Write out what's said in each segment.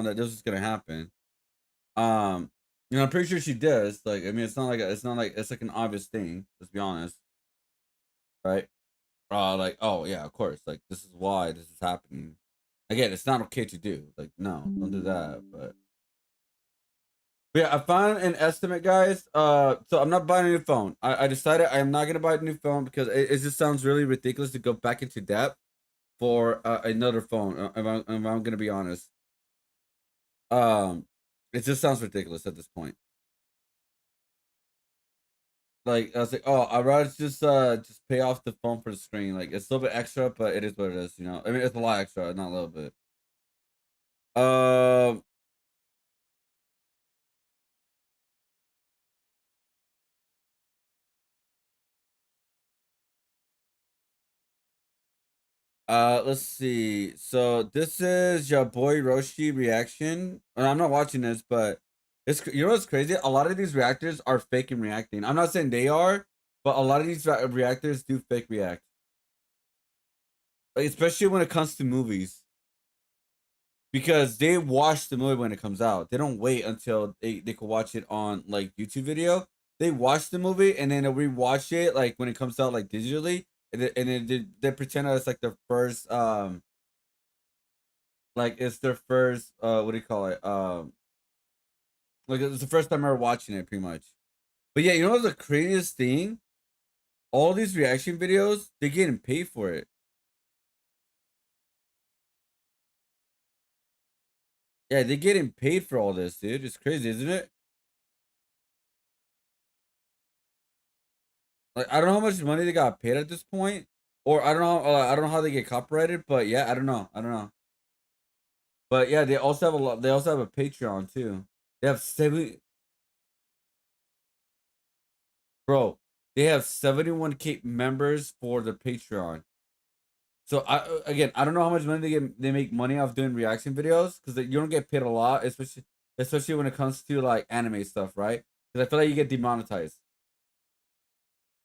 known that this was gonna happen. I'm pretty sure she does. Like, I mean, it's not like it's like an obvious thing. Let's be honest, right? Like, oh yeah, of course. Like, this is why this is happening. Again, it's not okay to do. Like, no, don't do that. But yeah, I found an estimate, guys. So I'm not buying a new phone. I decided I am not gonna buy a new phone because it just sounds really ridiculous to go back into debt for another phone. If I'm gonna be honest, um, it just sounds ridiculous at this point. Like I was like, oh, I'd rather just pay off the phone for the screen. Like it's a little bit extra, but it is what it is. I mean, it's a lot extra, not a little bit. Um, let's see. So this is your boy Roshi reaction. And I'm not watching this, but you know what's crazy? A lot of these reactors are fake and reacting. I'm not saying they are, but a lot of these reactors do fake react. Like, especially when it comes to movies. Because they watch the movie when it comes out. They don't wait until they can watch it on like YouTube video. They watch the movie and then they rewatch it like when it comes out like digitally, and then they pretend that it's like their first like it's their first what do you call it, like it's the first time ever watching it pretty much. But yeah, you know what's the craziest thing? All these reaction videos, they're getting paid for it. Yeah, they're getting paid for all this, dude. It's crazy, isn't it? Like, I don't know how much money they got paid at this point, or I don't know how they get copyrighted, but yeah, I don't know. But yeah, they also have a lot. They also have a Patreon too. They have 70, bro. They have 71K members for the Patreon. So again, I don't know how much money they make money off doing reaction videos because you don't get paid a lot, especially when it comes to like anime stuff, right? Because I feel like you get demonetized.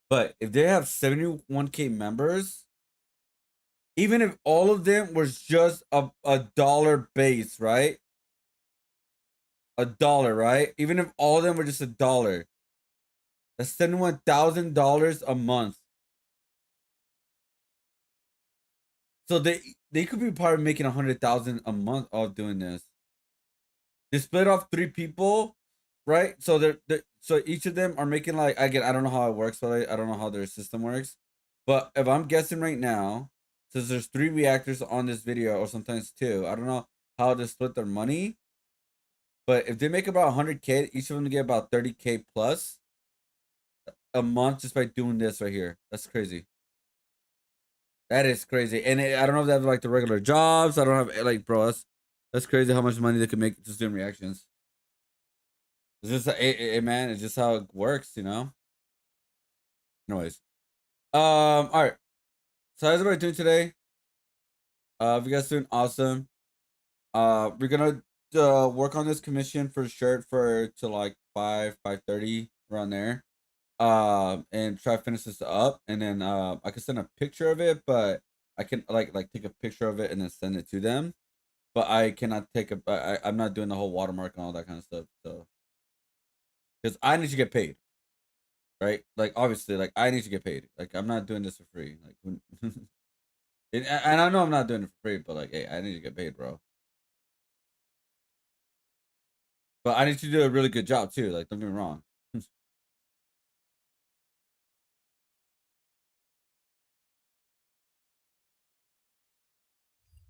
But if they have 71K members, even if all of them was just a dollar base, right? A dollar, right? Even if all of them were just a dollar, that's $71,000 a month. So they could be probably making 100,000 a month off doing this. They split off 3 people, right? So so each of them are making like, again, I don't know how it works, but I don't know how their system works. But if I'm guessing right now, since there's 3 reactors on this video, or sometimes 2, I don't know how they split their money. But if they make about 100K, each of them get about 30K plus a month just by doing this right here. That's crazy. That is crazy. And I don't know if they have like the regular jobs. I don't have like, bro, that's crazy how much money they could make just doing reactions. It's just man, it's just how it works, Anyways. All right. So how's everybody doing today? If you guys doing awesome. We're gonna work on this commission for shirt to like 5:30 around there. And try to finish this up, and then I can send a picture of it, but I can like take a picture of it and then send it to them. But I cannot I'm not doing the whole watermark and all that kind of stuff. So because I need to get paid, right? Like obviously, like I need to get paid. Like I'm not doing this for free. Like and I know I'm not doing it for free, but like, hey, I need to get paid, bro. But I need to do a really good job too. Like, don't get me wrong.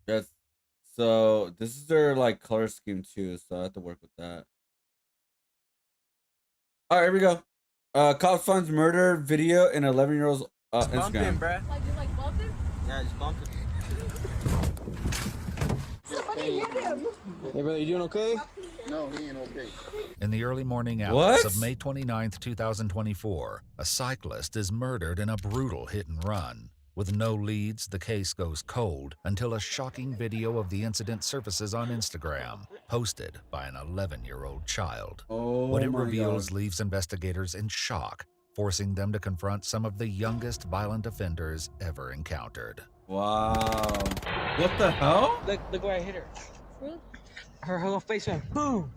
Yes. So this is their like color scheme too, so I have to work with that. All right, here we go. Cop finds murder video in 11-year-old's Instagram. Him, bruh. Like, you like bumped him? Yeah, just bumped him. Somebody hit him. Hey, brother, you doing okay? No, he ain't okay. In the early morning hours What? of May 29th, 2024, a cyclist is murdered in a brutal hit and run. With no leads, the case goes cold until a shocking video of the incident surfaces on Instagram, posted by an 11-year-old child. Oh What it my reveals God. leaves investigators in shock, forcing them to confront some of the youngest violent offenders ever encountered. Wow. What the hell? Look where I hit her. Really? Her whole face went boom.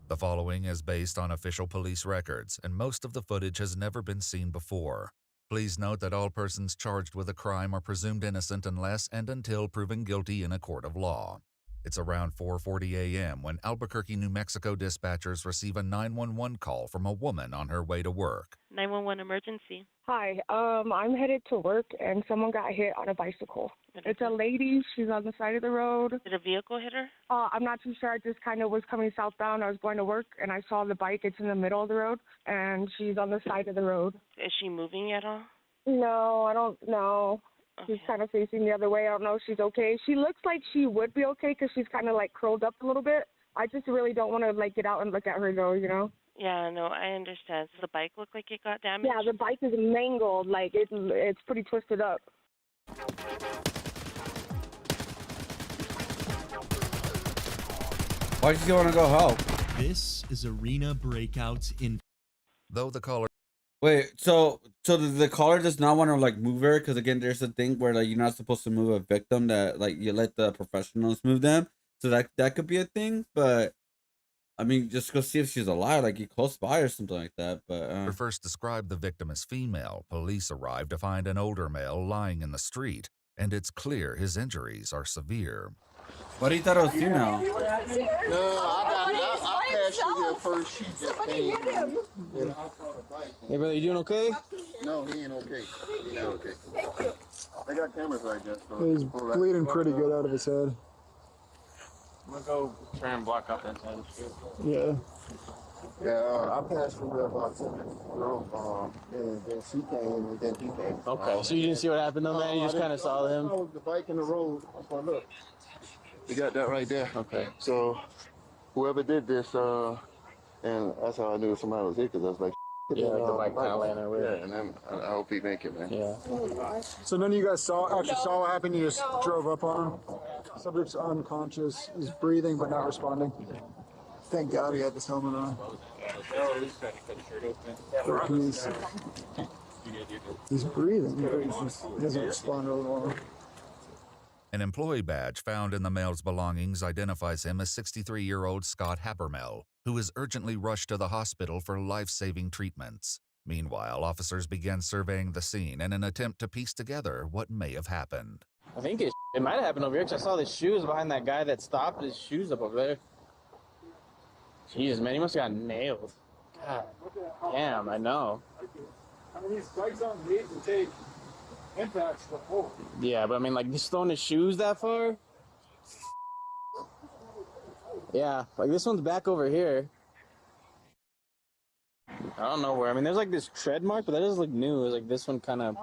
The following is based on official police records, and most of the footage has never been seen before. Please note that all persons charged with a crime are presumed innocent unless and until proven guilty in a court of law. It's around 4:40 a.m. when Albuquerque, New Mexico dispatchers receive a 911 call from a woman on her way to work. 911 emergency. Hi, I'm headed to work and someone got hit on a bicycle. It's a lady. She's on the side of the road. Did a vehicle hit her? I'm not too sure. I just kind of was coming southbound. I was going to work and I saw the bike. It's in the middle of the road and she's on the side of the road. Is she moving at all? No, I don't know. She's Okay. kind of facing the other way. I don't know if she's okay. She looks like she would be okay because she's kind of like curled up a little bit. I just really don't want to like get out and look at her though, you know? Yeah, no, I understand. Does the bike look like it got damaged? Yeah, the bike is mangled. Like it's pretty twisted up. Why did you want to go help? This is Arena Breakout in Though the caller Wait, so the caller does not want to like move her because again, there's a thing where like you're not supposed to move a victim, that like you let the professionals move them. So that could be a thing, but I mean, just go see if she's alive, like you close by or something like that. But first described the victim as female, police arrived to find an older male lying in the street, and it's clear his injuries are severe. what do you thought it was female? No, I passed you here first. She just came. Hey, brother, you doing okay? No, he ain't okay. He not okay. They got cameras right there. So He's bleeding pretty good out of his head. I'm gonna go try and block out that side of the street. Yeah. Yeah, I passed through there about 10 minutes ago. And then she came, and then he came. Okay, so you didn't see what happened though, man? You just kind of saw him? Oh, the bike in the road. Oh, look. You got that right there. Okay. So, whoever did this, and that's how I knew somebody was here, because I was like, Yeah, like the bike kind of laying there with yeah, it. and then I hope he make it, man. Yeah. So none of you guys actually saw what happened? You just drove up on him? Subject's unconscious. He's breathing but not responding. Thank God he had this helmet on. He's breathing, but he doesn't respond really well. An employee badge found in the male's belongings identifies him as 63-year-old Scott Habermel, who is urgently rushed to the hospital for life-saving treatments. Meanwhile, officers began surveying the scene in an attempt to piece together what may have happened. I think it might have happened over here because I saw the shoes behind that guy that stopped. His shoes up over there. Jesus, man, he must have got nailed. God damn, I know. I mean, these bikes aren't made to take impacts to the pole. Yeah, but I mean, like, just throwing his shoes that far? Yeah, like this one's back over here. I don't know where. I mean, there's like this tread mark, but that doesn't look new. It's like this one kind of.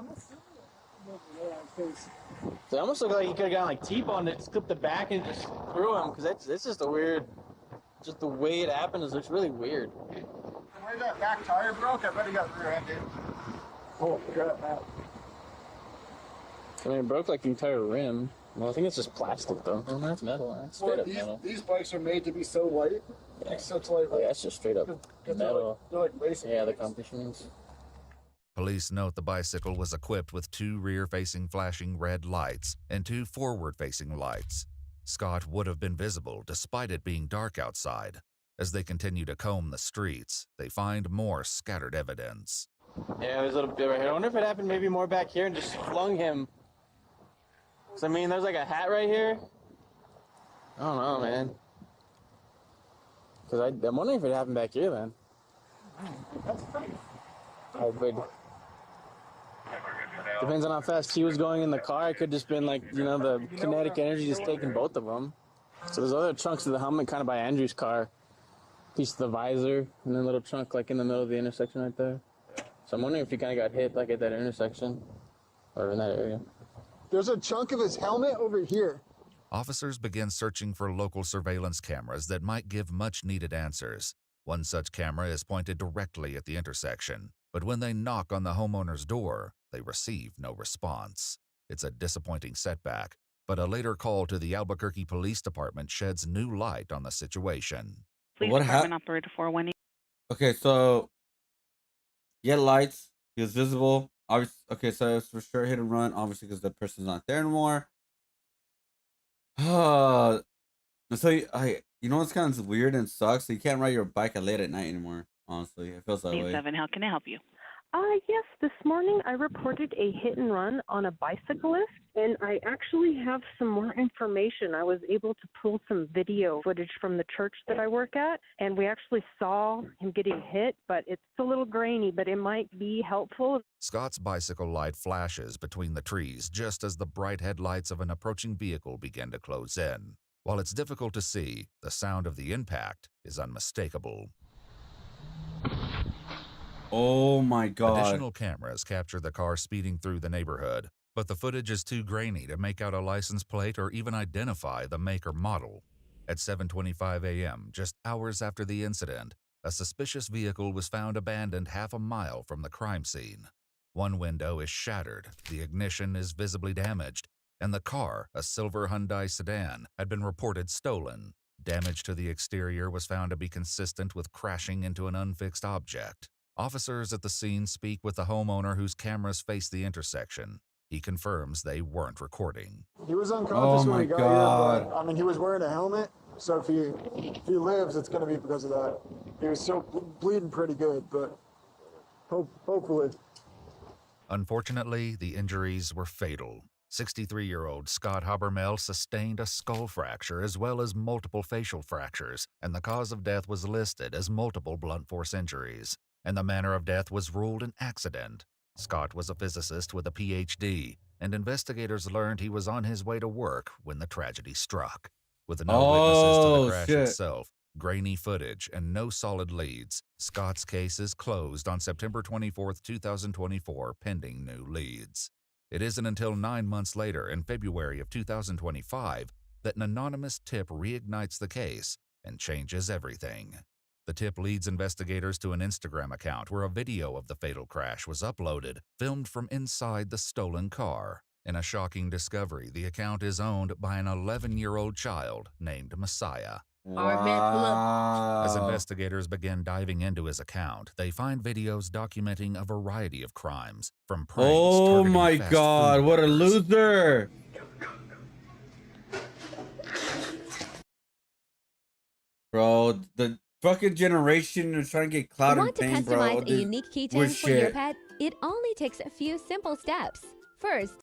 So it almost looked like he could have gotten like T-boned it, clipped the back and just threw him, because it's just a weird. Just the way it happened is looks really weird. Where that back tire broke, I bet he got rear-ended. Oh, crap, man. I mean, it broke like the entire rim. Well, I think it's just plastic though. Oh, no, that's metal. That's straight up metal. These bikes are made to be so light. Like, such light. Oh, yeah, that's just straight up metal. They're like racing. Yeah, the competitions. Police note the bicycle was equipped with 2 rear-facing flashing red lights and 2 forward-facing lights. Scott would have been visible despite it being dark outside. As they continue to comb the streets, they find more scattered evidence. Yeah, there's a little bit right here. I wonder if it happened maybe more back here and just flung him. Cause I mean, there's like a hat right here. I don't know, man. Cause I'm wondering if it happened back here, then. I would. Depends on how fast he was going in the car. It could just been like, you know, the kinetic energy just taking both of them. So there's other chunks of the helmet kind of by Andrew's car. Piece of the visor, and then a little chunk like in the middle of the intersection right there. So I'm wondering if he kind of got hit like at that intersection or in that area. There's a chunk of his helmet over here. Officers begin searching for local surveillance cameras that might give much-needed answers. One such camera is pointed directly at the intersection, but when they knock on the homeowner's door, they receive no response. It's a disappointing setback, but a later call to the Albuquerque Police Department sheds new light on the situation. Police What Department Operator 418. Okay, so he had lights. He was visible. Obviously, okay, so it's for sure hit and run. Obviously, because the person's not there anymore. So You know what's kind of weird and sucks? So you can't ride your bike at late at night anymore. Honestly, it feels that way. 7, how can I help you? Yes, this morning I reported a hit and run on a bicyclist, and I actually have some more information. I was able to pull some video footage from the church that I work at, and we actually saw him getting hit, but it's a little grainy, but it might be helpful. Scott's bicycle light flashes between the trees just as the bright headlights of an approaching vehicle begin to close in. While it's difficult to see, the sound of the impact is unmistakable. Oh my god. Additional cameras capture the car speeding through the neighborhood, but the footage is too grainy to make out a license plate or even identify the make or model. At 7:25 a.m., just hours after the incident, a suspicious vehicle was found abandoned half a mile from the crime scene. One window is shattered, the ignition is visibly damaged, and the car, a silver Hyundai sedan, had been reported stolen. Damage to the exterior was found to be consistent with crashing into an unfixed object. Officers at the scene speak with the homeowner whose cameras face the intersection. He confirms they weren't recording. He was unconscious when he got here, but I mean, he was wearing a helmet, so if he lives, it's going to be because of that. He was still bleeding pretty good, but hopefully. Unfortunately, the injuries were fatal. 63-year-old Scott Habermel sustained a skull fracture as well as multiple facial fractures, and the cause of death was listed as multiple blunt force injuries, and the manner of death was ruled an accident. Scott was a physicist with a PhD, and investigators learned he was on his way to work when the tragedy struck. With no witnesses to the crash itself, grainy footage, and no solid leads, Scott's case is closed on September 24, 2024, pending new leads. It isn't until 9 months later, in February of 2025, that an anonymous tip reignites the case and changes everything. The tip leads investigators to an Instagram account where a video of the fatal crash was uploaded, filmed from inside the stolen car. In a shocking discovery, the account is owned by an 11-year-old child named Messiah. Wow. As investigators begin diving into his account, they find videos documenting a variety of crimes, from pranks Oh targeting my fast god, food what a workers. loser! Bro, the fucking generation is trying to get clout and Want to fame, bro. customize a unique We're keychain for your shit. pet? It only takes a few simple steps. First,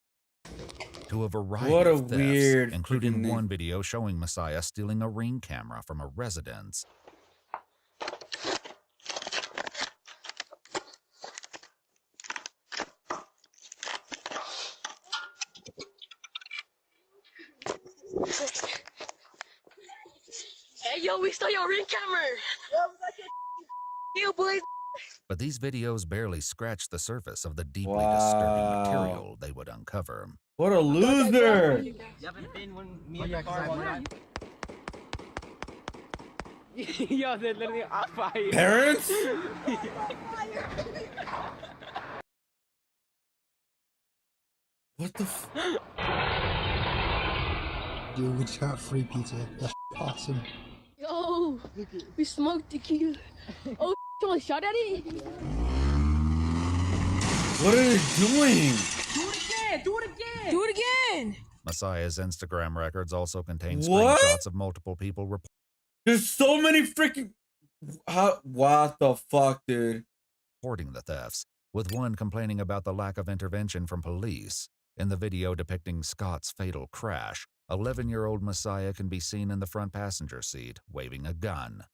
To a variety What a of thefts, weird including freaking one video showing Messiah stealing a Ring camera from a residence. Hey, yo, we stole your Ring camera. You boys. But these videos barely scratch the surface of the deeply Wow. disturbing material they would uncover. What a loser! You haven't been when me and your car were Yo, they're literally on fire. Parents? What the f- Dude, we just got free pizza. That's awesome. Yo, we smoked tequila. Oh, someone shot at it? What are they doing? Do it again! Do it again! Do it again! Messiah's Instagram records also contain What? screenshots of multiple people There's so many freaking. How? What the fuck, dude? reporting the thefts, with one complaining about the lack of intervention from police. In the video depicting Scott's fatal crash, 11-year-old Messiah can be seen in the front passenger seat, waving a gun.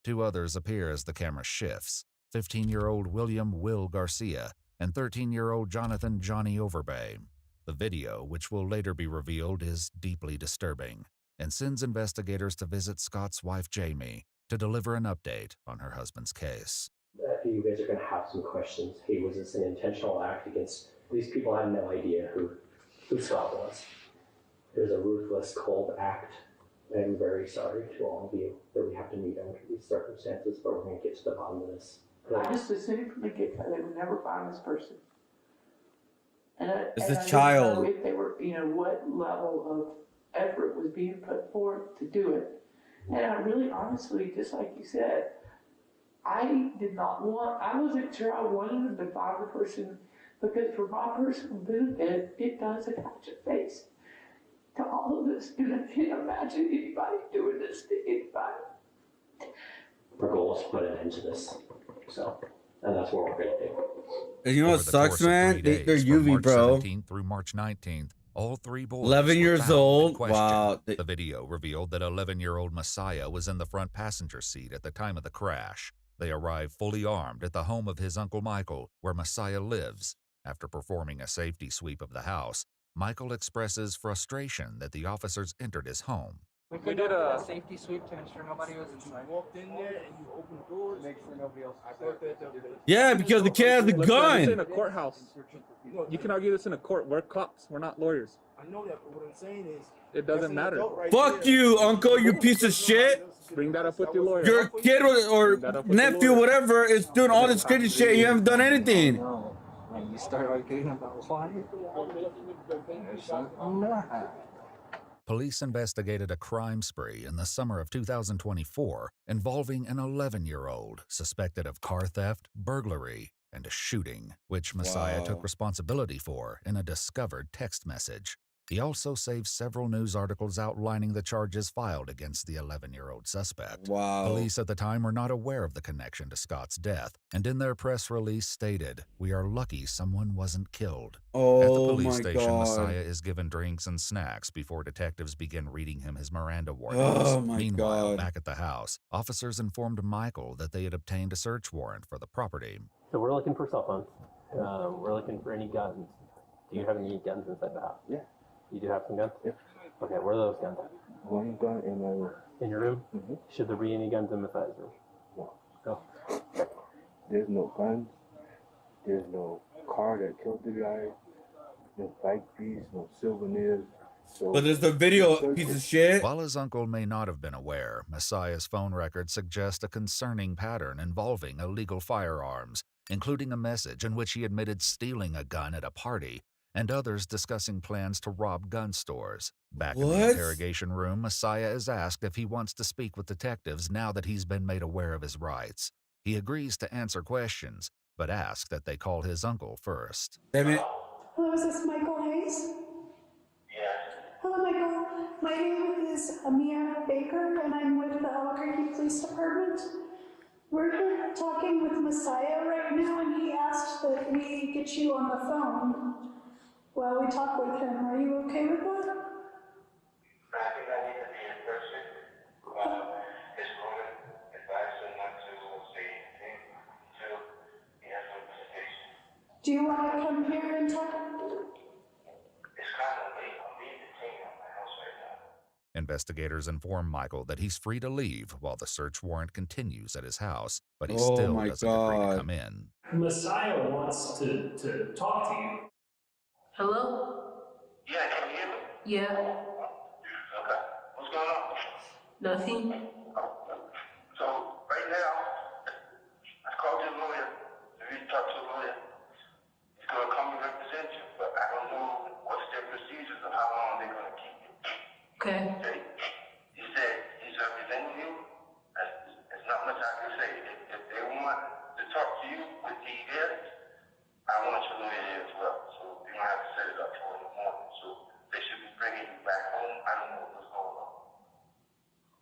Two others appear as the camera shifts, 15-year-old William Will Garcia and 13-year-old Jonathan Johnny Overbay. The video, which will later be revealed, is deeply disturbing and sends investigators to visit Scott's wife Jamie to deliver an update on her husband's case. You guys are going to have some questions. Hey, was this an intentional act against these people? Had no idea who Scott was. It was a ruthless, cold act. I'm very sorry to all of you that we have to meet under these circumstances, but we're going to get to the bottom of this. I just assumed from the get-go they would never find this person. It's a I child. didn't know if they were, what level of effort was being put forth to do it. And I really honestly, just like you said, I wasn't sure I wanted them to find the person, because for my personal benefit, it does attach a face to all of this because I can't imagine anybody doing this to anybody. Our goal is to put an end to this. So, and that's what we're going to do. And you know what sucks, man? They're UV, March bro. 17th through March 19th, all three boys 11 were years found and old. questioned. Wow. The video revealed that 11-year-old Messiah was in the front passenger seat at the time of the crash. They arrived fully armed at the home of his Uncle Michael, where Messiah lives. After performing a safety sweep of the house, Michael expresses frustration that the officers entered his home. We did a safety sweep to ensure nobody was inside. You walked in there and you opened the door, make sure nobody else. Yeah, because the kid has a This gun. ain't a courthouse. You can argue this in a court. We're cops. We're not lawyers. I know that, but what I'm saying is, It doesn't matter. Fuck you, uncle, you piece of shit. Bring that up with your lawyer. Your kid or nephew, whatever, is doing all this crazy shit. You haven't done anything. When you start arguing about why, there's something there. Police investigated a crime spree in the summer of 2024 involving an 11-year-old suspected of car theft, burglary, and a shooting, which Messiah took responsibility for in a discovered text message. He also saved several news articles outlining the charges filed against the 11-year-old suspect. Wow. Police at the time were not aware of the connection to Scott's death, and in their press release stated, "We are lucky someone wasn't killed." Oh, At the police my station, God. Messiah is given drinks and snacks before detectives begin reading him his Miranda warnings. Oh, my Meanwhile, God. back at the house, officers informed Michael that they had obtained a search warrant for the property. So we're looking for cell phones. We're looking for any guns. Do you have any guns inside the house? Yeah. You do have some guns? Yeah. Okay, where are those guns at? One gun in my room. In your room? Mm-hmm. Should there be any guns in Messiah's room? No. Go. There's no guns. There's no car that killed the guy. No bike piece, no souvenirs. So But there's the video, piece of shit. While his uncle may not have been aware, Messiah's phone records suggest a concerning pattern involving illegal firearms, including a message in which he admitted stealing a gun at a party, and others discussing plans to rob gun stores. Back in the What? interrogation room, Messiah is asked if he wants to speak with detectives now that he's been made aware of his rights. He agrees to answer questions, but asks that they call his uncle first. Damn it. Hello, is this Michael Hayes? Hello, Michael. My name is Amia Baker, and I'm with the Albuquerque Police Department. We're here talking with Messiah right now, and he asked that we get you on the phone while we talk with him. Are you okay with that? I think I need to be in person. His woman advised him not to say anything until he has no visitation. Do you want to come here and talk? It's kind of late. I'm being detained at my house right now. Investigators inform Michael that he's free to leave while the search warrant continues at his house, but he Oh still my doesn't agree to God. come in. Messiah wants to talk to you. Hello? Yeah, can you hear me? Yeah. Okay. What's going on? Nothing. So, right now, I called your lawyer. If you talk to a lawyer, he's going to come and represent you, but I don't know what's their procedures of how long they're going to keep you. Okay. Okay? He said he's representing you. There's not much I can say. If they want to talk to you with the here, I want your lawyer here as well. So you're going to have to set it up for in the morning. So they should be bringing you back home. I don't know what's going on.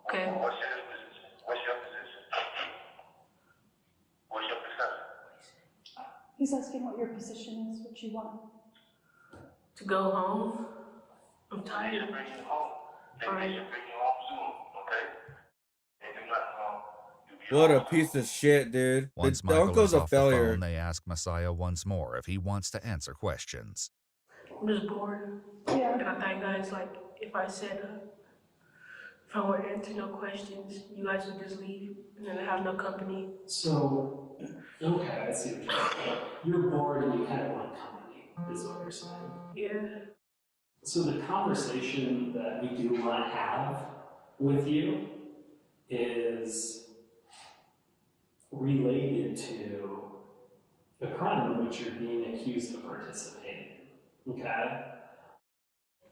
Okay. What's your position? What's your position? What's your position? He's asking what your position is, what you want. To go home. I'm They tired. should bring you home. They should bring you home soon, okay? They do nothing wrong. What a piece of shit, dude. Once The Michael uncle's is a off the failure. phone, they ask Messiah once more if he wants to answer questions. I'm just bored. Yeah. And I thought, guys, like, if I said, if I were to answer no questions, you guys would just leave and then have no company. So, okay, I see what you're saying. You're bored and you kind of want company, is what you're saying. Yeah. So the conversation that we do want to have with you is related to the crime in which you're being accused of participating. Okay?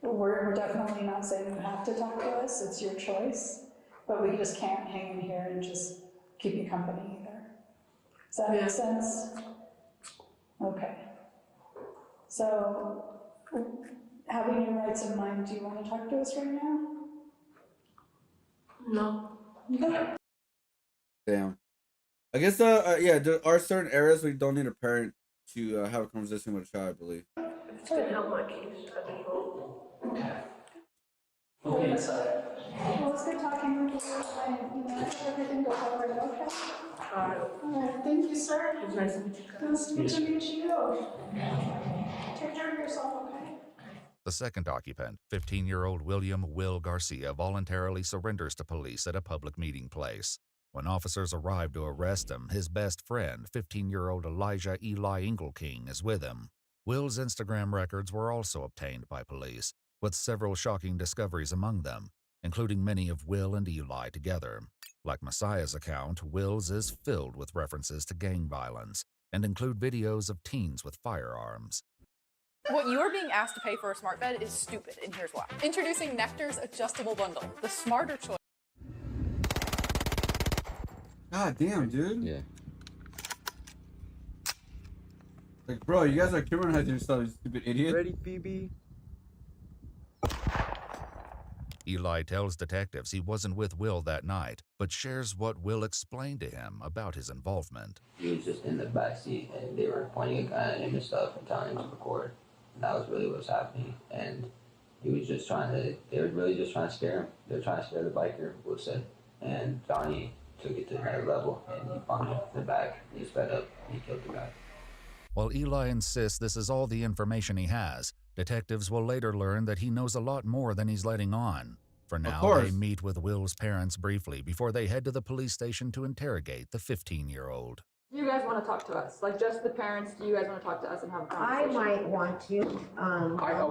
We're definitely not saying you have to talk to us, it's your choice, but we just can't hang in here and just keep you company either. Does that make sense? Okay. So, having your rights in mind, do you want to talk to us right now? No. Okay. Damn. I guess yeah, there are certain areas where you don't need a parent to have a conversation with a child, I believe. It's gonna help my case. I think. Okay, sorry. Well, it's good talking with you. I hope everything goes all right, okay? All right, thank you, sir. It's nice to meet you. Nice to meet you. Take care of yourself, okay? The second occupant, 15-year-old William Will Garcia, voluntarily surrenders to police at a public meeting place. When officers arrive to arrest him, his best friend, 15-year-old Elijah Eli Engelking, is with him. Will's Instagram records were also obtained by police, with several shocking discoveries among them, including many of Will and Eli together. Like Messiah's account, Will's is filled with references to gang violence and include videos of teens with firearms. What you are being asked to pay for a smart bed is stupid, and here's why. Introducing Nectar's adjustable bundle, the smarter choice. God damn, dude. Yeah. Like, bro, you guys are criminalizing yourself, you stupid idiot. Ready, Phoebe? Eli tells detectives he wasn't with Will that night, but shares what Will explained to him about his involvement. He was just in the backseat and they were pointing a gun at him and stuff and telling him to record. And that was really what was happening. And he was just they were really just trying to scare him. They were trying to scare the biker, Will said. And Johnny took it to another level and he bumped him in the back. He sped up and he killed the guy. While Eli insists this is all the information he has, detectives will later learn that he knows a lot more than he's letting on. For now, they meet with Will's parents briefly before they head to the police station to interrogate the 15-year-old. Do you guys want to talk to us? Like, just the parents, do you guys want to talk to us and have a conversation? I might want to.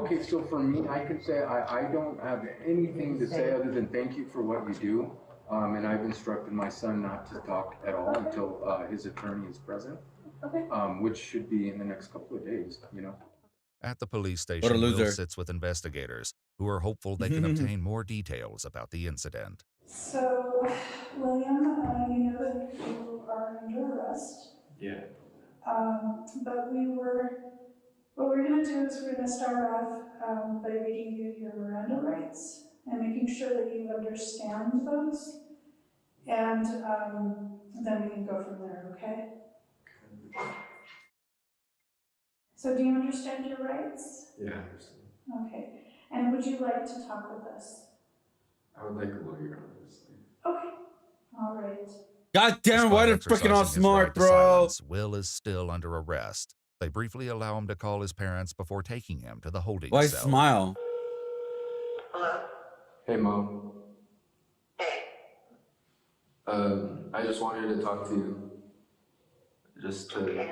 Okay, so for me, I could say I don't have anything to say other than thank you for what you do. And I've instructed my son not to talk at all until his attorney is present. Okay. Which should be in the next couple of days, you know. At the police station, Will sits with investigators, who are hopeful they can obtain more details about the incident. So, William, you know that you are under arrest. Yeah. But what we're going to do is we're going to start off by reading you your Miranda rights and making sure that you understand those. And then we can go from there, okay? So do you understand your rights? Yeah, I understand. Okay. And would you like to talk with us? I would like a lawyer, obviously. Okay. All right. God damn, why they're freaking all smart, bro? Silence, Will is still under arrest. They briefly allow him to call his parents before taking him to the holding Why cell. smile? Hello? Hey, Mom. Hey. I just wanted to talk to you. Just to...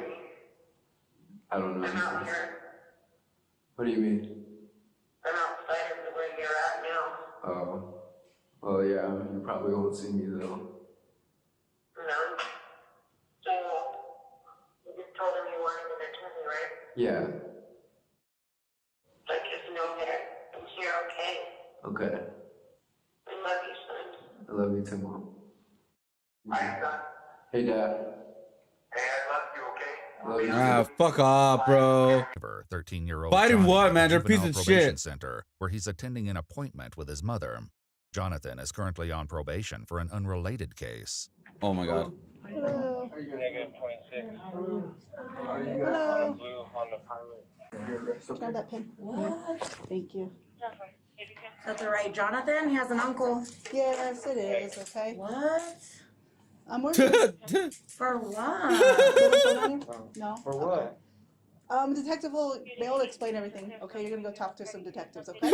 I don't know. I'm out here. What do you mean? I'm outside of where you're at now. Oh. Well, yeah, you probably won't see me, though. No. So, you just told him you wanted an attorney, right? Yeah. But just know that I'm here, okay? Okay. I love you, son. I love you too, Mom. Hi, son. Hey, Dad. Hey, I love you, okay? Ah, fuck off, bro. 13-year-old Fighting Johnny what, at the man? They're a piece Juvenile of Probation shit. Center, where he's attending an appointment with his mother. Jonathan is currently on probation for an unrelated case. Oh my god. Hello. Negative 26. Hello. Blue on the pilot. Grab that pen. What? Thank you. That's all right. Jonathan, he has an uncle. Yes, it is. Okay. What? I'm working. For what? No. For what? Detective will be able to explain everything. Okay, you're gonna go talk to some detectives. Okay.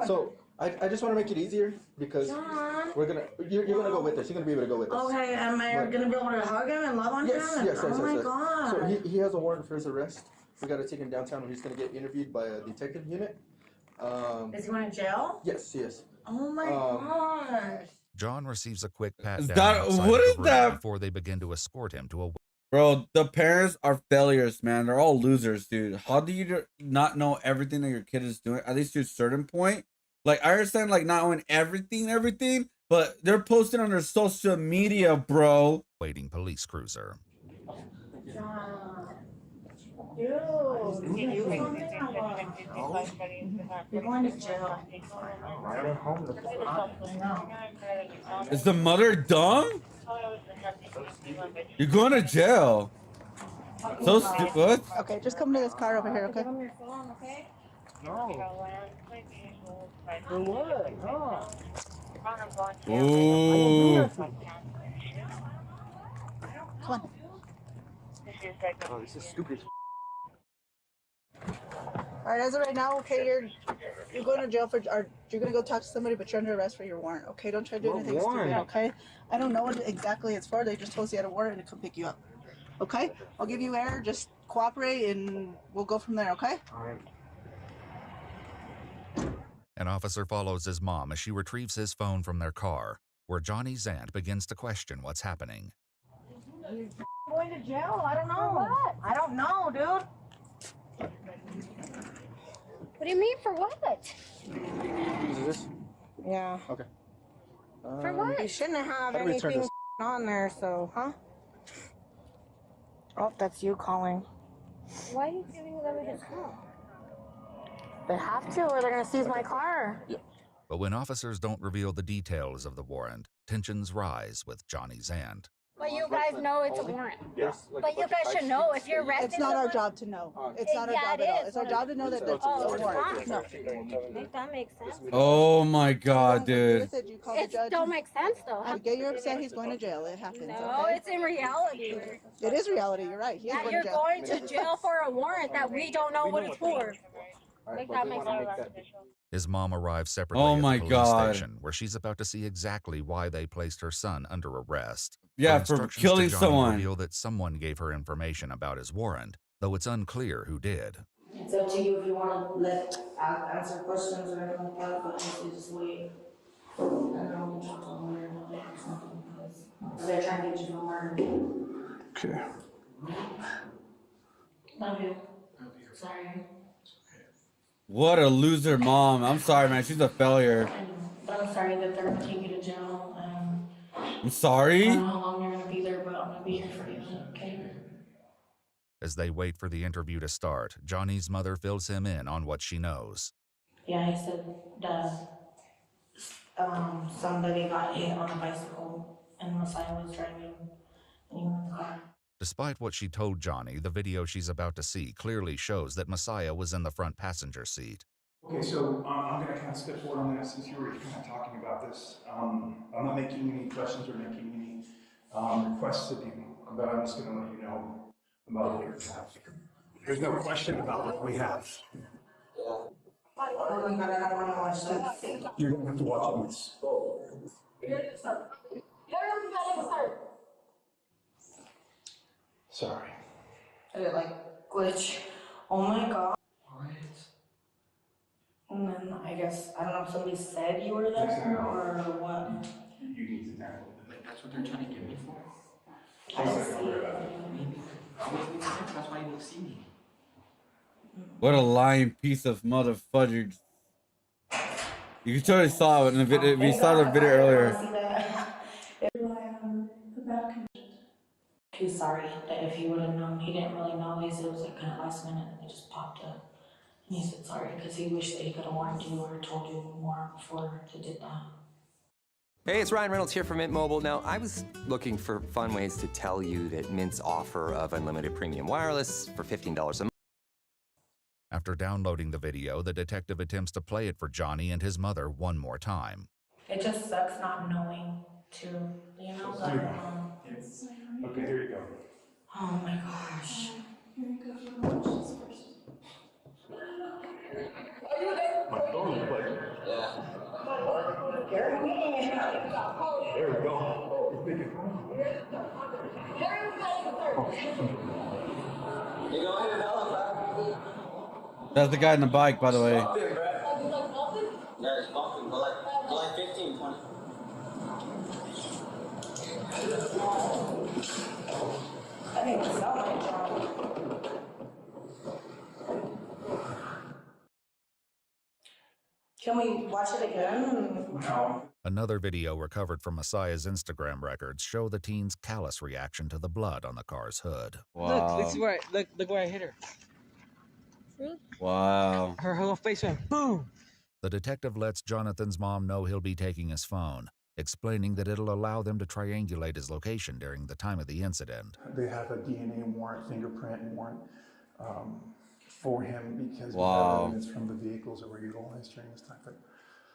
So I just want to make it easier because you're gonna go with us. You're gonna be able to go with us. Okay, am I gonna be able to hug him and love on Yes, him? yes, yes, Oh my yes. god. So he has a warrant for his arrest. We gotta take him downtown and he's gonna get interviewed by a detective unit. Is he going to jail? Yes, yes. Oh my gosh. John receives a quick pat down That- outside what of is the room that? before they begin to escort him to a... Bro, the parents are failures, man. They're all losers, dude. How do you not know everything that your kid is doing, at least to a certain point? Like, I understand, like, not knowing everything, but they're posting on their social media, bro. Waiting police cruiser. Dude, you do something or what? You're going to jail. Is the mother dumb? You're going to jail. So stupid. Okay, just come to this car over here, okay? For what? No. Ooh. Come on. Oh, this is stupid. All right, as of right now, okay, you're going to jail for, or you're gonna go talk to somebody, but you're under arrest for your warrant. Okay, don't try to do What anything warrant? stupid. Okay, I don't know what exactly it's for. They just told us you had a warrant to come pick you up. Okay, I'll give you air. Just cooperate, and we'll go from there. Okay. All right. An officer follows his mom as she retrieves his phone from their car, where Johnny Zant begins to question what's happening. You're going to jail? I don't know. What? I don't know, dude. What do you mean for what? Is this? Yeah. Okay. For what? You shouldn't have How do we turn anything this? on there, so, huh? Oh, that's you calling. Why are you giving them his phone? They have to, or they're gonna seize my car. But when officers don't reveal the details of the warrant, tensions rise with Johnny Zant. But you guys know it's a warrant. Yes. But you guys should know if you're arrested. It's not our job to know. It's not our job at all. It's our job to know that there's a warrant. No. If that makes sense. Oh my god, dude. You call the It judge. don't make sense though. I get you're upset. He's going to jail. It happens. No, Okay? it's in reality. It is reality. You're right. He is That going you're to jail. going to jail for a warrant that we don't know what it's for. Make that make sense. His mom arrives separately Oh at my the police God. station, where she's about to see exactly why they placed her son under arrest. Yeah, Her for instructions killing to Johnny someone. reveal that someone gave her information about his warrant, though it's unclear who did. It's up to you if you want to answer questions or anything like that, but honestly, just wait. And then we'll talk to the lawyer about it or something, because they're trying to get you to murder. Okay. Love you. Sorry. What a loser mom. I'm sorry, man. She's a failure. But I'm sorry that they're gonna take you to jail, and I'm sorry. I don't know how long you're gonna be there, but I'm gonna be here for you, okay? As they wait for the interview to start, Johnny's mother fills him in on what she knows. Yeah, he said that somebody got hit on a bicycle, and Messiah was driving, and he went in the car. Despite what she told Johnny, the video she's about to see clearly shows that Messiah was in the front passenger seat. Okay, so I'm going to kind of step forward on that since you were kind of talking about this. I'm not making any questions or making any requests of you, but I'm just going to let you know about what you have. There's no question about what we have. Oh my God, I don't want to watch this. You're going to have to watch this. Sorry. Did it like glitch? Oh my God. And then I guess, I don't know if somebody said you were there or what. You need to tackle it. That's what they're trying to get me for. I see. That's why you don't see me. What a lying piece of mother fudgered. You totally saw it in the video. We saw the video earlier. He's sorry that if he would have known, he didn't really know. He said it was like kind of last minute and they just popped up. And he said sorry because he wished that he could have warned you or told you more before he did that. Hey, it's Ryan Reynolds here from Mint Mobile. Now, I was looking for fun ways to tell you that Mint's offer of unlimited premium wireless for $15 a month. After downloading the video, the detective attempts to play it for Johnny and his mother one more time. It just sucks not knowing too, you know, but, Okay, here you go. oh my gosh. My phone is like, there we go. That's the guy on the bike, by the way. Yeah, it's bumping, but like 15, 20. I think it's so much. Can we watch it again? No. Another video recovered from Messiah's Instagram records show the teen's callous reaction to the blood on the car's hood. Wow. Look where I hit her. Wow. Her whole face went boom. The detective lets Jonathan's mom know he'll be taking his phone, explaining that it'll allow them to triangulate his location during the time of the incident. They have a DNA warrant, fingerprint warrant for him because we Wow. have evidence from the vehicles that were utilized during this time frame.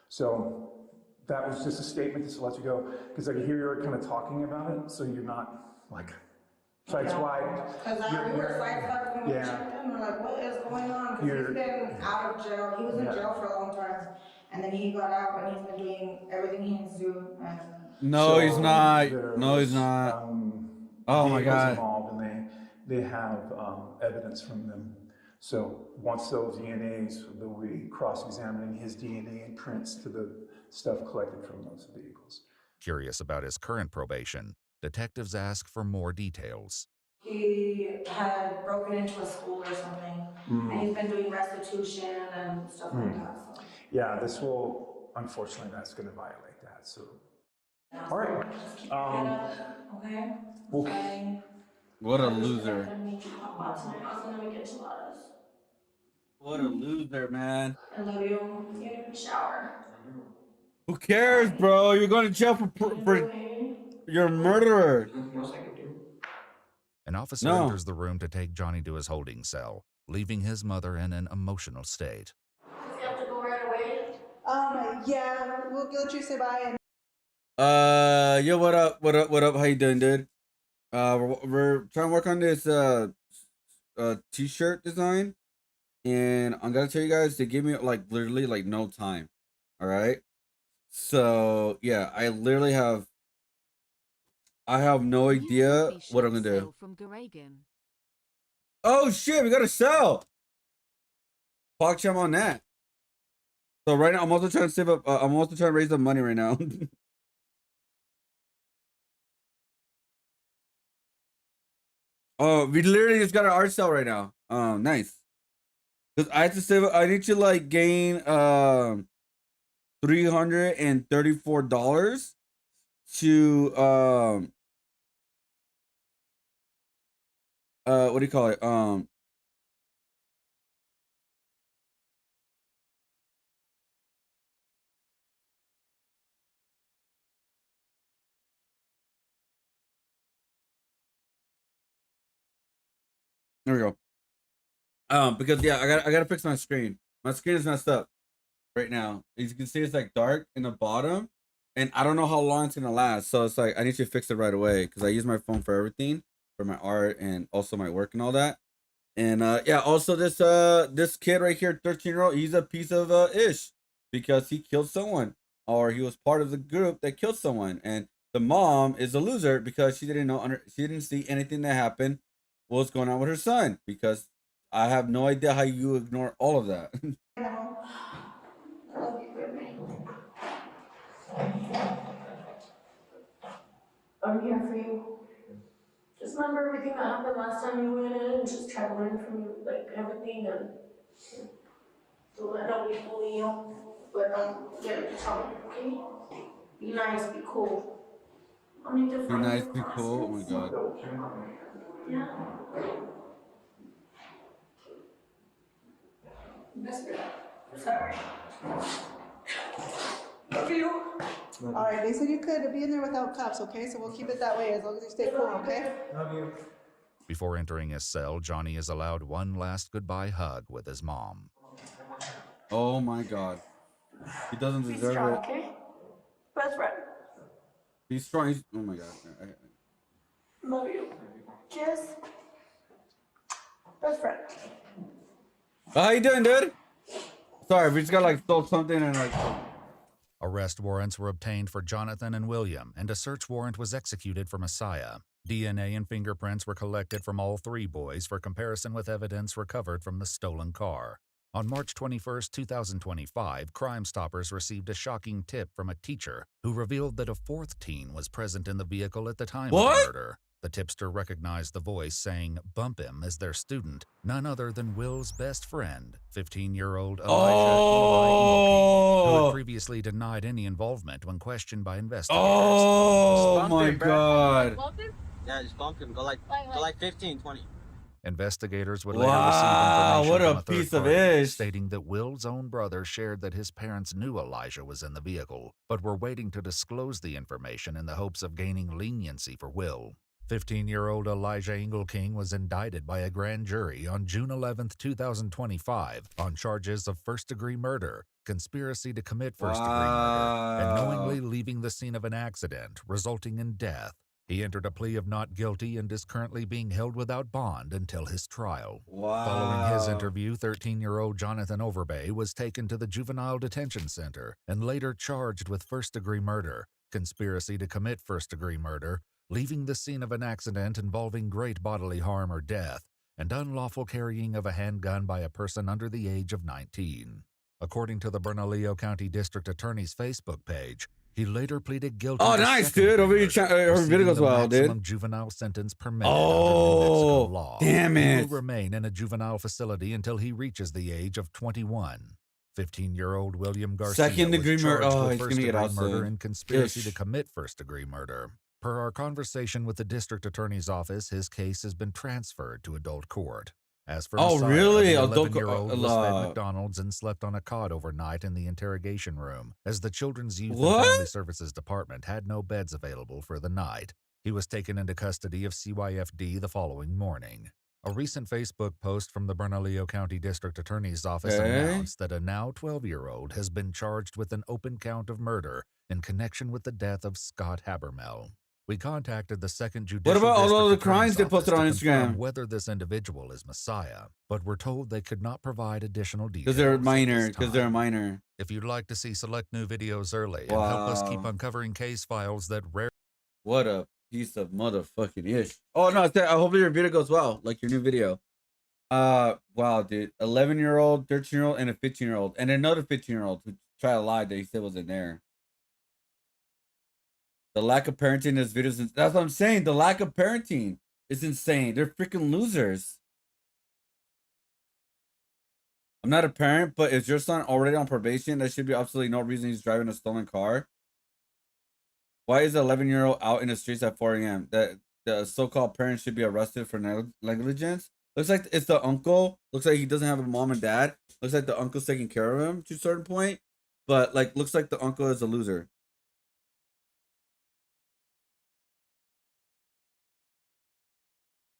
So that was just a statement just to let you go, because I could hear you were kind of talking about it, so you're not like sideswiped. Because we were sideswiped when we Yeah. checked in. We're like, what is going on? Because You're- he's been out of jail. He was in Yeah. jail for a long time. And then he got out and he's been doing everything he needs to do. And No, So he's not. there's, No, he's not. Oh my vehicles God. Involved, and they have evidence from them. So once those DNAs, they'll be cross-examining his DNA and prints to the stuff collected from those vehicles. Curious about his current probation, detectives ask for more details. he had broken into a school or something. Mm. And he's been doing restitution and stuff like that. So. Yeah, this will, unfortunately, that's going to violate that. So, all right. Okay? Well, What a loser. I What a loser, man. love you. You need a shower. Who cares, bro? You're going to jail for you're a murderer. An officer No. enters the room to take Johnny to his holding cell, leaving his mother in an emotional state. Does he have to go right away? Yeah, we'll let you say bye. Yo, what up? What up? What up? How you doing, dude? We're trying to work on this t-shirt design, and I'm gonna tell you guys they give me like literally like no time. All right, so yeah, I have no idea what I'm gonna do. From Garagan. Oh shit, we got a sell. PogChamp on that. So right now I'm also trying to save up. I'm also trying to raise the money right now. Oh, we literally just got an art sale right now. Nice. Cause I have to save. I need to like gain $334 to what do you call it? There we go. Because yeah, I gotta fix my screen. My screen is messed up right now. As you can see, it's like dark in the bottom, and I don't know how long it's gonna last. So it's like I need to fix it right away because I use my phone for everything, for my art and also my work and all that. And yeah, also this kid right here, 13-year-old, he's a piece of ish because he killed someone, or he was part of the group that killed someone. And the mom is a loser because she didn't see anything that happened. What's going on with her son? Because I have no idea how you ignore all of that. I'm here for you. Just remember everything that happened last time you went in and just try to learn from you, like everything, and don't let nobody bully you, but don't get into trouble, okay? Be nice, be cool. I need to Be find nice, you be cool. Oh my god. Yeah. That's good. Sorry. Love you. All right, they said you could be in there without cuffs, okay? So we'll keep it that way as long as you stay cool, okay? Love you. Before entering his cell, Johnny is allowed one last goodbye hug with his mom. Oh my god. He doesn't Be deserve strong, it. okay? Best friend. He's strong. Oh my god. Love you. Kiss. Best friend. How you doing, dude? Sorry, we just got like stole something and like. Arrest warrants were obtained for Jonathan and William, and a search warrant was executed for Messiah. DNA and fingerprints were collected from all three boys for comparison with evidence recovered from the stolen car. On March 21, 2025, Crime Stoppers received a shocking tip from a teacher who revealed that a fourth teen was present in the vehicle at the time of the murder. The tipster recognized the voice saying bump him as their student, none other than Will's best friend, 15-year-old Elijah Engelking, who had previously denied any involvement when questioned by investigators. Oh my God. Yeah, just bump him. Go like 15, 20. Investigators would later receive information what from a a third piece of party, ish. stating that Will's own brother shared that his parents knew Elijah was in the vehicle, but were waiting to disclose the information in the hopes of gaining leniency for Will. 15-year-old Elijah Engelking was indicted by a grand jury on June 11, 2025, on charges of first-degree murder, conspiracy to commit first-degree murder, and knowingly leaving the scene of an accident, resulting in death. He entered a plea of not guilty and is currently being held without bond until his trial. Following his interview, 13-year-old Jonathan Overbay was taken to the Juvenile Detention Center and later charged with first-degree murder, conspiracy to commit first-degree murder, leaving the scene of an accident involving great bodily harm or death, and unlawful carrying of a handgun by a person under the age of 19. According to the Bernalillo County District Attorney's Facebook page, he later pleaded guilty. Oh, nice, dude. Over your video goes well, dude. Maximum juvenile sentence permitted under New Mexico law. Damn it. He will remain in a juvenile facility until he reaches the age of 21. 15-year-old William Garcia Second-degree was murder. charged Oh, with he's gonna first-degree get out murder soon. and conspiracy Ish. to commit first-degree murder. Per our conversation with the district attorney's office, his case has been transferred to adult court. As for Oh, Messiah, really? the Adult 11-year-old court- was fed McDonald's and slept on a cot overnight in the interrogation room, as the Children's Youth What? and Family Services Department had no beds available for the night. He was taken into custody of CYFD the following morning. A recent Facebook post from the Bernalillo County District Attorney's Office announced that a now 12-year-old has been charged with an open count of murder in connection with the death of Scott Habermel. We contacted the second judicial What about all district of the attorney's crimes they office posted to on confirm Instagram? whether this individual is Messiah, but were told they could not provide additional details. Because they're a at minor. this Because they're a time. minor. If you'd like to see select new videos early and help us keep uncovering case files that rarely. What a piece of motherfucking ish. Oh, no. I hope your video goes well. Like your new video. Wow, dude. 11-year-old, 13-year-old, and a 15-year-old. And another 15-year-old who tried to lie that he said wasn't there. The lack of parenting in this video is... That's what I'm saying. The lack of parenting is insane. They're freaking losers. I'm not a parent, but is your son already on probation? There should be absolutely no reason he's driving a stolen car. Why is the 11-year-old out in the streets at 4 a.m.? That the so-called parent should be arrested for negligence. Looks like it's the uncle. Looks like he doesn't have a mom and dad. Looks like the uncle's taking care of him to a certain point. But like, looks like the uncle is a loser.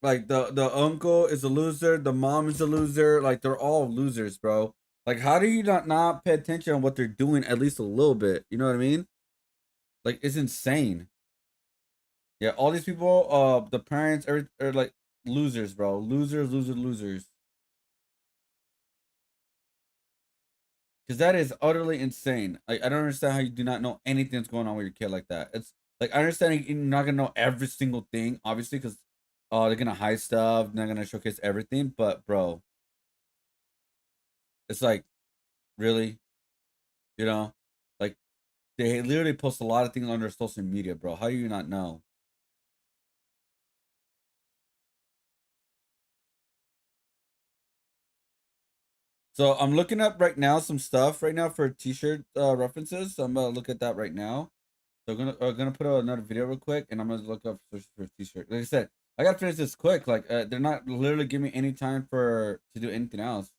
Like the uncle is a loser, the mom is a loser, like they're all losers, bro. Like how do you not pay attention on what they're doing at least a little bit? You know what I mean? Like it's insane. Yeah, all these people, the parents are like losers, bro. Losers. Cause that is utterly insane. Like I don't understand how you do not know anything that's going on with your kid like that. It's like I understand you're not gonna know every single thing, obviously, because they're gonna hide stuff, they're gonna showcase everything, but bro, it's like, really, you know, like they literally post a lot of things on their social media, bro. How do you not know? So I'm looking up right now some stuff right now for t-shirt references. So I'm gonna look at that right now. So I'm gonna put out another video real quick, and I'm gonna look up search for t-shirt. Like I said, I gotta finish this quick. Like they're not literally giving me any time to do anything else.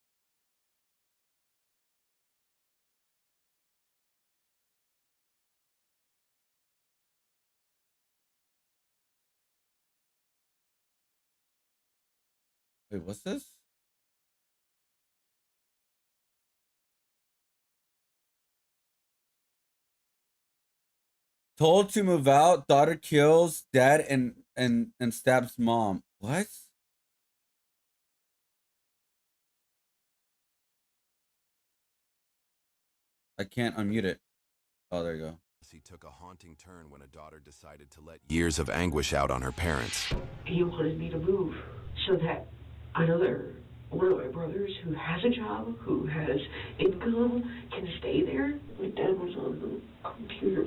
Wait, what's this? Told to move out, daughter kills dad and stabs mom. What? I can't unmute it. Oh, there you go. He took a haunting turn when a daughter decided to let years of anguish out on her parents. He wanted me to move so that another one of my brothers who has a job, who has income, can stay there. My dad was on the computer.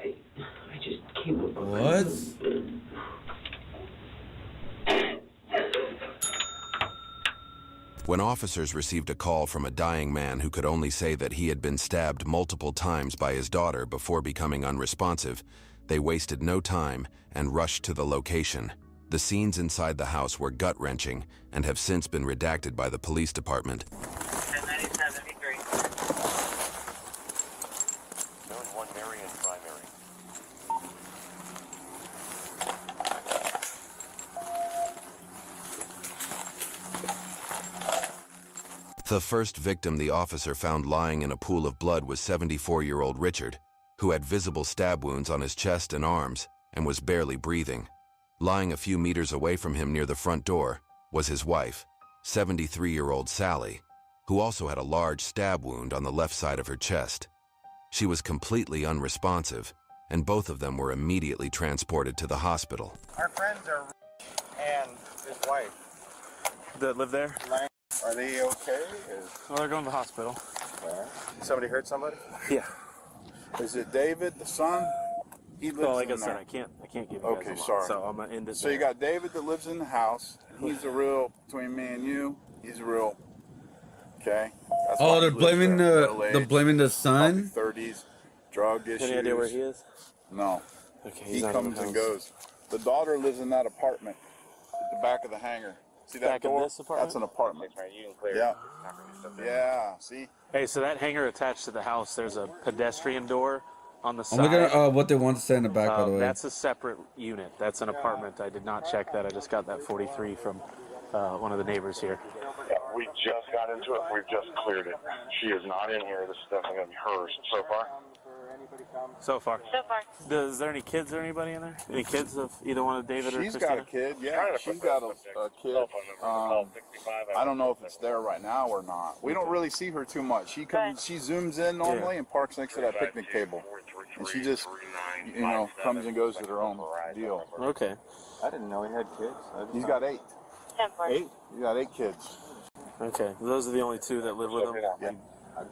I just came up with What? When officers received a call from a dying man who could only say that he had been stabbed multiple times by his daughter before becoming unresponsive, they wasted no time and rushed to the location. The scenes inside the house were gut-wrenching and have since been redacted by the police department. 1097-73. Zone 1 Marion primary. The first victim the officer found lying in a pool of blood was 74-year-old Richard, who had visible stab wounds on his chest and arms and was barely breathing. Lying a few meters away from him near the front door was his wife, 73-year-old Sally, who also had a large stab wound on the left side of her chest. She was completely unresponsive, and both of them were immediately transported to the hospital. Our friends are and his wife that live there. Are they okay? Well, they're going to the hospital. Somebody hurt somebody? Yeah. Is it David, the son? He lives Well, like I in said, there. I can't give you Okay, guys a lot, sorry. so I'm gonna end it. So you got David that lives in the house. He's a real, between me and you, he's a real, okay? That's why Oh, he they're lives blaming there, the middle-aged, blaming the son. 30s, drug issues. Any idea where he is? No. Okay, He he's not in the comes and house. goes. The daughter lives in that apartment at the back of the hangar. See that Back of door? this apartment? That's an apartment. You can clear. Yeah. Yeah, see? Hey, so that hangar attached to the house, there's a pedestrian door on the I'm side. looking at what they want to say in the back, by the way. That's a separate unit. That's an apartment. I did not check that. I just got that 43 from one of the neighbors here. We just got into it. We've just cleared it. She is not in here. This is definitely going to be hers so far. So far. Is there any kids or anybody in there? Any kids of either one of David or She's Christina? got a kid, yeah. She's got a kid. I don't know if it's there right now or not. We don't really see her too much. She comes, she zooms in normally and parks next to that picnic table, and she just, you know, comes and goes at her own deal. Okay. I didn't know he had kids. He's got 8. 8? He's got 8 kids. Okay. Those are the only 2 that live with him. Yeah.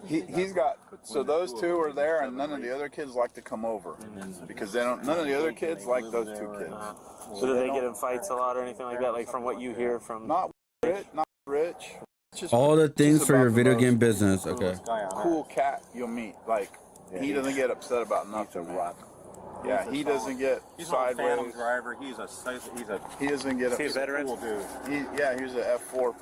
He's got, so those 2 are there, and none of the other kids like to come over because they don't. None of the other kids like those 2 kids. So do they get in fights a lot or anything like that? Like from what you hear from? Not rich. Just All the things for about your the video most game business. Okay. Cool cat you'll meet. Like he doesn't get upset about nothing. Yeah, he doesn't get sideways. He's not a Phantom driver. He doesn't get Is he a veteran? Cool dude. He was an F4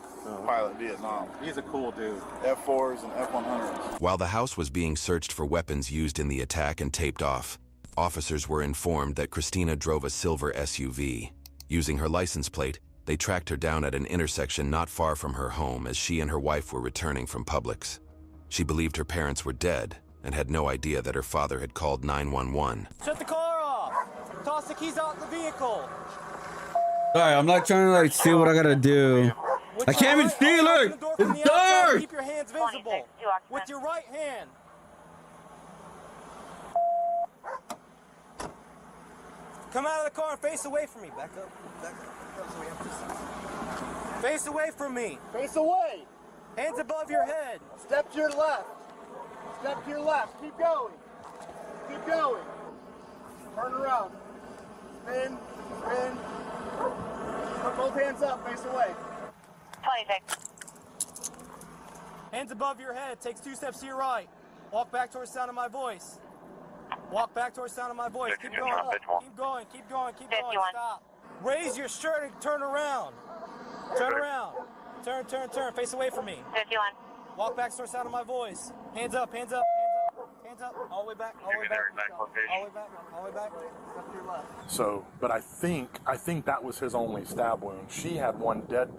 pilot in Vietnam. He's a cool dude. F4s and F100s. While the house was being searched for weapons used in the attack and taped off, officers were informed that Christina drove a silver SUV. Using her license plate, they tracked her down at an intersection not far from her home as she and her wife were returning from Publix. She believed her parents were dead and had no idea that her father had called 911. Shut the car off! Toss the keys out the vehicle! Sorry, I'm not trying to like see what I gotta do. I can't even see. Look, it's dark. Keep your hands visible. With your right hand. Come out of the car and face away from me. Back up. Back up. Face away from me. Face away. Hands above your head. Step to your left. Step to your left. Keep going. Keep going. Turn around. Spin. Spin. Put both hands up. Face away. 26. Hands above your head. Takes 2 steps to your right. Walk back towards the sound of my voice. Walk back towards the sound of my voice. Keep going. Keep going. Keep going. Keep going. Stop. Raise your shirt and turn around. Turn around. Turn. Face away from me. 51. Walk back towards the sound of my voice. Hands up. Hands up. Hands up. All the way back. All the way back. All the way back. All the way back. Step to your left. So, but I think that was his only stab wound. She had one dead,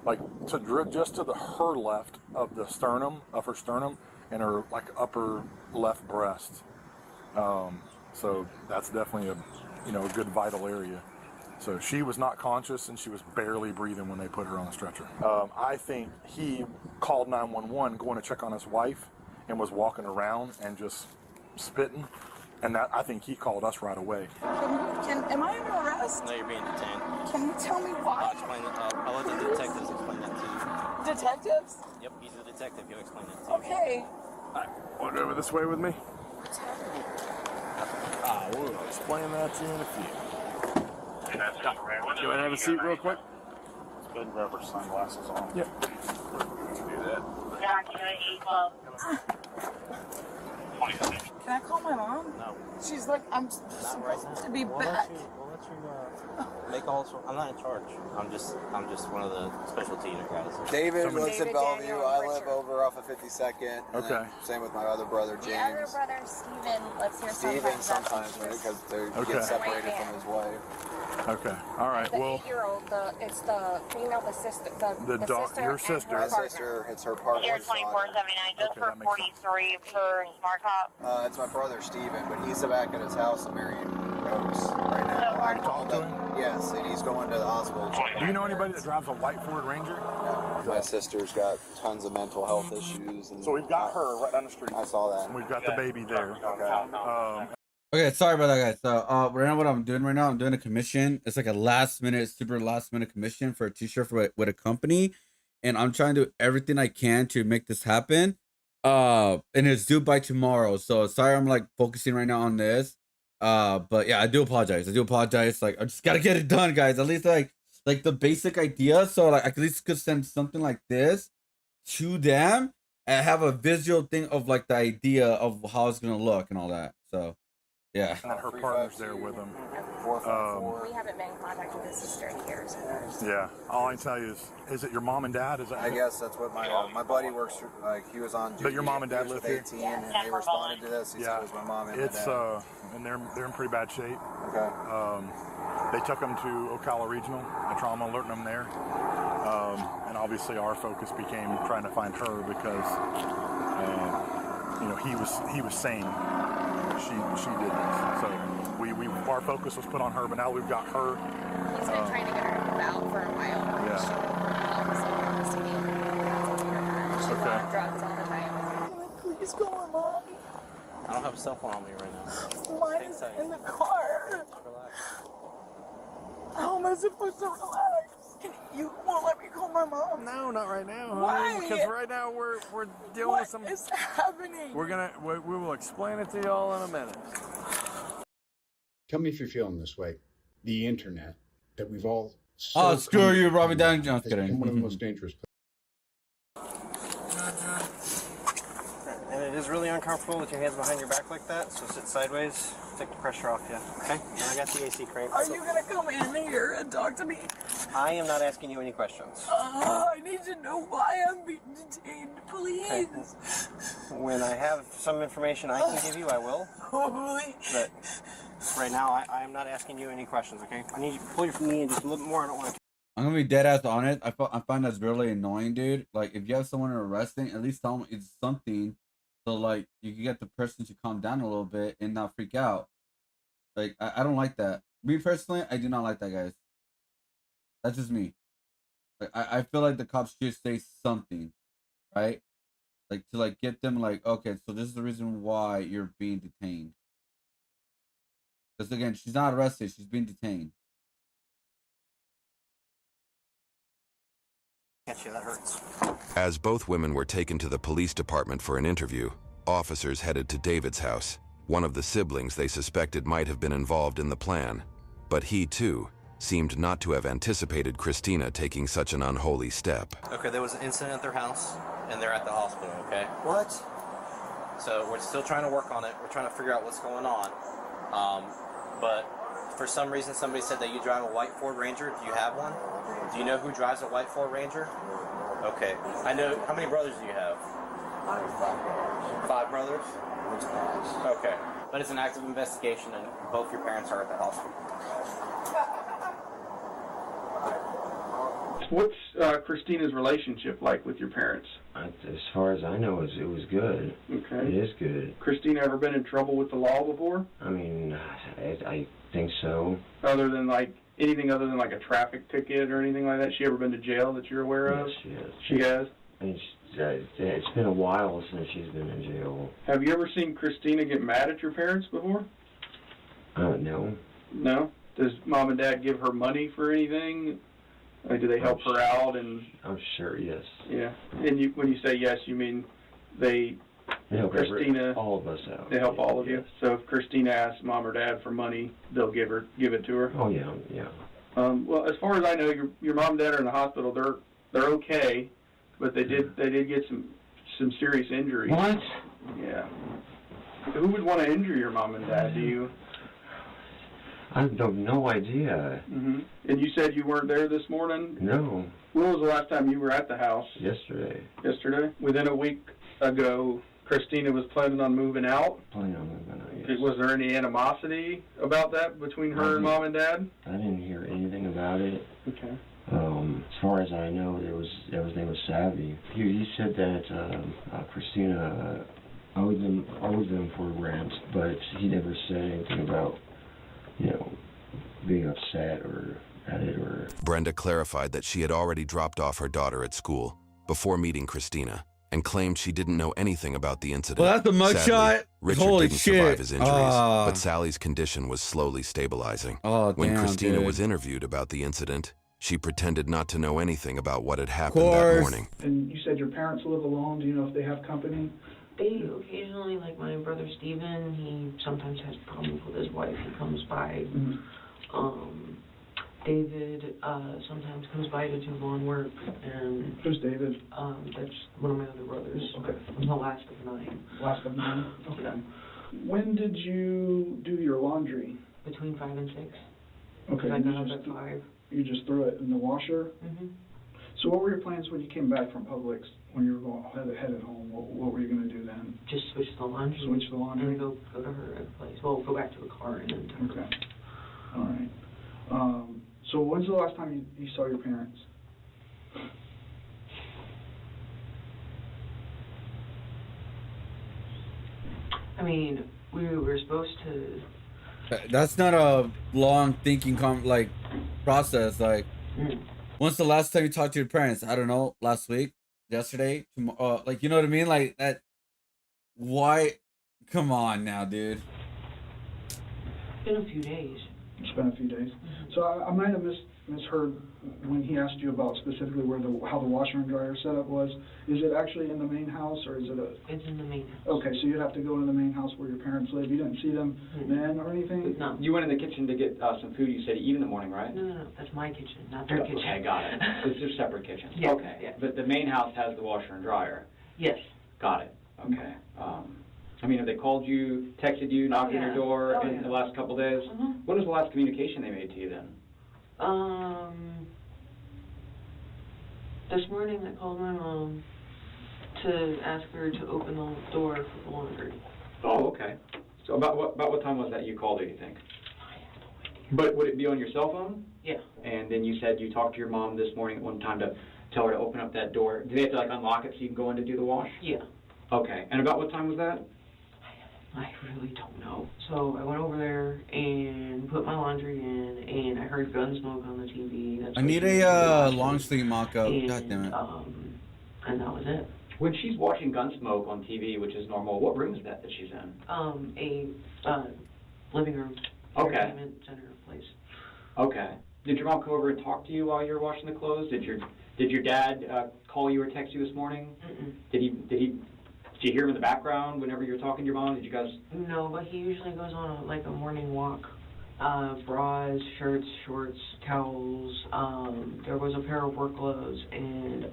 like just to her left of the sternum, of her sternum, and her like upper left breast. So that's definitely a good vital area. So she was not conscious and she was barely breathing when they put her on the stretcher. I think he called 911 going to check on his wife and was walking around and just spitting. And that I think he called us right away. Am I under arrest? No, you're being detained. Can you tell me why? I'll let the detectives explain that to you. Detectives? Yep, he's a detective. He'll explain that to you. Okay. Want to go over this way with me? What's happening? We'll explain that to you in a few. You want to have a seat real quick? Let's go ahead and grab her sunglasses on. Yep. back to 812. Can I call my mom? No. She's like, I'm supposed to be back. We'll let you make all. I'm not in charge. I'm just one of the specialty unit guys. David lives in Bellevue. I live over off of 52nd. Okay. Same with my other brother James. The other brother Steven lives here Steven sometimes. right? Because they Okay. get separated from his wife. Okay. All right. The Well, 8-year-old, it's the female, the sister, the sister. your and sister. her My partner. sister, it's her partner. Year 2479, just Okay, for that makes sense. 43 for Smart Cop. It's my brother Steven, but he's back at his house in Marion Oaks right now. Are you talking to him? Yes, and he's going to the hospital. Do you know anybody that drives a white Ford Ranger? No. My sister's got tons of mental health issues. And So we've got her right down the street. I saw that. And we've got the baby there. Okay, sorry about that, guys. So, right now, what I'm doing right now, I'm doing a commission. It's like a super last minute commission for a t-shirt with a company, and I'm trying to do everything I can to make this happen. And it's due by tomorrow. So sorry, I'm like focusing right now on this. But yeah, I do apologize. Like, I just gotta get it done, guys. At least like the basic idea. So like, I at least could send something like this to them and have a visual thing of like the idea of how it's gonna look and all that. So. Yeah. And then her partner's there with him. We haven't been in contact with his sister in years. Yeah. All I can tell you is it your mom and dad? Is that? I guess that's what my buddy works through. Like he was on. But your mom and dad live live here? 18, and they responded to this. He said it was my mom and my dad. And they're in pretty bad shape. Okay. They took them to Ocala Regional, the trauma alerting them there. And obviously our focus became trying to find her because he was sane. She didn't. So our focus was put on her, but now we've got her. He's been trying to get her out for a while. Yeah. She's on drugs all the time. Please call my mom. I don't have a cell phone on me right now. Mine is in the car. How am I supposed to relax? You won't let me call my mom. No, not right now. Why? Because right now we're dealing with some. What is happening? We will explain it to y'all in a minute. Tell me if you're feeling this way. The internet that we've all. Screw you, Robbie Down. No, I'm kidding. One of the most dangerous. And it is really uncomfortable with your hands behind your back like that, so sit sideways, take the pressure off you, okay? And I got the AC crank. Are you gonna come in here and talk to me? I am not asking you any questions. I need to know why I'm being detained, please. Okay. When I have some information I can give you, I will. Holy. But right now, I am not asking you any questions, okay? I need you to pull your knee in just a little bit more. I don't want to. I'm gonna be dead ass on it. I find that's really annoying, dude. Like, if you have someone arresting, at least tell them it's something, so like you can get the person to calm down a little bit and not freak out. Like, I don't like that. Me personally, I do not like that, guys. That's just me. Like, I feel like the cops should say something, right? Like to like get them like, okay, so this is the reason why you're being detained. Because again, she's not arrested; she's being detained. You, that hurts. As both women were taken to the police department for an interview, officers headed to David's house. One of the siblings they suspected might have been involved in the plan, but he too seemed not to have anticipated Christina taking such an unholy step. Okay, there was an incident at their house, and they're at the hospital, okay? What? So we're still trying to work on it. We're trying to figure out what's going on. But for some reason, somebody said that you drive a white Ford Ranger. Do you have one? Do you know who drives a white Ford Ranger? Okay. I know. How many brothers do you have? 5 brothers. Okay. But it's an active investigation, and both your parents are at the hospital. What's Christina's relationship like with your parents? As far as I know, it was good. Okay. It is good. Christina ever been in trouble with the law before? I mean, I think so. Other than like anything other than like a traffic ticket or anything like that? She ever been to jail that you're aware of? Yes, she has. She has? I mean, it's been a while since she's been in jail. Have you ever seen Christina get mad at your parents before? No. No? Does mom and dad give her money for anything? Like, do they help her out? And I'm sure, yes. Yeah. And when you say yes, you mean they help Christina, all of us out. They help all of you. Yes. So if Christina asks mom or dad for money, they'll give it to her. Oh yeah, yeah. Well, as far as I know, your mom and dad are in the hospital. They're okay, but they did get some serious injuries. What? Yeah. Who would want to injure your mom and dad? Do you? I have no idea. Mm-hmm. And you said you weren't there this morning? No. When was the last time you were at the house? Yesterday. Yesterday? Within a week ago, Christina was planning on moving out? Planning on moving out, yes. Was there any animosity about that between her and mom and dad? I didn't hear anything about it. Okay. As far as I know, his name was Savvy. He said that Christina owed them for rent, but he never said anything about, being upset or at it or... Brenda clarified that she had already dropped off her daughter at school before meeting Christina and claimed she didn't know anything about the incident. Well, that's the mugshot. Richard Holy didn't shit. survive his injuries, but Sally's condition was slowly stabilizing. When Christina was interviewed about the incident, she pretended not to know anything about what had happened that morning. And you said your parents live alone. Do you know if they have company? They occasionally, like my brother Steven, he sometimes has problems with his wife. He comes by. David sometimes comes by to do lawn work. And who's David? That's one of my other brothers. Okay. I'm the last of 9. Last of 9? Okay. When did you do your laundry? Between 5 and 6. Okay. I got up at 5. You just threw it in the washer? Mm-hmm. So what were your plans when you came back from Publix, when you were headed home? What were you going to do then? Just switch the laundry. Switch the laundry? And go to her place. Well, go back to the car and then... Okay. All right. So when's the last time you saw your parents? I mean, we were supposed to... That's not a long thinking process. Like, when's the last time you talked to your parents? I don't know. Last week, yesterday, tomorrow. Like, you know what I mean? Like that. Why? Come on now, dude. It's been a few days. It's been a few days. So I might have misheard when he asked you about specifically how the washer and dryer setup was. Is it actually in the main house or is it It's in the main house. Okay, so you'd have to go into the main house where your parents live. You didn't see them then or anything? No. You went in the kitchen to get some food you said to eat in the morning, right? No. That's my kitchen, not their kitchen. Okay, got it. It's just separate kitchens. Yeah, Okay. yeah. But the main house has the washer and dryer. Yes. Got it. Okay. I mean, have they called you, texted you, knocked on your door in the last couple days? When was the last communication they made to you then? This morning I called my mom to ask her to open the door for the laundry. Oh, okay. So about what time was that you called her, you think? But would it be on your cell phone? Yeah. And then you said you talked to your mom this morning at one time to tell her to open up that door. Do they have to unlock it so you can go in to do the wash? Yeah. Okay. And about what time was that? I really don't know. So I went over there and put my laundry in, and I heard Gunsmoke on the TV. I need a long sleeve mock-up. God damn it. And that was it. When she's watching Gunsmoke on TV, which is normal, what room is that she's in? A living room. Okay. Entertainment center place. Okay. Did your mom come over and talk to you while you were washing the clothes? Did your dad call you or text you this morning? Mm-mm. Did you hear him in the background whenever you were talking to your mom? Did you guys? No, but he usually goes on a morning walk. Bras, shirts, shorts, towels. There was a pair of work gloves and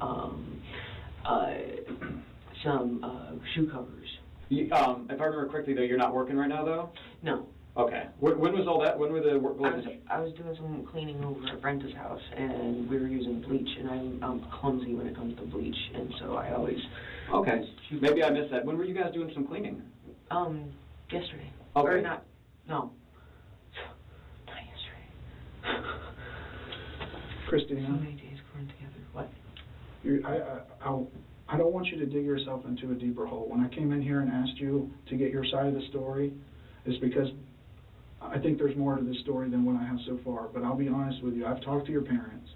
some shoe covers. If I remember correctly, though, you're not working right now, though? No. Okay. When was all that? When were the work gloves? I was doing some cleaning over at Brenta's house, and we were using bleach, and I'm clumsy when it comes to bleach, and so I always... Okay. Maybe I missed that. When were you guys doing some cleaning? Yesterday. Okay. Or not yesterday. Christina. So many days going together. What? I don't want you to dig yourself into a deeper hole. When I came in here and asked you to get your side of the story, it's because I think there's more to this story than what I have so far. But I'll be honest with you. I've talked to your parents.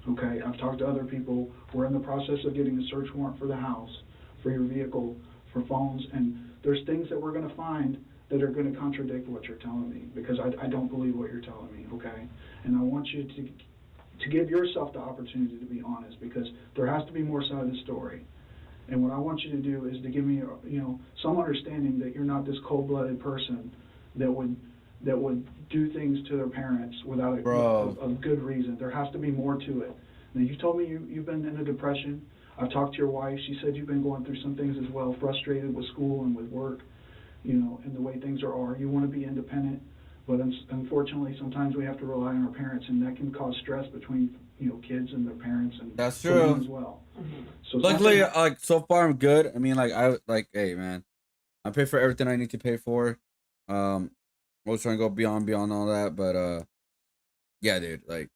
Okay? I've talked to other people. We're in the process of getting a search warrant for the house, for your vehicle, for phones, and there's things that we're going to find that are going to contradict what you're telling me, because I don't believe what you're telling me, okay? And I want you to give yourself the opportunity to be honest, because there has to be more side of the story. And what I want you to do is to give me, some understanding that you're not this cold-blooded person that would do things to their parents without a good reason. There has to be more to it. Now, you told me you've been in a depression. I've talked to your wife. She said you've been going through some things as well, frustrated with school and with work, you know, and the way things are. You want to be independent, but unfortunately, sometimes we have to rely on our parents, and that can cause stress between, you know, kids and their parents, and That's for them true. as well. So Luckily, something- like so far I'm good. I mean, hey man, I pay for everything I need to pay for. We're trying to go beyond all that, but yeah, dude, like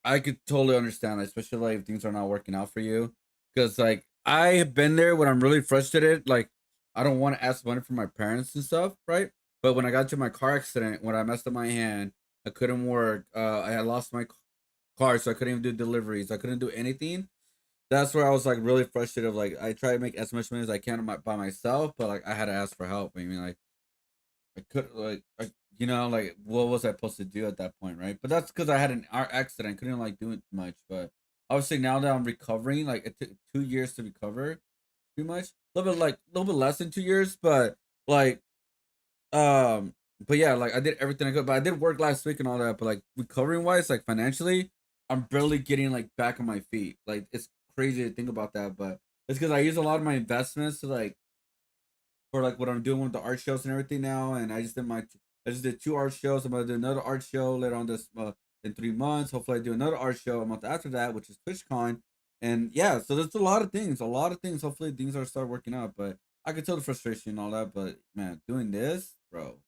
I could totally understand, especially like if things are not working out for you, because like I have been there when I'm really frustrated. Like I don't want to ask money from my parents and stuff, right? But when I got to my car accident, when I messed up my hand, I couldn't work. I had lost my car, so I couldn't even do deliveries. I couldn't do anything. That's where I was like really frustrated. Like I try to make as much money as I can by myself, but like I had to ask for help. I mean, like I could you know, like what was I supposed to do at that point, right? But that's because I had an accident. I couldn't like do it much. But obviously now that I'm recovering, like it took 2 years to recover, pretty much. A little bit less than 2 years, but like but yeah, like I did everything I could. But I did work last week and all that. But like recovering wise, like financially, I'm barely getting like back on my feet. Like it's crazy to think about that, but it's because I use a lot of my investments to like for like what I'm doing with the art shows and everything now. And I just did 2 art shows. I'm gonna do another art show later on this in 3 months. Hopefully, I do another art show a month after that, which is TwitchCon. And yeah, so there's a lot of things. Hopefully, things are start working out. But I can tell the frustration and all that. But man, doing this, bro,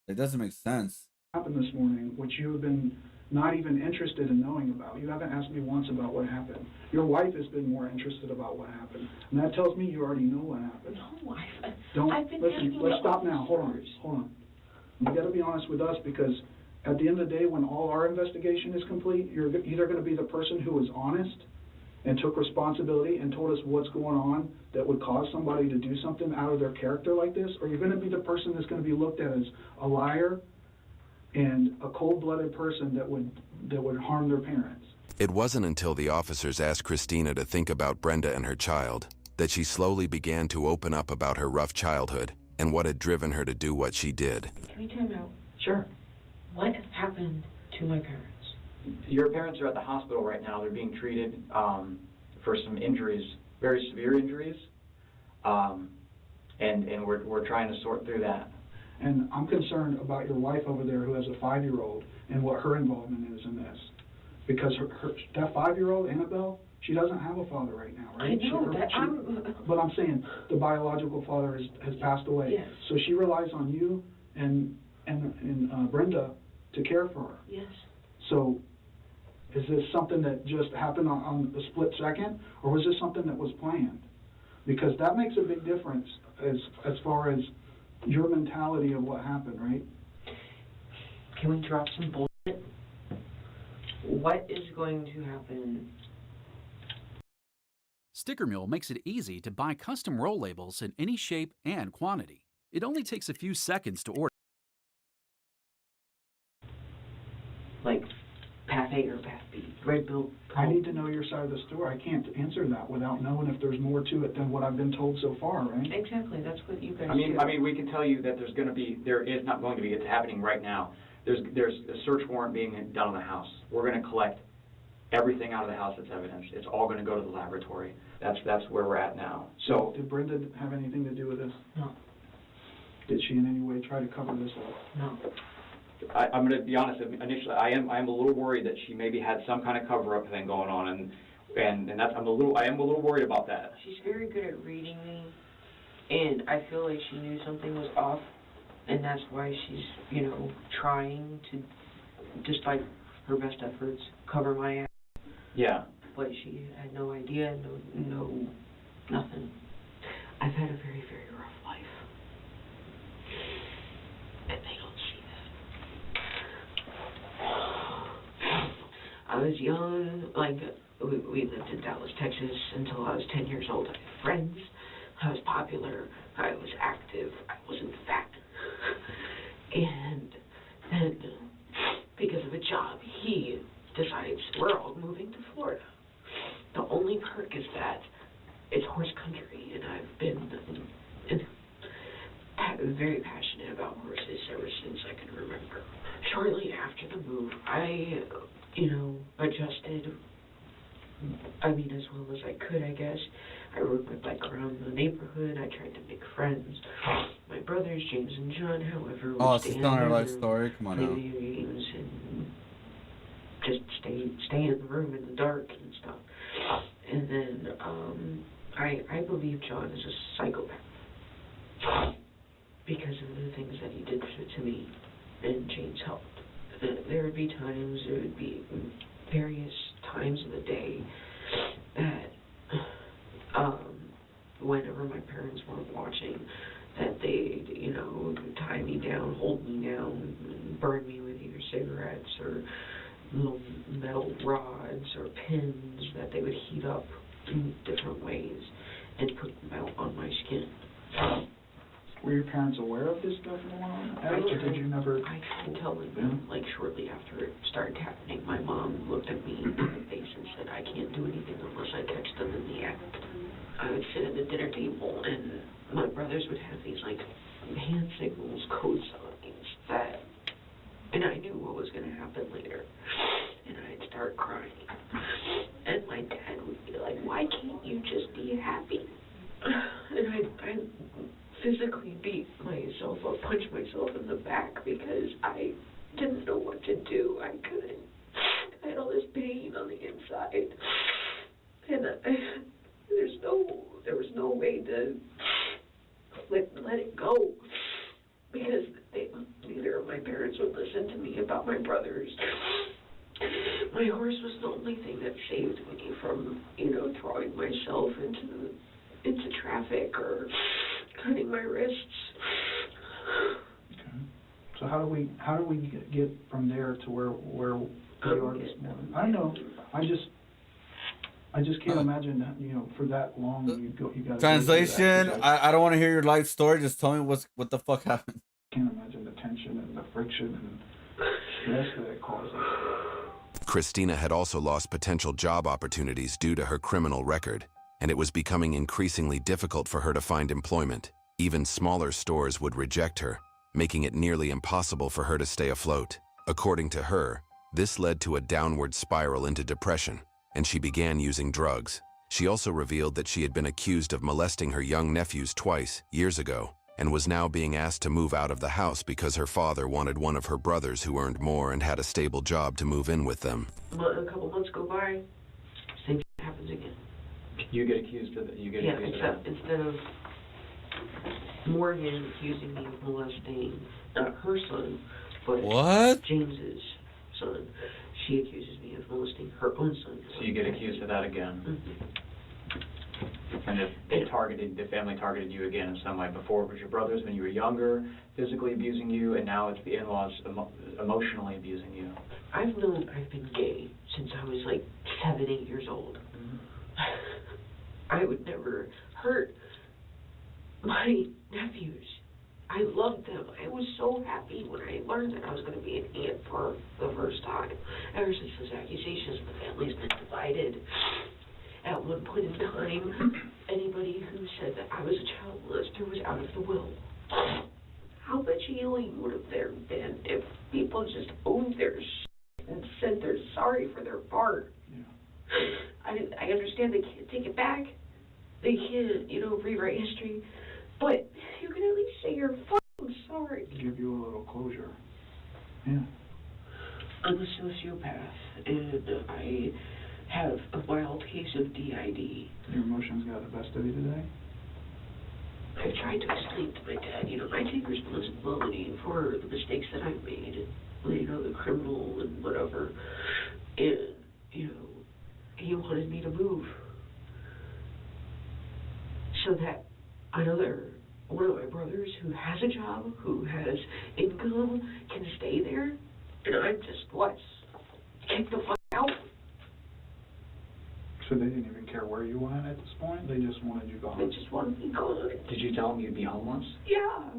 it doesn't make sense. Happened this morning, which you have been not even interested in knowing about. You haven't asked me once about what happened. Your wife has been more interested about what happened, and that tells me you already know what happened. No, Don't listen. Let's stop now. Hold on. You got to be honest with us, because at the end of the day, when all our investigation is complete, you're either going to be the person who was honest and took responsibility and told us what's going on that would cause somebody to do something out of their character like this, or you're going to be the person that's going to be looked at as a liar and a cold-blooded person that would harm their parents. It wasn't until the officers asked Christina to think about Brenda and her child that she slowly began to open up about her rough childhood and what had driven her to do what she did. Can we time out? Sure. What happened to my parents? Your parents are at the hospital right now. They're being treated for some injuries, very severe injuries, and we're trying to sort through that. And I'm concerned about your wife over there who has a 5-year-old and what her involvement is in this. Because that 5-year-old, Annabelle, she doesn't have a father right now, right? I know, but I'm saying the biological father has passed away. Yes. So she relies on you and Brenda to care for her. Yes. So is this something that just happened on the split second, or was this something that was planned? Because that makes a big difference as far as your mentality of what happened, right? Can we drop some bullshit? What is going to happen? Sticker Mule makes it easy to buy custom roll labels in any shape and quantity. It only takes a few seconds to order. Like Path A or Path B, Red Bill. I need to know your side of the story. I can't answer that without knowing if there's more to it than what I've been told so far, right? Exactly, that's what you guys I mean, we can tell you that there is not going to be, it's happening right now. There's a search warrant being done on the house. We're going to collect everything out of the house that's evidence. It's all going to go to the laboratory. That's where we're at now. So did Brenda have anything to do with this? No. Did she in any way try to cover this up? No. I'm going to be honest. Initially, I am a little worried that she maybe had some kind of cover-up thing going on, and that's I am a little worried about that. She's very good at reading me, and I feel like she knew something was off, and that's why she's trying to, despite her best efforts, cover my ass. Yeah. But she had no idea, no, nothing. I've had a very, very rough life, and they don't see that. I was young, we lived in Dallas, Texas until I was 10 years old. I had friends, I was popular, I was active, I wasn't fat. And then, because of a job, he decides we're all moving to Florida. The only perk is that it's horse country, and I've been very passionate about horses ever since I can remember. Shortly after the move, I, adjusted I mean, as well as I could, I guess. I rode my bike around the neighborhood. I tried to make friends. My brothers, James and John, however, would Oh, stay it's in not their our life room, story. Come on play now. video games, and just stay in the room in the dark and stuff. And then I believe John is a psychopath because of the things that he did to me, and James helped. There would be times, there would be various times of the day that whenever my parents weren't watching, that they'd, you know, tie me down, hold me down, and burn me with either cigarettes or little metal rods or pins that they would heat up in different ways and put them out on my skin. Were your parents aware of this stuff going on? Or did you never? I tried telling them, like, shortly after it started happening. My mom looked at me in the face and said, I can't do anything unless I catch them in the act. I would sit at the dinner table, and my brothers would have these, like, hand signals, code signs that, and I knew what was going to happen later. And I'd start crying. And my dad would be like, why can't you just be happy? And I'd physically beat myself up, punch myself in the back because I didn't know what to do. I couldn't. I had all this pain on the inside. And there was no way to let it go because neither of my parents would listen to me about my brothers. My horse was the only thing that saved me from, you know, throwing myself into traffic or cutting my wrists. Okay. So how do we get from there to where we are this morning? I know. I just can't imagine that, you know, for that long you got. Translation. I don't want to hear your life story. Just tell me what the fuck happened. I can't imagine the tension and the friction and stress that it causes. Christina had also lost potential job opportunities due to her criminal record, and it was becoming increasingly difficult for her to find employment. Even smaller stores would reject her, making it nearly impossible for her to stay afloat. According to her, this led to a downward spiral into depression, and she began using drugs. She also revealed that she had been accused of molesting her young nephews twice, years ago, and was now being asked to move out of the house because her father wanted one of her brothers who earned more and had a stable job to move in with them. A couple months go by, same thing happens again. You get accused of it. Instead of Morgan accusing me of molesting not her son, but James's son, she accuses me of molesting her own son. So you get accused of that again. Mm-hmm. And if the family targeted you again in some way. Before it was your brothers when you were younger, physically abusing you, and now it's the in-laws emotionally abusing you. I've been gay since I was like 7, 8 years old. Mm-hmm. I would never hurt my nephews. I loved them. I was so happy when I learned that I was going to be an aunt for the first time. Ever since those accusations, the family's been divided. At one point in time, anybody who said that I was a child molester was out of the will. How much healing would have there been if people just owned their shit and said they're sorry for their part? Yeah. I understand they can't take it back. They can't, you know, rewrite history. But you can at least say you're fucking sorry. Give you a little closure. Yeah. I'm a sociopath, and I have a mild case of DID. Your emotions got the best of you today? I've tried to explain to my dad, you know, I take responsibility for the mistakes that I've made, you know, the criminal and whatever. And, you know, he wanted me to move so that one of my brothers who has a job, who has income, can stay there. And I'm just, kick the fuck out? So they didn't even care where you went at this point? They just wanted you gone? They just wanted me gone. Did you tell them you'd be homeless? Yeah.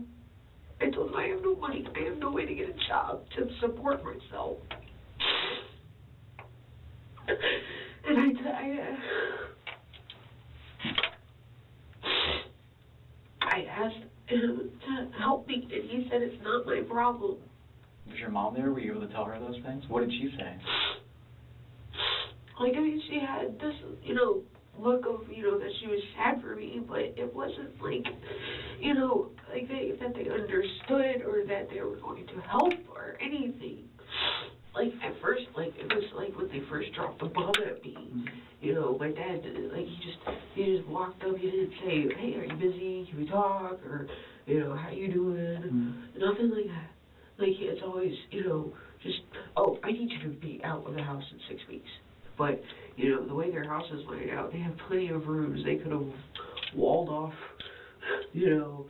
I told them I have no money. I have no way to get a job to support myself. And I asked him to help me, and he said it's not my problem. Was your mom there? Were you able to tell her those things? What did she say? like, I mean, she had this, you know, look of, you know, that she was sad for me, but it wasn't like, you know, like that they understood or that they were going to help or anything. Like, at first, like, it was like when they first dropped the bomb at me, you know, my dad, like, he just walked up, he didn't say, hey, are you busy, can we talk, or, you know, how you doing, nothing like that. Like, it's always, you know, just, oh, I need you to be out of the house in 6 weeks. But, you know, the way their house is laid out, they have plenty of rooms. They could have walled off, you know,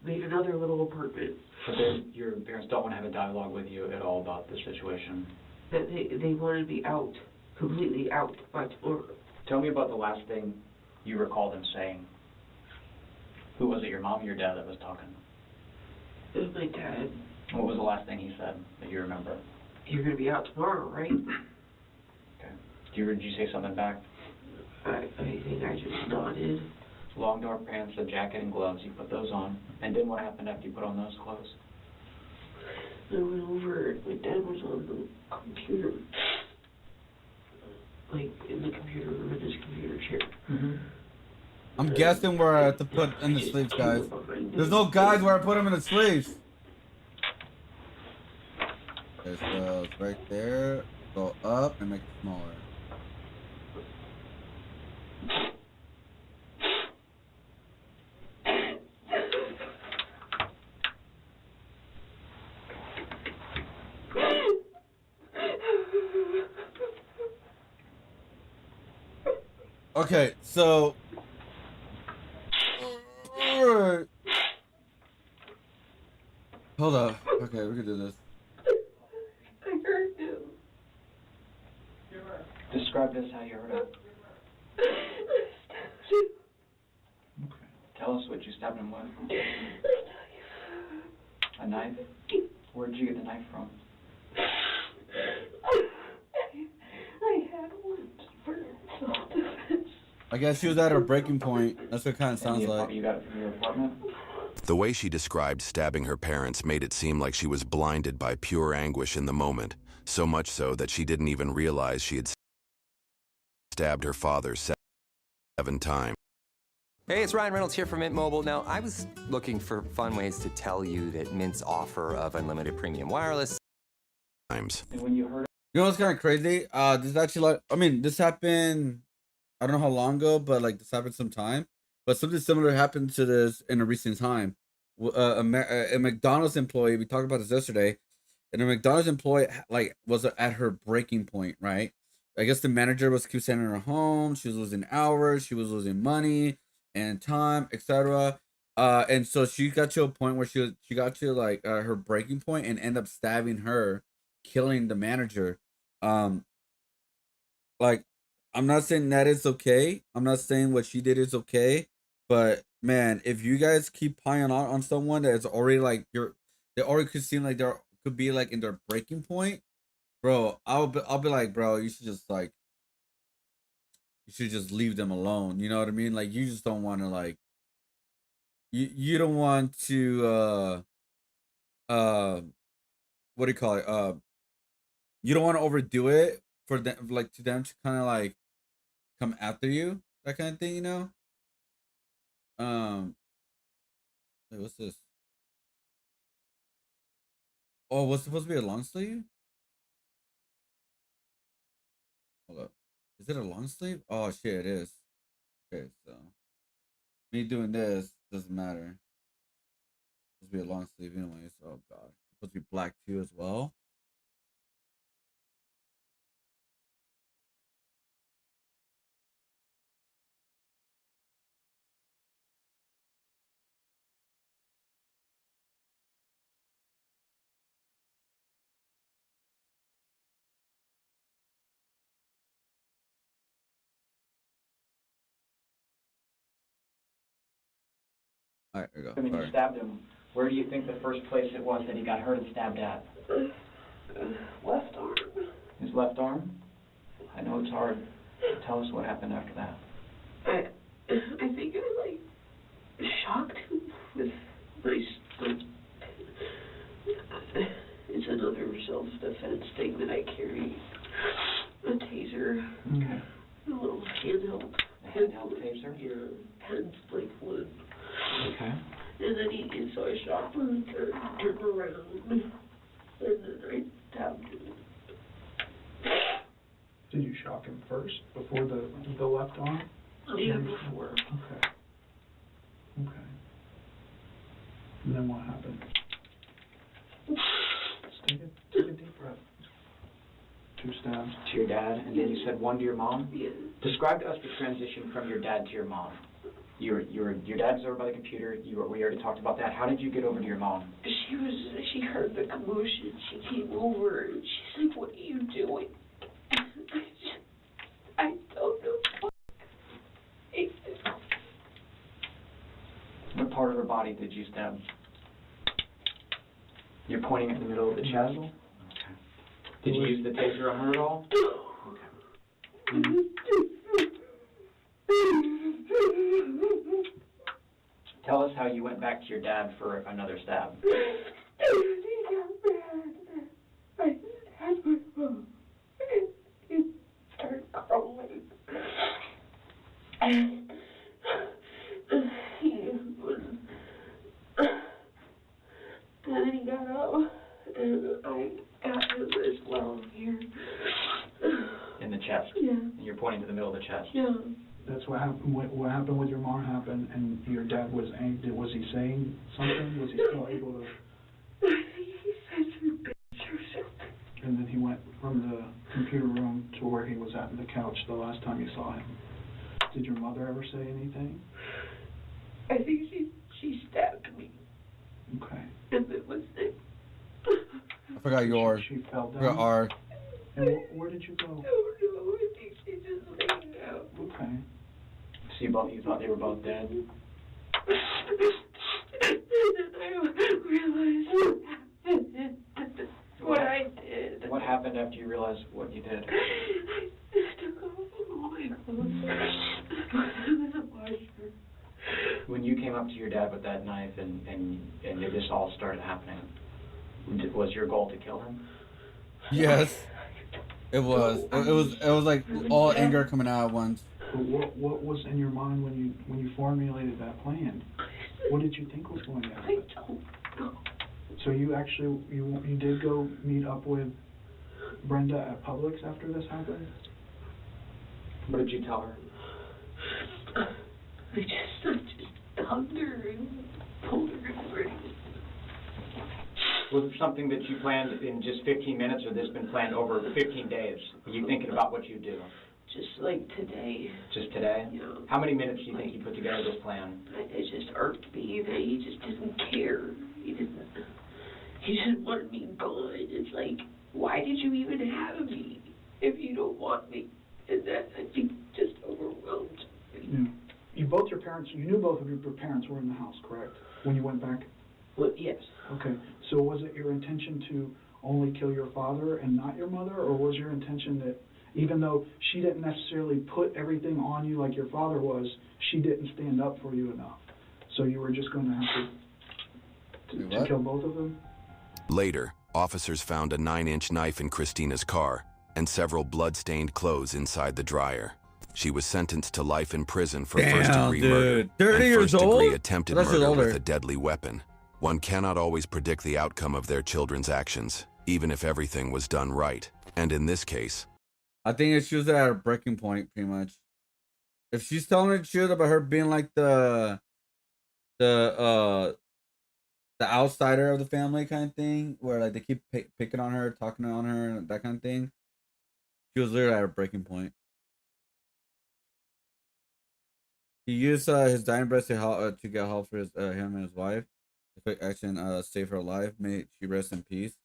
made another little apartment. But then your parents don't want to have a dialogue with you at all about the situation. That they wanted to be out, completely out by tomorrow. Tell me about the last thing you recall them saying. Who was it, your mom or your dad that was talking? It was my dad. What was the last thing he said that you remember? You're going to be out tomorrow, right? Did you say something back? I think I just nodded. Long dark pants, a jacket, and gloves. You put those on. And then what happened after you put on those clothes? I went over, my dad was on the computer. Like, in the computer room, in his computer chair. I'm guessing where I have to put in the sleeves, guys. There's no guides where I put them in the sleeves. Okay, so it's right there. Go up and make it smaller. Okay, so hold up. Okay, we can do this. I heard him. Describe this how you heard it. Okay. Tell us what you stabbed him with. A knife? Where did you get the knife from? I had one for self-defense. I guess she was at her breaking point. That's what it kind of sounds like. You got it from your apartment? The way she described stabbing her parents made it seem like she was blinded by pure anguish in the moment, so much so that she didn't even realize she had stabbed her father 7 times. Hey, it's Ryan Reynolds here from Mint Mobile. Now, I was looking for fun ways to tell you that Mint's offer of unlimited premium wireless. And when you heard You know what's kind of crazy? This actually, like, I mean, this happened, I don't know how long ago, but like this happened sometime. But something similar happened to this in a recent time. A McDonald's employee, we talked about this yesterday, and a McDonald's employee like was at her breaking point, right? I guess the manager was keep sending her home. She was losing hours. She was losing money and time, etc. And so she got to a point where she got to like her breaking point and end up stabbing her, killing the manager. Like, I'm not saying that it's okay. I'm not saying what she did is okay. But man, if you guys keep piling on someone that's already like they already could seem like they could be like in their breaking point, bro, I'll be like, bro, you should just leave them alone. You know what I mean? Like, you just don't want to like you don't want to what do you call it? You don't want to overdo it for them, like to them to kind of like come after you, that kind of thing, you know? Wait, what's this? Oh, what's supposed to be a long sleeve? Hold up. Is it a long sleeve? Oh shit, it is. Okay, so me doing this doesn't matter. It's supposed to be a long sleeve anyways. Oh god. It's supposed to be black too as well. All right, there we go. I mean, you Sorry. stabbed him. Where do you think the first place it was that he got hurt and stabbed at? Left arm. His left arm? I know it's hard. Tell us what happened after that. I think I like shocked him with my stuff. It's another self-defense thing that I carry. A taser. Okay. rapes her? Yeah, hands like wood. Okay. And then so I shot him, turned around, and then I stabbed him. Did you shock him first, before the left arm? Yeah, before. Okay. Okay. And then what happened? Just take a deep breath. 2 stabs. To your dad, and then you said 1 to your mom? Yeah. Describe to us the transition from your dad to your mom. Your dad's over by the computer. We already talked about that. How did you get over to your mom? She heard the commotion. She came over and she's like, "What are you doing?" I don't know. What part of her body did you stab? You're pointing at the middle of the chest? Okay. Did you use the taser on her at all? Okay. Tell us how you went back to your dad for another stab. He got mad. I had my mom. He started crawling. And then he got up, and I got him as well here. In the chest? Yeah. And you're pointing to the middle of the chest? Yeah. That's what happened. What happened with your mom happened, and your dad was angry. Was he saying something? Was he still able to? He said some bitch or something. And then he went from the computer room to where he was at the couch the last time you saw him. Did your mother ever say anything? I think she stabbed me. Okay. And it was it. I forgot yours. She fell down. I forgot ours. And where did you go? I don't know. I think she just laid down. Okay. So you thought they were both dead? And then I realized what I did. What happened after you realized what you did? I took off all my clothes. It was a washer. When you came up to your dad with that knife and this all started happening, was your goal to kill him? Yes. It was. It was like all anger coming out at once. But what was in your mind when you formulated that plan? What did you think was going to happen? I don't know. So you actually you did go meet up with Brenda at Publix after this happened? What did you tell her? I just hugged her and pulled her in. Was it something that you planned in just 15 minutes, or this been planned over 15 days? Were you thinking about what you do? Just like today. Just today? Yeah. How many minutes do you think you put together this plan? It just irked me that he just didn't care. He just wanted me gone. It's like, why did you even have me if you don't want me? And that, I think, just overwhelmed me. Yeah. You knew both of your parents were in the house, correct? When you went back? Well, yes. Okay. So was it your intention to only kill your father and not your mother, or was your intention that even though she didn't necessarily put everything on you like your father was, she didn't stand up for you enough? So you were just going to have to kill both of them? Later, officers found a 9-inch knife in Christina's car and several blood-stained clothes inside the dryer. She was sentenced to life in prison for first-degree murder 30 and years old? first-degree attempted That's murder older. with a deadly weapon. One cannot always predict the outcome of their children's actions, even if everything was done right. And in this case, I think she was at a breaking point, pretty much. If she's telling the truth about her being like the outsider of the family kind of thing, where like they keep picking on her, talking on her, and that kind of thing, she was literally at a breaking point. He used his dying breath to get help for him and his wife. The quick action saved her life. May she rest in peace.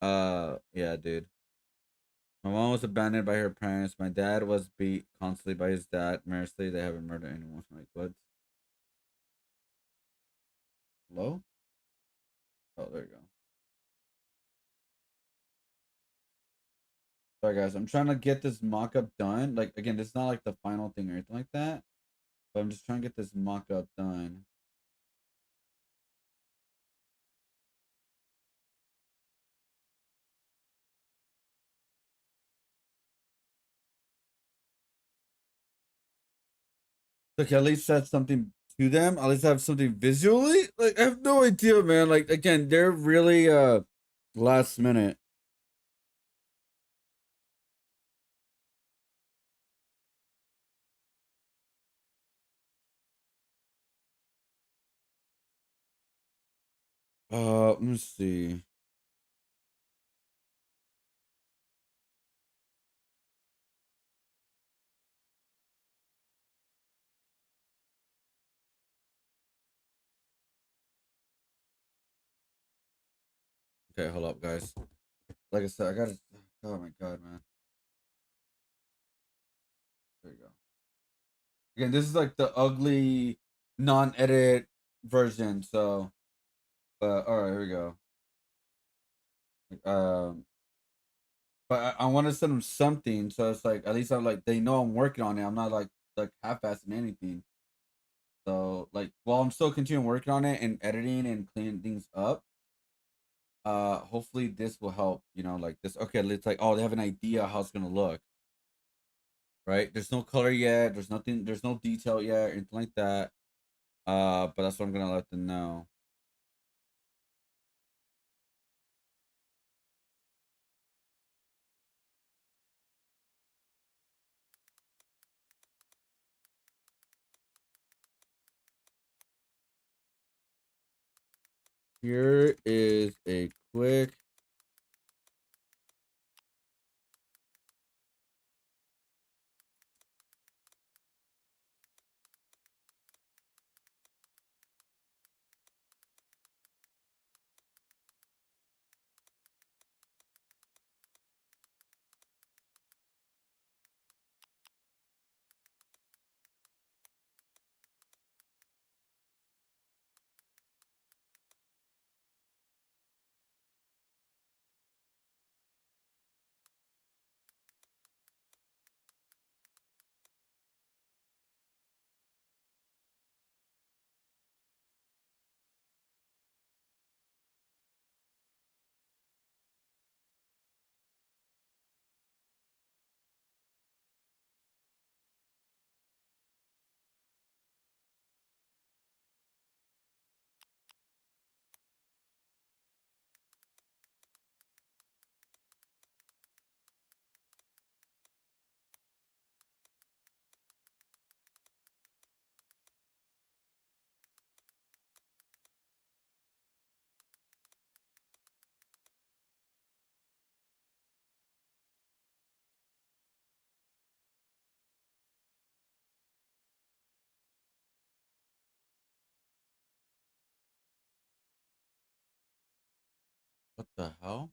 Yeah, dude. My mom was abandoned by her parents. My dad was beat constantly by his dad. Mercifully, they haven't murdered anyone. Like, what? Hello? Oh, there you go. Sorry, guys. I'm trying to get this mock-up done. Like, again, this is not like the final thing or anything like that. But I'm just trying to get this mock-up done. Like at least said something to them. At least have something visually. Like I have no idea, man. Like again, they're really last minute. Let me see. Okay, hold up, guys. Like I said, I gotta. Oh my god, man. There you go. Again, this is like the ugly, non-edit version. So, all right, here we go. But I want to send them something, so it's like at least I'm like they know I'm working on it. I'm not like half-assing anything. So like while I'm still continuing working on it and editing and cleaning things up, hopefully this will help. You know, like this. Okay, it's like oh they have an idea how it's gonna look. Right? There's no color yet. There's nothing. There's no detail yet, anything like that. But that's what I'm gonna let them know. Here is a quick. What the hell?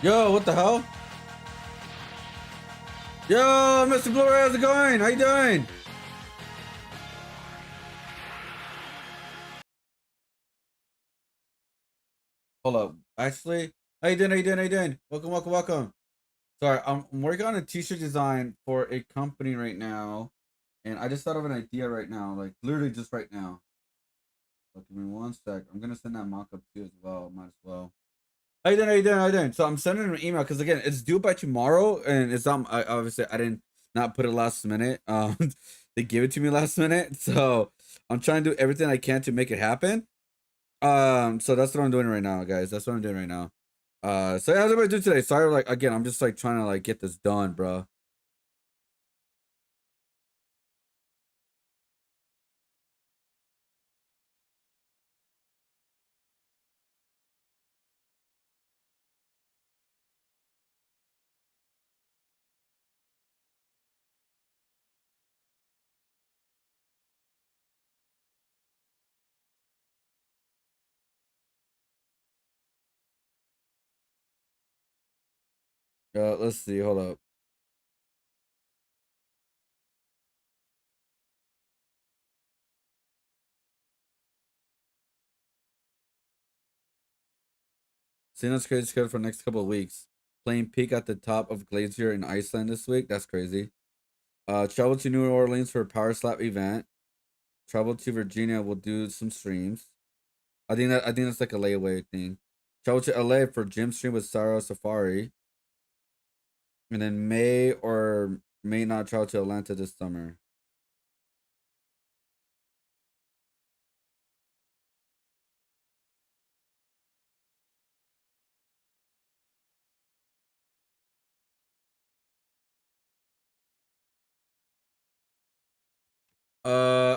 Yo, what the hell? Yo, Mr. Glory, how's it going? How you doing? Hold up. Actually, how you doing? How you doing? How you doing? Welcome, welcome, welcome. Sorry, I'm working on a t-shirt design for a company right now, and I just thought of an idea right now, like literally just right now. So give me one sec. I'm gonna send that mock-up to you as well. Might as well. How you doing? How you doing? How you doing? So I'm sending an email because again, it's due by tomorrow, and it's obviously I didn't not put it last minute. They gave it to me last minute, so I'm trying to do everything I can to make it happen. So that's what I'm doing right now, guys. That's what I'm doing right now. So how's everybody doing today? Sorry, like again, I'm just like trying to like get this done, bro. Let's see. Hold up. Cena's crazy schedule for the next couple of weeks. Playing peak at the top of Glacier in Iceland this week. That's crazy. Travel to New Orleans for a Power Slap event. Travel to Virginia. We'll do some streams. I think that's like a layaway thing. Travel to LA for gym stream with Sarah Safari. And then may or may not travel to Atlanta this summer.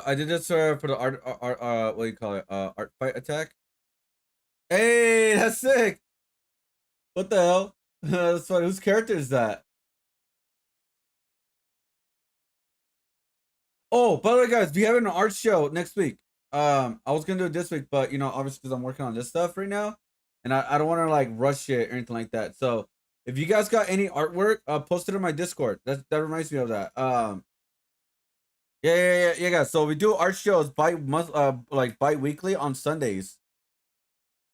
I did this for the art what do you call it? Art fight attack. Hey, that's sick. What the hell? That's funny. Whose character is that? Oh, by the way, guys, we have an art show next week. I was gonna do it this week, but you know, obviously because I'm working on this stuff right now, and I don't want to like rush it or anything like that. So if you guys got any artwork, post it in my Discord. That reminds me of that. Yeah, guys. So we do art shows like bi-weekly on Sundays.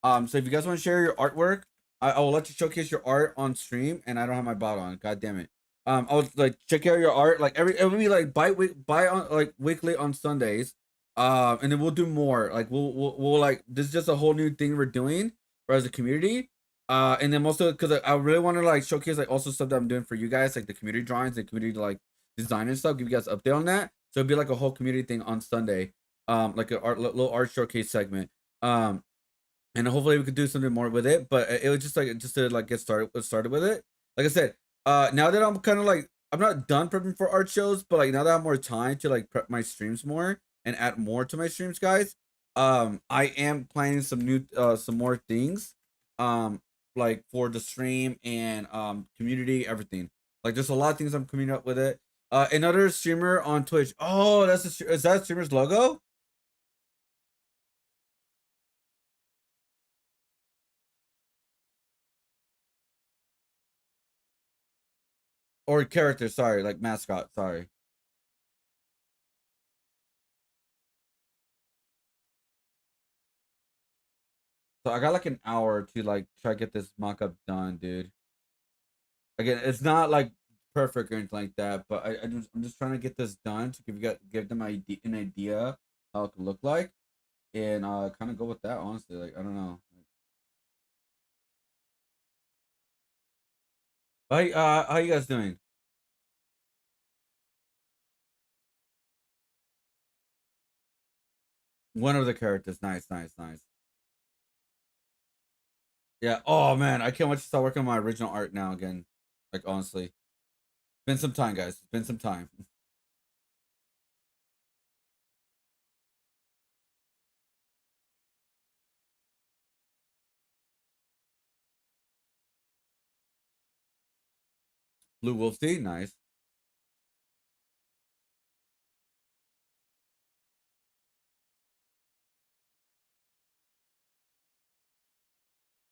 So if you guys want to share your artwork, I will let you showcase your art on stream, and I don't have my bot on. God damn it. I was like, check out your art like it will be like weekly on Sundays. And then we'll do more. Like we'll like, this is just a whole new thing we're doing as a community. And then also because I really want to like showcase like also stuff that I'm doing for you guys, like the community drawings and community like design and stuff. Give you guys an update on that. So it'd be like a whole community thing on Sunday, like a little art showcase segment. And hopefully we could do something more with it. But it was just to like get started with it. Like I said, now that I'm kind of like, I'm not done prepping for art shows, but like now that I have more time to like prep my streams more and add more to my streams, guys, I am planning some new some more things, like for the stream and community, everything. Like there's a lot of things I'm coming up with it. Another streamer on Twitch. Oh, is that streamer's logo? Or character, sorry, like mascot, sorry. So I got like an hour to like try to get this mock-up done, dude. Again, it's not like perfect or anything like that, but I'm just trying to get this done to give them an idea how it could look like, and kind of go with that. Honestly, like I don't know. How you guys doing? One of the characters, nice. Yeah. Oh man, I can't wait to start working on my original art now again. Like honestly, been some time, guys. It's been some time. Blue Wolf D, nice.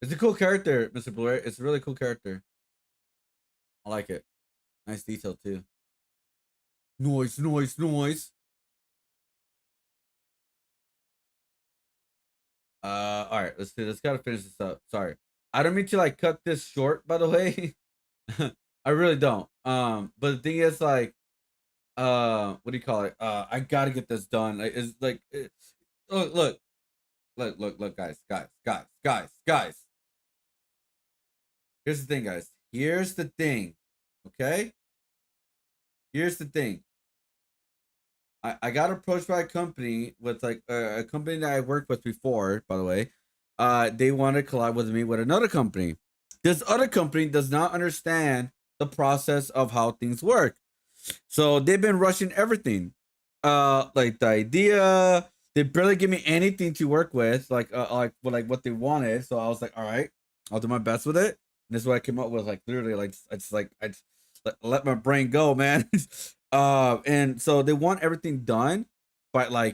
It's a cool character, Mr. Blur. It's a really cool character. I like it. Nice detail too. Noise. All right, let's do this. Gotta finish this up. Sorry. I don't mean to like cut this short, by the way. I really don't. But the thing is like, what do you call it? I gotta get this done. Like, it's like, look, guys. Here's the thing, guys. Here's the thing. Okay? Here's the thing. I got approached by a company with like a company that I worked with before, by the way. They want to collab with me with another company. This other company does not understand the process of how things work. So they've been rushing everything. Like the idea, they barely give me anything to work with, like what they wanted. So I was like, all right, I'll do my best with it. And this is what I came up with, like literally, like I just let my brain go, man. And so they want everything done by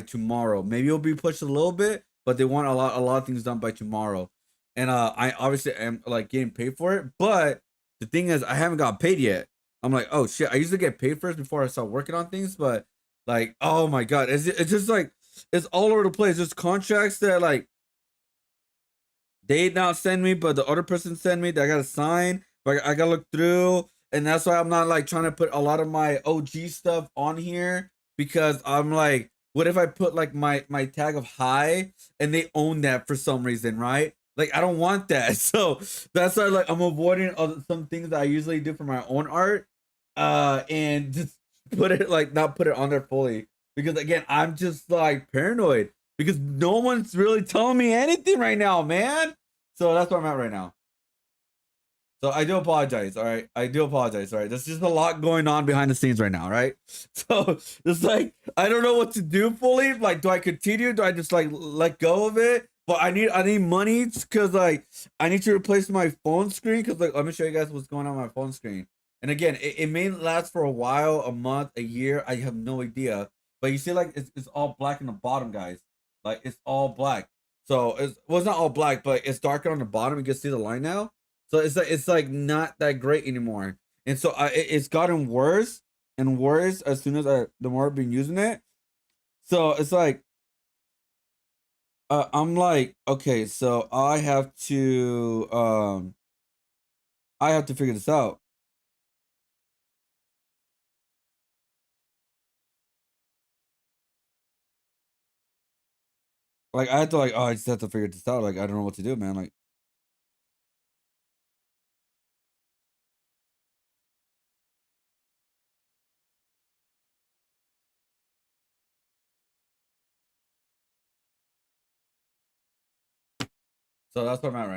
tomorrow. Maybe it'll be pushed a little bit, but they want a lot of things done by tomorrow. And I obviously am like getting paid for it, but the thing is I haven't got paid yet. I'm like, oh shit, I usually get paid first before I start working on things, but like, oh my god, it's just like it's all over the place. There's contracts that like they not send me, but the other person sent me that I gotta sign, but I gotta look through, and that's why I'm not like trying to put a lot of my OG stuff on here, because I'm like, what if I put like my tag of high and they own that for some reason, right? Like I don't want that. So that's why like I'm avoiding some things that I usually do for my own art, and just put it like not put it on there fully, because again I'm just like paranoid because no one's really telling me anything right now, man. So that's where I'm at right now. So I do apologize, all right? I do apologize, all right? There's just a lot going on behind the scenes right now, right? So it's like, I don't know what to do fully. Like, do I continue? Do I just like let go of it? But I need money because like I need to replace my phone screen, because like let me show you guys what's going on my phone screen. And again, it may last for a while, a month, a year. I have no idea. But you see like it's all black in the bottom, guys. Like it's all black. So it's not all black, but it's darker on the bottom. You can see the line now. So it's like not that great anymore. And so it's gotten worse and worse as soon as the more I've been using it. So it's like I'm like, okay, so I have to figure this out. Like I had to I just have to figure this out. Like I don't know what to do, man. Like so that's where I'm at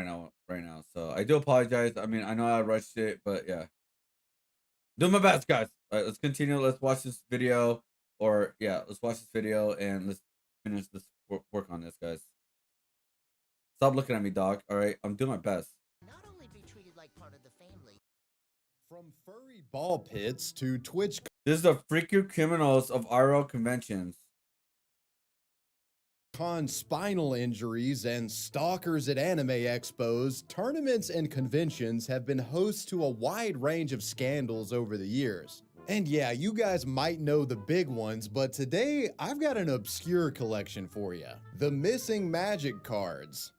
right now. So I do apologize. I mean, I know I rushed it, but yeah. Doing my best, guys. All right, let's continue. Let's watch this video. Or yeah, let's watch this video and let's finish this work on this, guys. Stop looking at me, dog. All right, I'm doing my best. Not only be treated like part of the family. From furry ball pits to Twitch. This is the freaky criminals of IRL conventions. Con spinal injuries and stalkers at anime expos, tournaments and conventions have been host to a wide range of scandals over the years. And yeah, you guys might know the big ones, but today I've got an obscure collection for you. The Missing Magic Cards.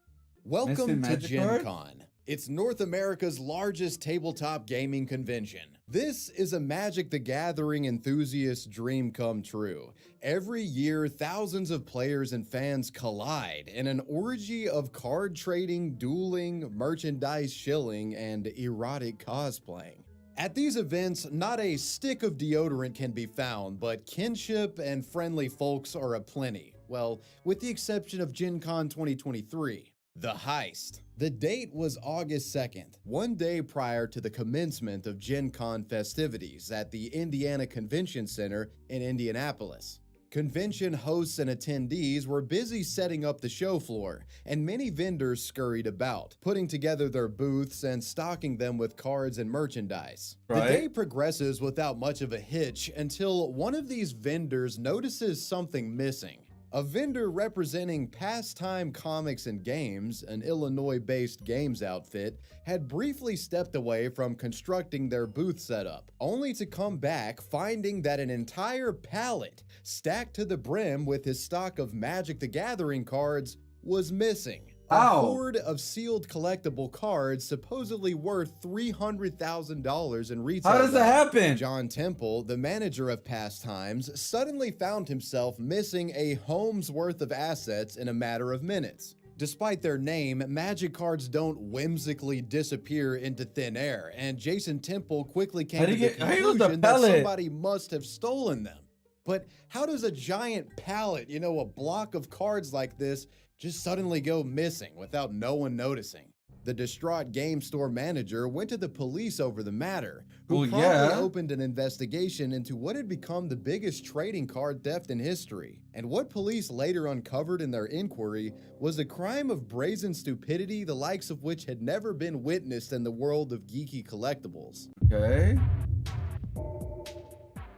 Welcome to Gen Con. It's North America's largest tabletop gaming convention. This is a Magic the Gathering enthusiast's dream come true. Every year, thousands of players and fans collide in an orgy of card trading, dueling, merchandise shilling, and erotic cosplaying. At these events, not a stick of deodorant can be found, but kinship and friendly folks are aplenty. Well, with the exception of Gen Con 2023. The Heist. The date was August 2nd, one day prior to the commencement of Gen Con festivities at the Indiana Convention Center in Indianapolis. Convention hosts and attendees were busy setting up the show floor, and many vendors scurried about, putting together their booths and stocking them with cards and merchandise. Right. The day progresses without much of a hitch until one of these vendors notices something missing. A vendor representing Pastime Comics and Games, an Illinois-based games outfit, had briefly stepped away from constructing their booth setup, only to come back finding that an entire pallet, stacked to the brim with his stock of Magic the Gathering cards, was missing. A hoard of sealed collectible cards supposedly worth $300,000 in retail. How does that happen? John Temple, the manager of Pastimes, suddenly found himself missing a home's worth of assets in a matter of minutes. Despite their name, Magic cards don't whimsically disappear into thin air, and Jason Temple quickly came to the conclusion that somebody must have stolen them. But how does a giant pallet, a block of cards like this, just suddenly go missing without no one noticing? The distraught game store manager went to the police over the matter, who promptly opened an investigation into what had become the biggest trading card theft in history. And what police later uncovered in their inquiry was a crime of brazen stupidity the likes of which had never been witnessed in the world of geeky collectibles. Okay.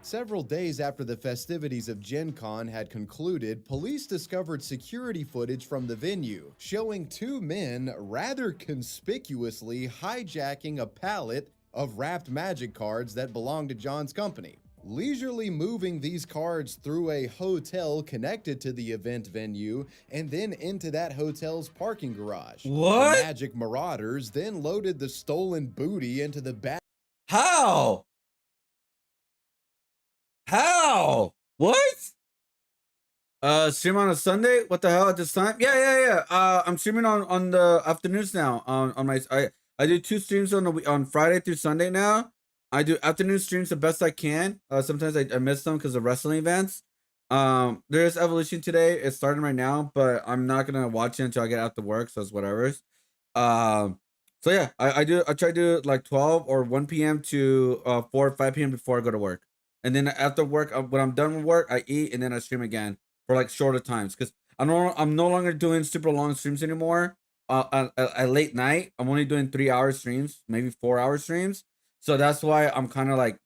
Several days after the festivities of Gen Con had concluded, police discovered security footage from the venue, showing two men rather conspicuously hijacking a pallet of wrapped Magic cards that belonged to John's company. leisurely moving these cards through a hotel connected to the event venue and then into that hotel's parking garage. What? The Magic Marauders then loaded the stolen booty into the back. How? How? What? Stream on a Sunday? What the hell at this time? Yeah. I'm streaming on the afternoons now. On my I do 2 streams on Friday through Sunday now. I do afternoon streams the best I can. Sometimes I miss them because of wrestling events. There's Evolution today. It's starting right now, but I'm not gonna watch it until I get out to work, so it's whatever. So yeah, I try to do like 12 or 1 p.m. to 4 or 5 p.m. before I go to work. And then after work, when I'm done with work, I eat and then I stream again for like shorter times because I'm no longer doing super long streams anymore. At late night, I'm only doing 3-hour streams, maybe 4-hour streams. So that's why I'm kind of like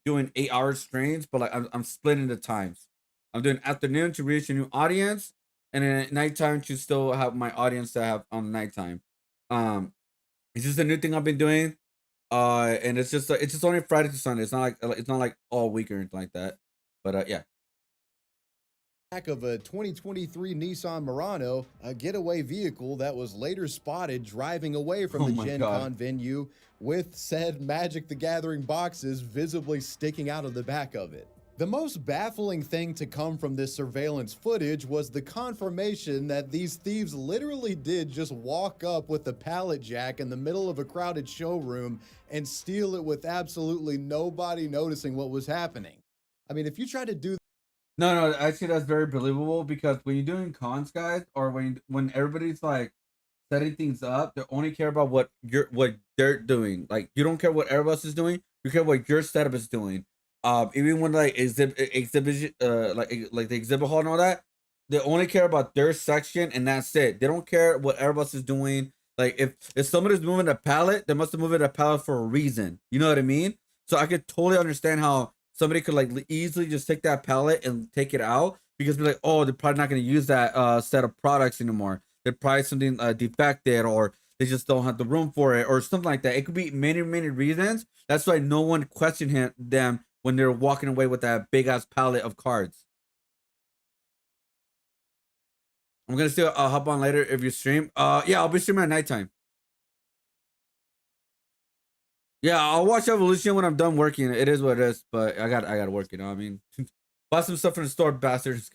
doing 8-hour streams, but like I'm splitting the times. I'm doing afternoon to reach a new audience, and then at nighttime to still have my audience to have on nighttime. It's just a new thing I've been doing. And it's just only Friday to Sunday. It's not like all week or anything like that. But yeah. Back of a 2023 Nissan Murano, a getaway vehicle that was later spotted driving away from the Gen Con venue with said Magic the Gathering boxes visibly sticking out of the back of it. The most baffling thing to come from this surveillance footage was the confirmation that these thieves literally did just walk up with a pallet jack in the middle of a crowded showroom and steal it with absolutely nobody noticing what was happening. I mean, if you try to do No, actually that's very believable because when you're doing cons, guys, or when everybody's like setting things up, they only care about what they're doing. Like you don't care what everybody else is doing, you care what your setup is doing. Even when like exhibition, like the exhibit hall and all that, they only care about their section and that's it. They don't care what everybody else is doing. Like if somebody's moving a pallet, they must have moved a pallet for a reason. You know what I mean? So I could totally understand how somebody could like easily just take that pallet and take it out because be like, oh, they're probably not going to use that set of products anymore. They're probably something defected or they just don't have the room for it or something like that. It could be many reasons. That's why no one questioned them when they're walking away with that big ass pallet of cards. I'm gonna still hop on later if you stream. Yeah, I'll be streaming at nighttime. Yeah, I'll watch Evolution when I'm done working. It is what it is, but I got to work. You know what I mean? Buy some stuff from the store, bastards.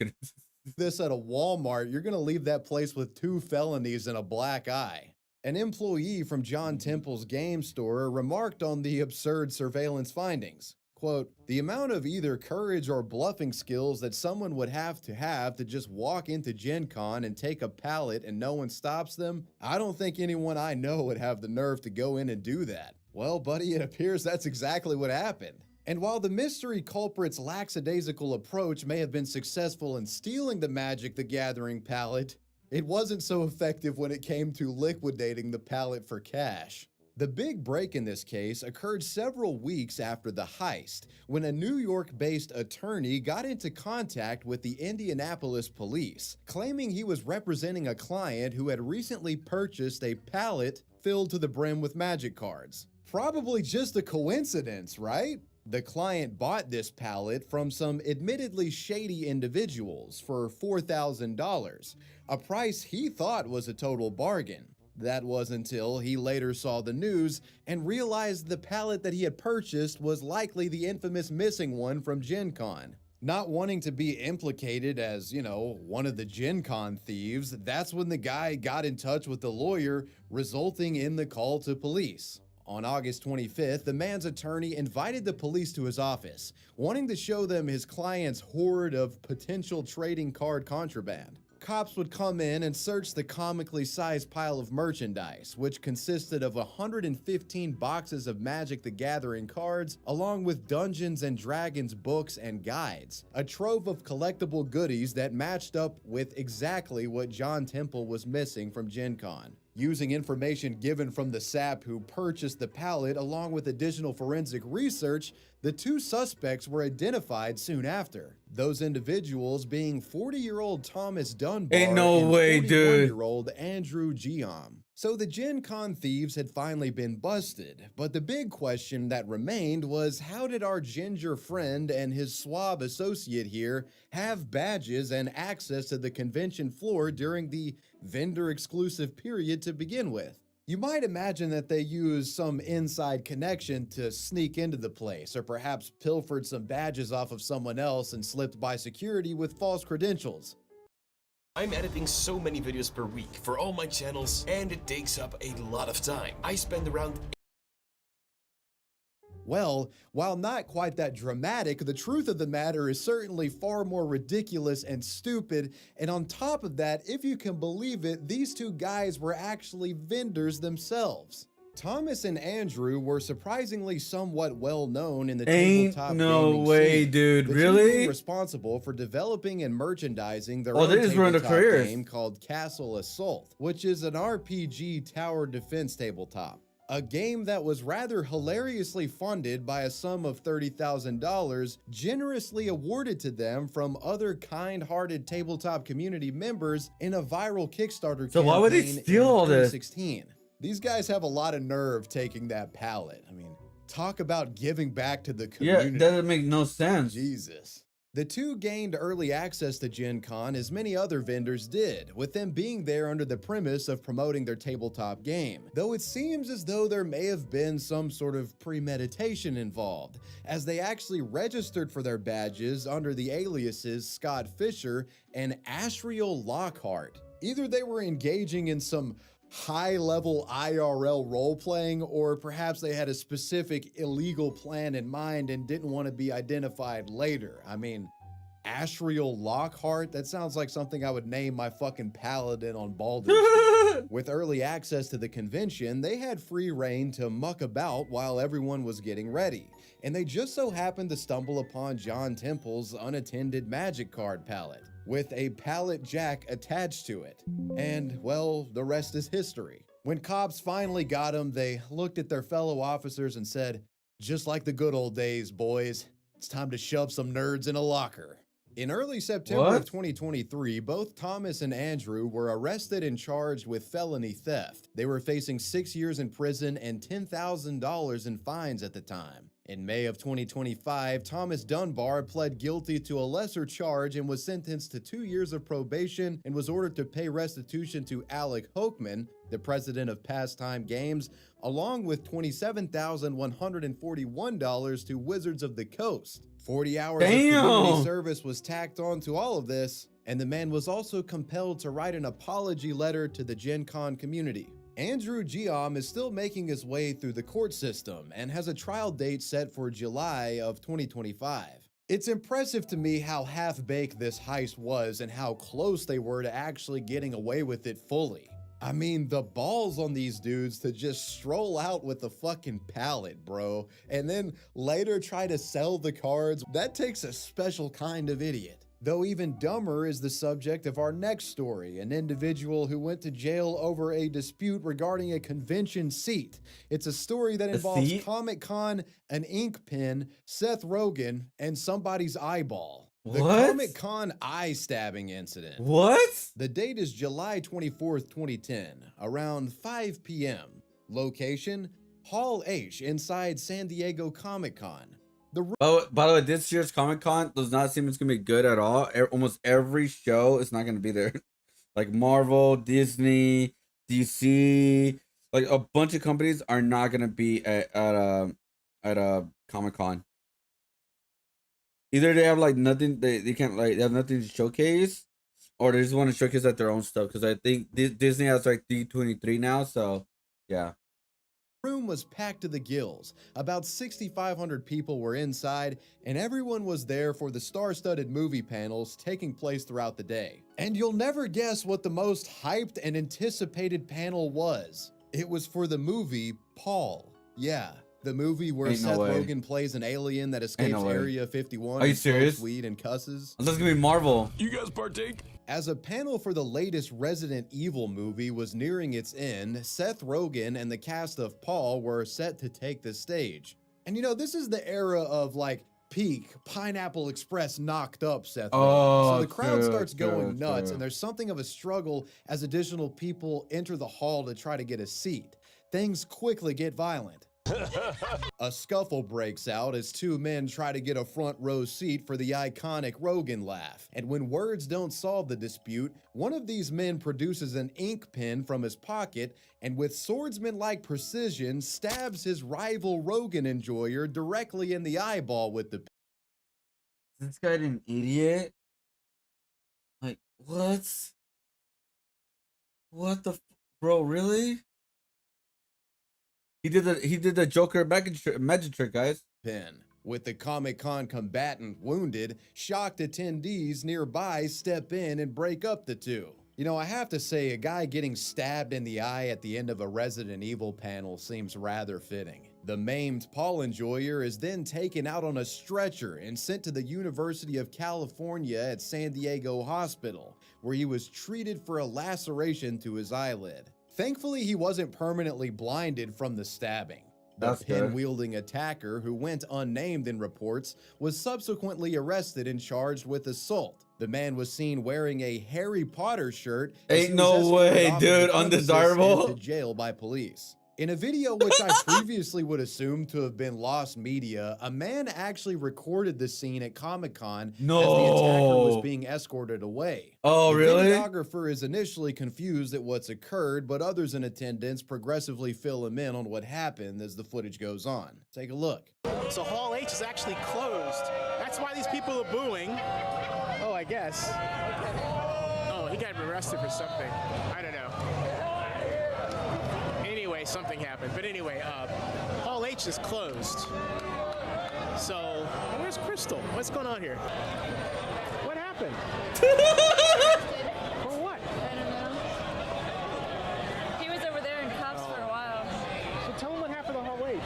this at a Walmart, you're gonna leave that place with 2 felonies and a black eye. An employee from John Temple's game store remarked on the absurd surveillance findings. Quote, the amount of either courage or bluffing skills that someone would have to just walk into Gen Con and take a pallet and no one stops them, I don't think anyone I know would have the nerve to go in and do that. Well, buddy, it appears that's exactly what happened. And while the mystery culprit's lackadaisical approach may have been successful in stealing the Magic the Gathering pallet, it wasn't so effective when it came to liquidating the pallet for cash. The big break in this case occurred several weeks after the heist, when a New York-based attorney got into contact with the Indianapolis police, claiming he was representing a client who had recently purchased a pallet filled to the brim with Magic cards. Probably just a coincidence, right? The client bought this pallet from some admittedly shady individuals for $4,000, a price he thought was a total bargain. That was until he later saw the news and realized the pallet that he had purchased was likely the infamous missing one from Gen Con. Not wanting to be implicated as, you know, one of the Gen Con thieves, that's when the guy got in touch with the lawyer, resulting in the call to police. On August 25th, the man's attorney invited the police to his office, wanting to show them his client's hoard of potential trading card contraband. Cops would come in and search the comically sized pile of merchandise, which consisted of 115 boxes of Magic the Gathering cards, along with Dungeons and Dragons books and guides, a trove of collectible goodies that matched up with exactly what John Temple was missing from Gen Con. Using information given from the sap who purchased the pallet along with additional forensic research, the 2 suspects were identified soon after. Those individuals being 40-year-old Thomas Dunbar Ain't no way, and dude. 41-year-old Andrew Giam. So the Gen Con thieves had finally been busted, but the big question that remained was how did our ginger friend and his swab associate here have badges and access to the convention floor during the vendor-exclusive period to begin with? You might imagine that they used some inside connection to sneak into the place, or perhaps pilfered some badges off of someone else and slipped by security with false credentials. I'm editing so many videos per week for all my channels, and it takes up a lot of time. I spend around... Well, while not quite that dramatic, the truth of the matter is certainly far more ridiculous and stupid, and on top of that, if you can believe it, these two guys were actually vendors themselves. Thomas and Andrew were surprisingly somewhat well known in the tabletop no gaming way, scene. dude. The two Really? were responsible for developing and merchandising their Oh, own they just ruined their tabletop careers. game called Castle Assault, which is an RPG tower defense tabletop. A game that was rather hilariously funded by a sum of $30,000 generously awarded to them from other kind-hearted tabletop community members in a viral Kickstarter So why would they campaign steal in all this? 2016. These guys have a lot of nerve taking that pallet. I mean, talk about giving back to the community. Yeah, that doesn't make no sense. Jesus. The two gained early access to Gen Con as many other vendors did, with them being there under the premise of promoting their tabletop game, though it seems as though there may have been some sort of premeditation involved, as they actually registered for their badges under the aliases Scott Fisher and Ashriel Lockhart. Either they were engaging in some high-level IRL role-playing, or perhaps they had a specific illegal plan in mind and didn't want to be identified later. I mean, Ashriel Lockhart? That sounds like something I would name my fucking paladin on Baldur's Gate. With early access to the convention, they had free reign to muck about while everyone was getting ready, and they just so happened to stumble upon John Temple's unattended magic card palette, with a pallet jack attached to it. And, well, the rest is history. When cops finally got him, they looked at their fellow officers and said, "Just like the good old days, boys, it's time to shove some nerds in a locker." In early September of 2023, both Thomas and Andrew were arrested and charged with felony theft. They were facing 6 years in prison and $10,000 in fines at the time. In May of 2025, Thomas Dunbar pled guilty to a lesser charge and was sentenced to 2 years of probation and was ordered to pay restitution to Alec Hochman, the president of Pastime Games, along with $27,141 to Wizards of the Coast. 40 hours of community service was tacked on to all of this, and the man was also compelled to write an apology letter to the Gen Con community. Andrew Giam is still making his way through the court system and has a trial date set for July of 2025. It's impressive to me how half-baked this heist was and how close they were to actually getting away with it fully. I mean, the balls on these dudes to just stroll out with the fucking pallet, bro, and then later try to sell the cards. That takes a special kind of idiot. Though even dumber is the subject of our next story, an individual who went to jail over a dispute regarding a convention seat. It's a story that involves Comic-Con, an ink pen, Seth Rogen, and somebody's eyeball. The Comic-Con eye-stabbing incident. What? The date is July 24th, 2010, around 5 p.m. Location, Hall H inside San Diego Comic-Con. Oh, by the way, this year's Comic-Con does not seem it's going to be good at all. Almost every show is not going to be there. Like Marvel, Disney, DC, like a bunch of companies are not going to be at a Comic-Con. Either they have like nothing, they can't like, they have nothing to showcase, or they just want to showcase like their own stuff. Because I think Disney has like D23 now, so yeah. Room was packed to the gills. About 6,500 people were inside, and everyone was there for the star-studded movie panels taking place throughout the day. And you'll never guess what the most hyped and anticipated panel was. It was for the movie Paul. Yeah, the movie where Seth Rogen plays an alien that escapes Area 51. Are you serious? Weed and cusses. That's gonna be Marvel. You guys partake? As a panel for the latest Resident Evil movie was nearing its end, Seth Rogen and the cast of Paul were set to take the stage. And you know, this is the era of like peak, Pineapple Express knocked up Seth Rogen. Oh, So the crowd true, starts going true, nuts, true. and there's something of a struggle as additional people enter the hall to try to get a seat. Things quickly get violent. A scuffle breaks out as two men try to get a front row seat for the iconic Rogan laugh. And when words don't solve the dispute, one of these men produces an ink pen from his pocket and with swordsman-like precision stabs his rival Rogan enjoyer directly in the eyeball with the pen. Is this guy an idiot? Like, what? What the bro, really? He did the Joker magic trick, guys. Pen. With the Comic-Con combatant wounded, shocked attendees nearby step in and break up the two. You know, I have to say, a guy getting stabbed in the eye at the end of a Resident Evil panel seems rather fitting. The maimed Paul enjoyer is then taken out on a stretcher and sent to the University of California at San Diego Hospital, where he was treated for a laceration to his eyelid. Thankfully, he wasn't permanently blinded from the stabbing. The pin-wielding attacker, who went unnamed in reports, was subsequently arrested and charged with assault. The man was seen wearing a Harry Potter shirt. Ain't no way, dude. Undesirable. To jail by police. In a video which I previously would assume to have been lost media, a man actually recorded the scene at Comic-Con as the attacker was being escorted away. Oh, really? The videographer is initially confused at what's occurred, but others in attendance progressively fill him in on what happened as the footage goes on. Take a look. So Hall H is actually closed. That's why these people are booing. Oh, I guess. Oh, he got arrested for something. I don't know. Anyway, something happened. But anyway, Hall H is closed. So, where's Crystal? What's going on here? What happened? For what? I don't know. He was over there in cuffs for a while. So tell him what happened to Hall H.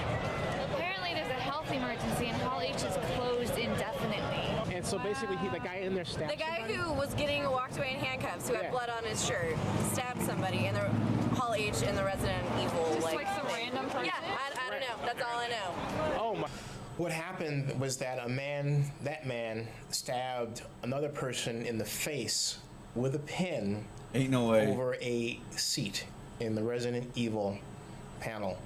Apparently there's a health emergency and Hall H is closed indefinitely. And so basically, the guy in there stabbed The guy somebody? who was getting walked away in handcuffs, who had blood on his shirt, stabbed somebody in the Hall H in the Resident Evil. Just like some random person? Yeah, I don't know. That's all I know. Oh my. What happened was that that man stabbed another person in the face with a pin. Ain't no way. Over a seat in the Resident Evil panel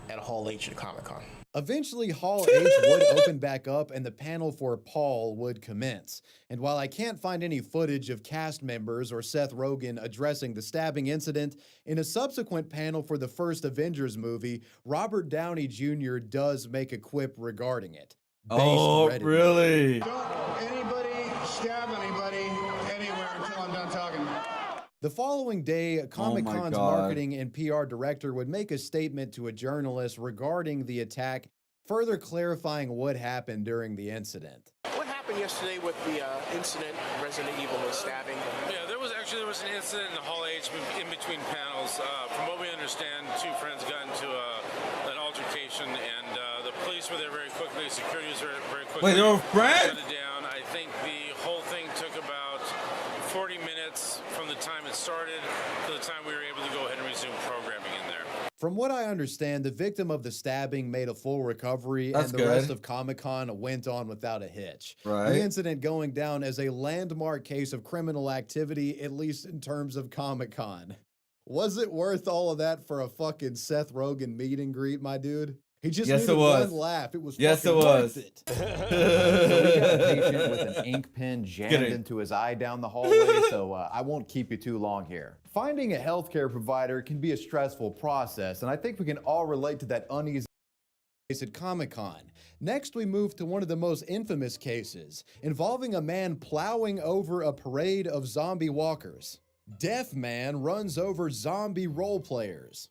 at Hall H at Comic-Con. Eventually, Hall H would open back up and the panel for Paul would commence. And while I can't find any footage of cast members or Seth Rogen addressing the stabbing incident, in a subsequent panel for the first Avengers movie, Robert Downey Jr. does make a quip regarding it. Oh, really? Don't anybody stab anybody anywhere until I'm done talking. The following day, Comic-Con's marketing and PR director would make a statement to a journalist regarding the attack, further clarifying what happened during the incident. What happened yesterday with the incident, Resident Evil stabbing? Yeah, there was an incident in the Hall H in between panels. From what we understand, two friends got into an altercation, and the police were there very quickly. Security was there very quickly. Wait, they were friends? Shut it down. I think the whole thing took about 40 minutes from the time it started to the time we were able to go ahead and resume programming in there. From what I understand, the victim of the stabbing made a full recovery, That's and the good. rest of Comic-Con went on without a hitch. Right. The incident going down as a landmark case of criminal activity, at least in terms of Comic-Con. Was it worth all of that for a fucking Seth Rogen meet and greet, my dude? He just needed one laugh. It was fucking worth it. So we got a patient with an ink pen jammed into his eye down the hallway, so I won't keep you too long here. Finding a healthcare provider can be a stressful process, and I think we can all relate to that uneasy at Comic-Con. Next, we move to one of the most infamous cases, involving a man plowing over a parade of zombie walkers. Deaf man runs over zombie role players.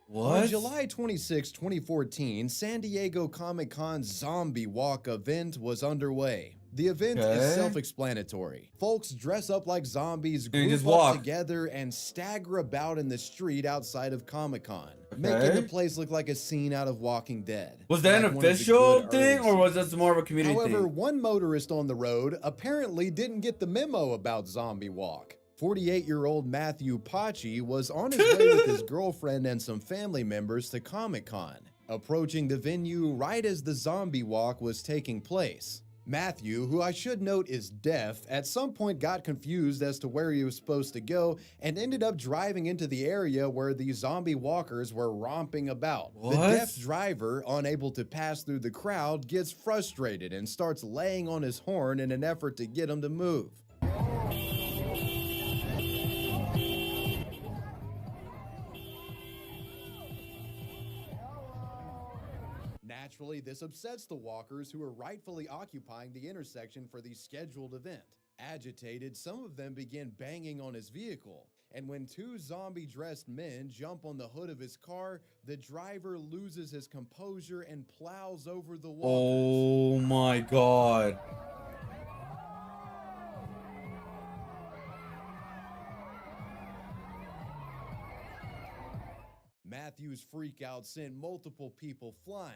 What? On July 26, 2014, San Diego Comic-Con's Zombie Walk event was underway. The event is self-explanatory. Folks dress up like zombies, group just up walk. together, and stagger about in the street outside of Comic-Con, making the place look like a scene out of Walking Dead. Was that like an one of the official good thing, early or was this more of a community However, thing? one motorist on the road apparently didn't get the memo about Zombie Walk. 48-year-old Matthew Pachi was on his way with his girlfriend and some family members to Comic-Con. approaching the venue right as the zombie walk was taking place. Matthew, who I should note is deaf, at some point got confused as to where he was supposed to go and ended up driving into the area where the zombie walkers were romping about. What? The deaf driver, unable to pass through the crowd, gets frustrated and starts laying on his horn in an effort to get him to move. Naturally, this upsets the walkers who are rightfully occupying the intersection for the scheduled event. Agitated, some of them begin banging on his vehicle, and when two zombie-dressed men jump on the hood of his car, the driver loses his composure and plows over the walkers. Oh my God. Matthew's freakout sent multiple people flying.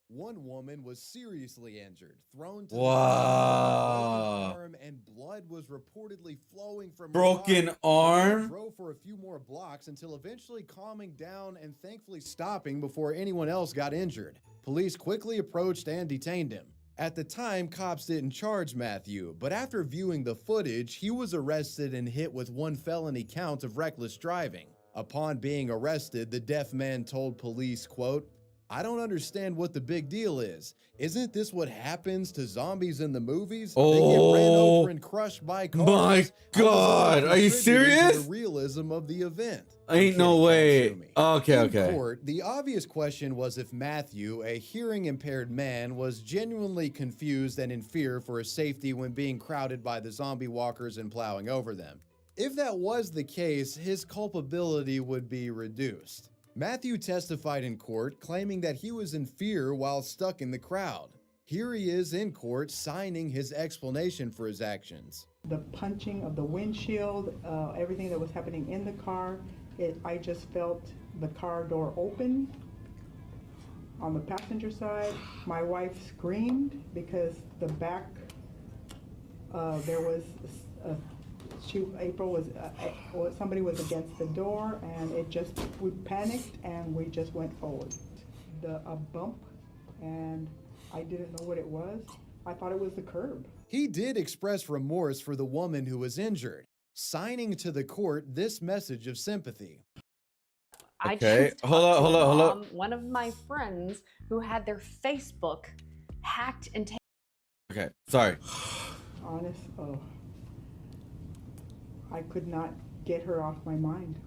One woman was seriously injured, thrown to Wow. the arm, and blood was reportedly flowing from her Broken body. arm? They drove for a few more blocks until eventually calming down and thankfully stopping before anyone else got injured. Police quickly approached and detained him. At the time, cops didn't charge Matthew, but after viewing the footage, he was arrested and hit with one felony count of reckless driving. Upon being arrested, the deaf man told police, quote, "I don't understand what the big deal is. Isn't this what happens to zombies in the movies? They get ran over and crushed by cars." My God, are you Contributing to serious? The realism of the event. Ain't no way. Okay, In okay. court, the obvious question was if Matthew, a hearing impaired man, was genuinely confused and in fear for his safety when being crowded by the zombie walkers and plowing over them. If that was the case, his culpability would be reduced. Matthew testified in court, claiming that he was in fear while stuck in the crowd. Here he is in court signing his explanation for his actions. The punching of the windshield, everything that was happening in the car, I just felt the car door open on the passenger side. My wife screamed because the back, there was somebody was against the door, and we panicked and we just went forward. A bump, and I didn't know what it was. I thought it was the curb. He did express remorse for the woman who was injured, signing to the court this message of sympathy. Okay, hold up. One of my friends who had their Facebook hacked and taken. Okay, sorry. I could not get her off my mind.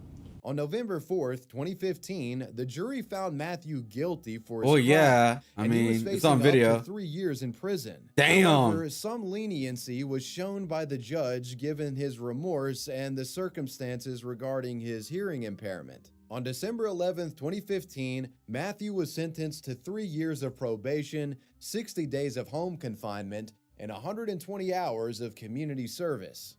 On November 4th, 2015, the jury found Matthew guilty for his Oh, crime, yeah. I and he was mean, it's facing on up video. to 3 years in prison. Damn. However, some leniency was shown by the judge given his remorse and the circumstances regarding his hearing impairment. On December 11th, 2015, Matthew was sentenced to 3 years of probation, 60 days of home confinement, and 120 hours of community service.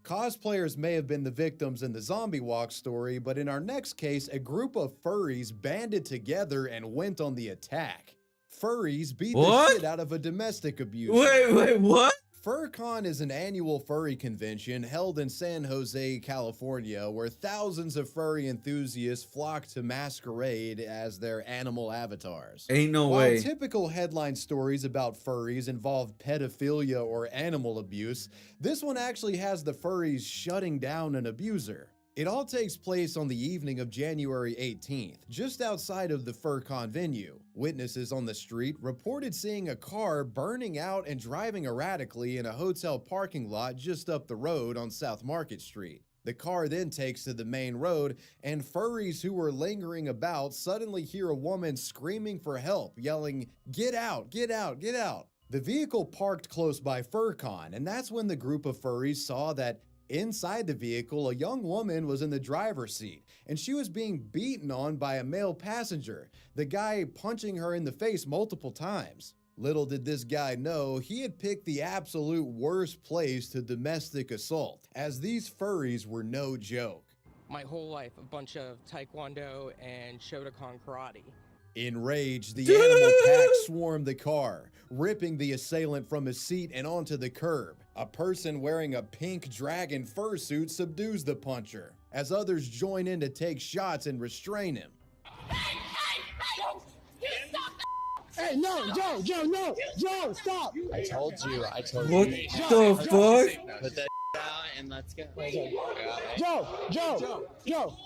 Cosplayers may have been the victims in the zombie walk story, but in our next case, a group of furries banded together and went on the attack. Furries beat the shit out of a domestic abuser. Wait, what? FurCon is an annual furry convention held in San Jose, California, where thousands of furry enthusiasts flock to masquerade as their animal avatars. Ain't no While way. typical headline stories about furries involve pedophilia or animal abuse, this one actually has the furries shutting down an abuser. It all takes place on the evening of January 18th, just outside of the FurCon venue. Witnesses on the street reported seeing a car burning out and driving erratically in a hotel parking lot just up the road on South Market Street. The car then takes to the main road, and furries who were lingering about suddenly hear a woman screaming for help, yelling, "Get out, get out, get out." The vehicle parked close by FurCon, and that's when the group of furries saw that inside the vehicle, a young woman was in the driver's seat, and she was being beaten on by a male passenger, the guy punching her in the face multiple times. Little did this guy know, he had picked the absolute worst place to domestic assault, as these furries were no joke. My whole life, a bunch of Taekwondo and Shotokan karate. Enraged, the animal pack swarmed the car, ripping the assailant from his seat and onto the curb. A person wearing a pink dragon fursuit subdues the puncher, as others join in to take shots and restrain him. Hey, no, Joe, no, Joe, stop. I told you. What you. the fuck? Put that out and let's go. Joe.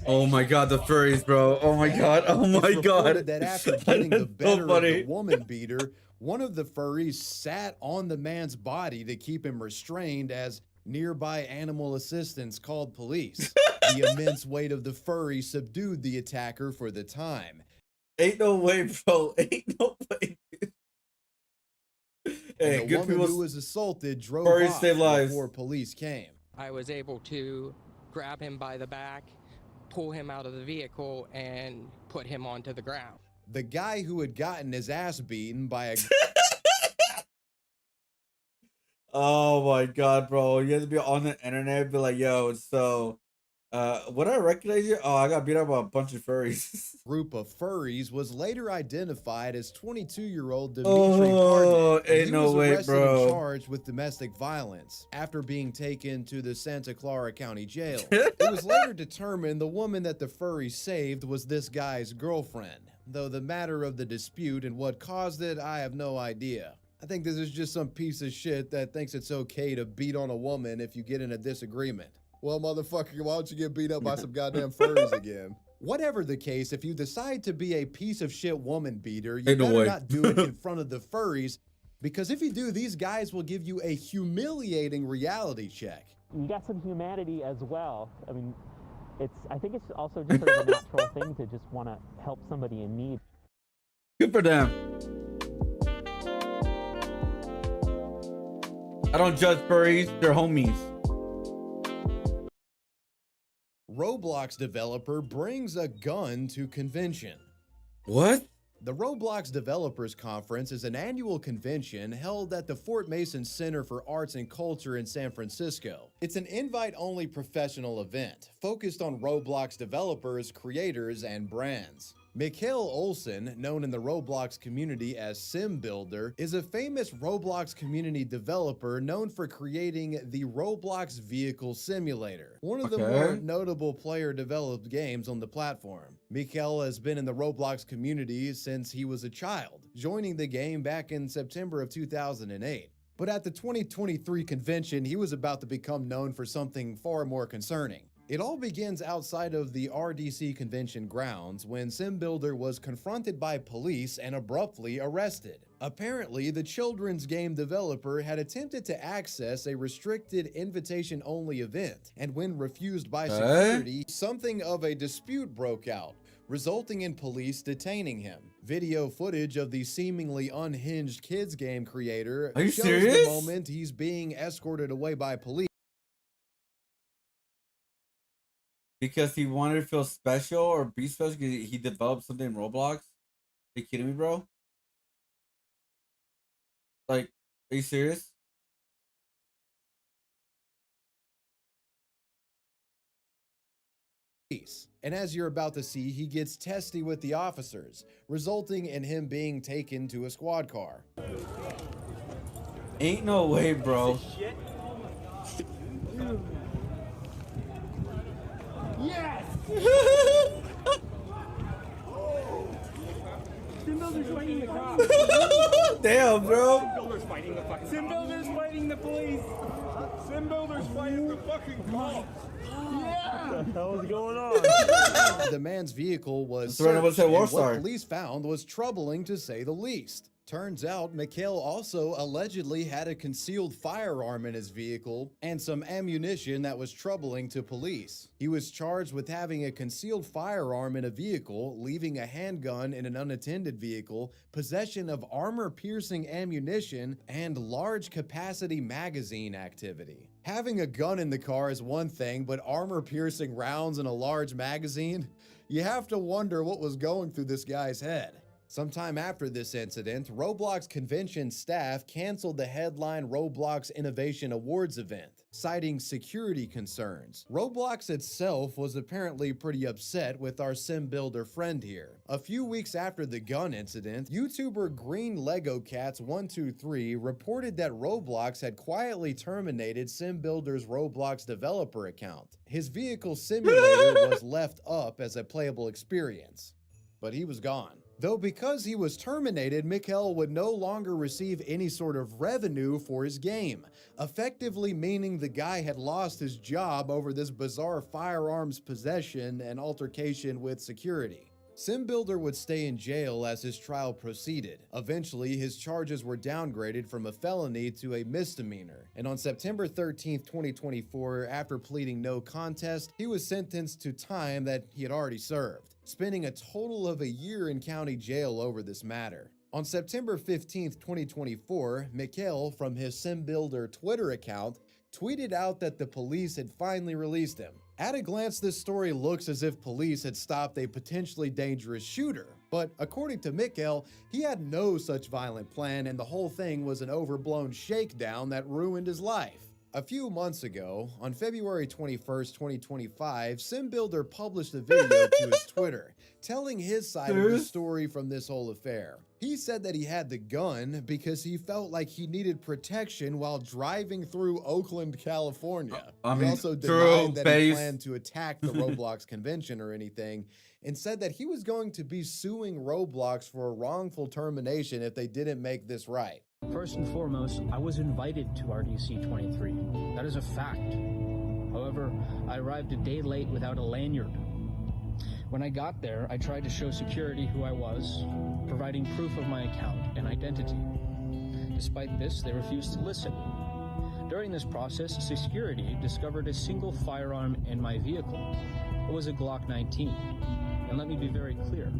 Oh my god, the furries, bro. Oh my god. Oh my It's god. reported that after getting the So better of funny. the woman beater, one of the furries sat on the man's body to keep him restrained as nearby animal assistants called police. The immense weight of the furry subdued the attacker for the time. Ain't no way, bro. Ain't no way. Hey, And the good woman people. who was assaulted drove Furries off save lives. before police came. I was able to grab him by the back, pull him out of the vehicle, and put him onto the ground. The guy who had gotten his ass beaten by a Oh my god, bro. You have to be on the internet and be like, yo, so would I recognize you? Oh, I got beat up by a bunch of furries. group of furries was later identified as 22-year-old Dimitri Oh, Hartnett, and ain't he no was way, arrested bro. and charged with domestic violence after being taken to the Santa Clara County Jail. It was later determined the woman that the furry saved was this guy's girlfriend, though the matter of the dispute and what caused it, I have no idea. I think this is just some piece of shit that thinks it's okay to beat on a woman if you get in a disagreement. Well, motherfucker, why don't you get beat up by some goddamn furries again? Whatever the case, if you decide to be a piece of shit woman beater, you Ain't no better way. not do it in front of the furries, because if you do, these guys will give you a humiliating reality check. You got some humanity as well. I mean, I think it's also just sort of a natural thing to just want to help somebody in need. Good for them. I don't judge furries, they're homies. Roblox developer brings a gun to convention. What? The Roblox Developers Conference is an annual convention held at the Fort Mason Center for Arts and Culture in San Francisco. It's an invite-only professional event focused on Roblox developers, creators, and brands. Mikhail Olsen, known in the Roblox community as SimBuilder, is a famous Roblox community developer known for creating the Roblox Vehicle Simulator, one of the more notable player-developed games on the platform. Mikhail has been in the Roblox community since he was a child, joining the game back in September of 2008. But at the 2023 convention, he was about to become known for something far more concerning. It all begins outside of the RDC convention grounds when SimBuilder was confronted by police and abruptly arrested. Apparently, the children's game developer had attempted to access a restricted invitation-only event, and when refused by security, something of a dispute broke out, resulting in police detaining him. Video footage of the seemingly unhinged kids game creator Are you shows serious? the moment he's being escorted away by police. Because he wanted to feel special or be special because he developed something in Roblox? Are you kidding me, bro? Like, are you serious? And as you're about to see, he gets testy with the officers, resulting in him being taken to a squad car. Ain't no way, bro. Yes! SimBuilder's fighting the cops. Damn, bro. SimBuilder's fighting the fucking SimBuilder's fighting the police. SimBuilder's fighting the fucking cops. Yeah! What the hell is going on? The man's vehicle was That's right, I was searched, at and Warstar. what police found was troubling to say the least. Turns out Mikhail also allegedly had a concealed firearm in his vehicle and some ammunition that was troubling to police. He was charged with having a concealed firearm in a vehicle, leaving a handgun in an unattended vehicle, possession of armor-piercing ammunition, and large-capacity magazine activity. Having a gun in the car is one thing, but armor-piercing rounds in a large magazine? You have to wonder what was going through this guy's head. Sometime after this incident, Roblox convention staff canceled the headline Roblox Innovation Awards event, citing security concerns. Roblox itself was apparently pretty upset with our sim builder friend here. A few weeks after the gun incident, YouTuber Green Lego Cats 123 reported that Roblox had quietly terminated sim builder's Roblox developer account. His vehicle simulator was left up as a playable experience, but he was gone. Though because he was terminated, Mikkel would no longer receive any sort of revenue for his game, effectively meaning the guy had lost his job over this bizarre firearms possession and altercation with security. SimBuilder would stay in jail as his trial proceeded. Eventually, his charges were downgraded from a felony to a misdemeanor, and on September 13, 2024, after pleading no contest, he was sentenced to time that he had already served, spending a total of a year in county jail over this matter. On September 15, 2024, Mikkel, from his SimBuilder Twitter account, tweeted out that the police had finally released him. At a glance, this story looks as if police had stopped a potentially dangerous shooter, but according to Mikkel, he had no such violent plan and the whole thing was an overblown shakedown that ruined his life. A few months ago, on February 21st, 2025, SimBuilder published a video to his Twitter, telling his side of the story from this whole affair. He said that he had the gun because he felt like he needed protection while driving through Oakland, California. He also denied that he planned to attack the Roblox convention or anything, and said that he was going to be suing Roblox for a wrongful termination if they didn't make this right. First and foremost, I was invited to RDC 23. That is a fact. However, I arrived a day late without a lanyard. When I got there, I tried to show security who I was, providing proof of my account and identity. Despite this, they refused to listen. During this process, security discovered a single firearm in my vehicle. It was a Glock 19. And let me be very clear.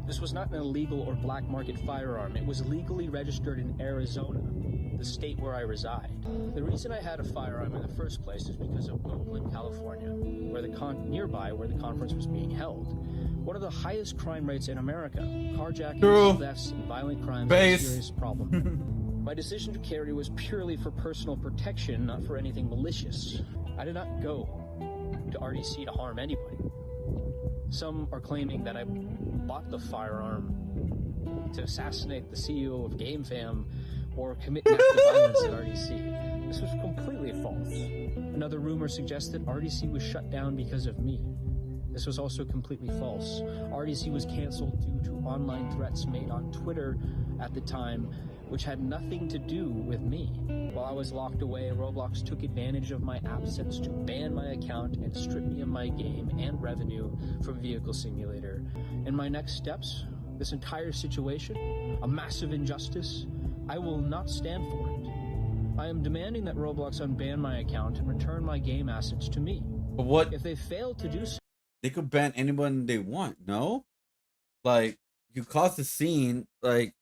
This was not an illegal or black market firearm. It was legally registered in Arizona, the state where I reside. The reason I had a firearm in the first place is because of Oakland, California, nearby where the conference was being held. One of the highest crime rates in America. Carjacking, thefts, and violent crimes are a serious problem. My decision to carry was purely for personal protection, not for anything malicious. I did not go to RDC to harm anybody. Some are claiming that I bought the firearm to assassinate the CEO of GameFam or commit an act of violence at RDC. This was completely false. Another rumor suggests that RDC was shut down because of me. This was also completely false. RDC was canceled due to online threats made on Twitter at the time, which had nothing to do with me. While I was locked away, Roblox took advantage of my absence to ban my account and strip me of my game and revenue from Vehicle Simulator. In my next steps, this entire situation, a massive injustice, I will not stand for it. I am demanding that Roblox unban my account and return my game assets to me. But what if they fail to do so? They could ban anyone they want, no? Like, you caused a scene, like,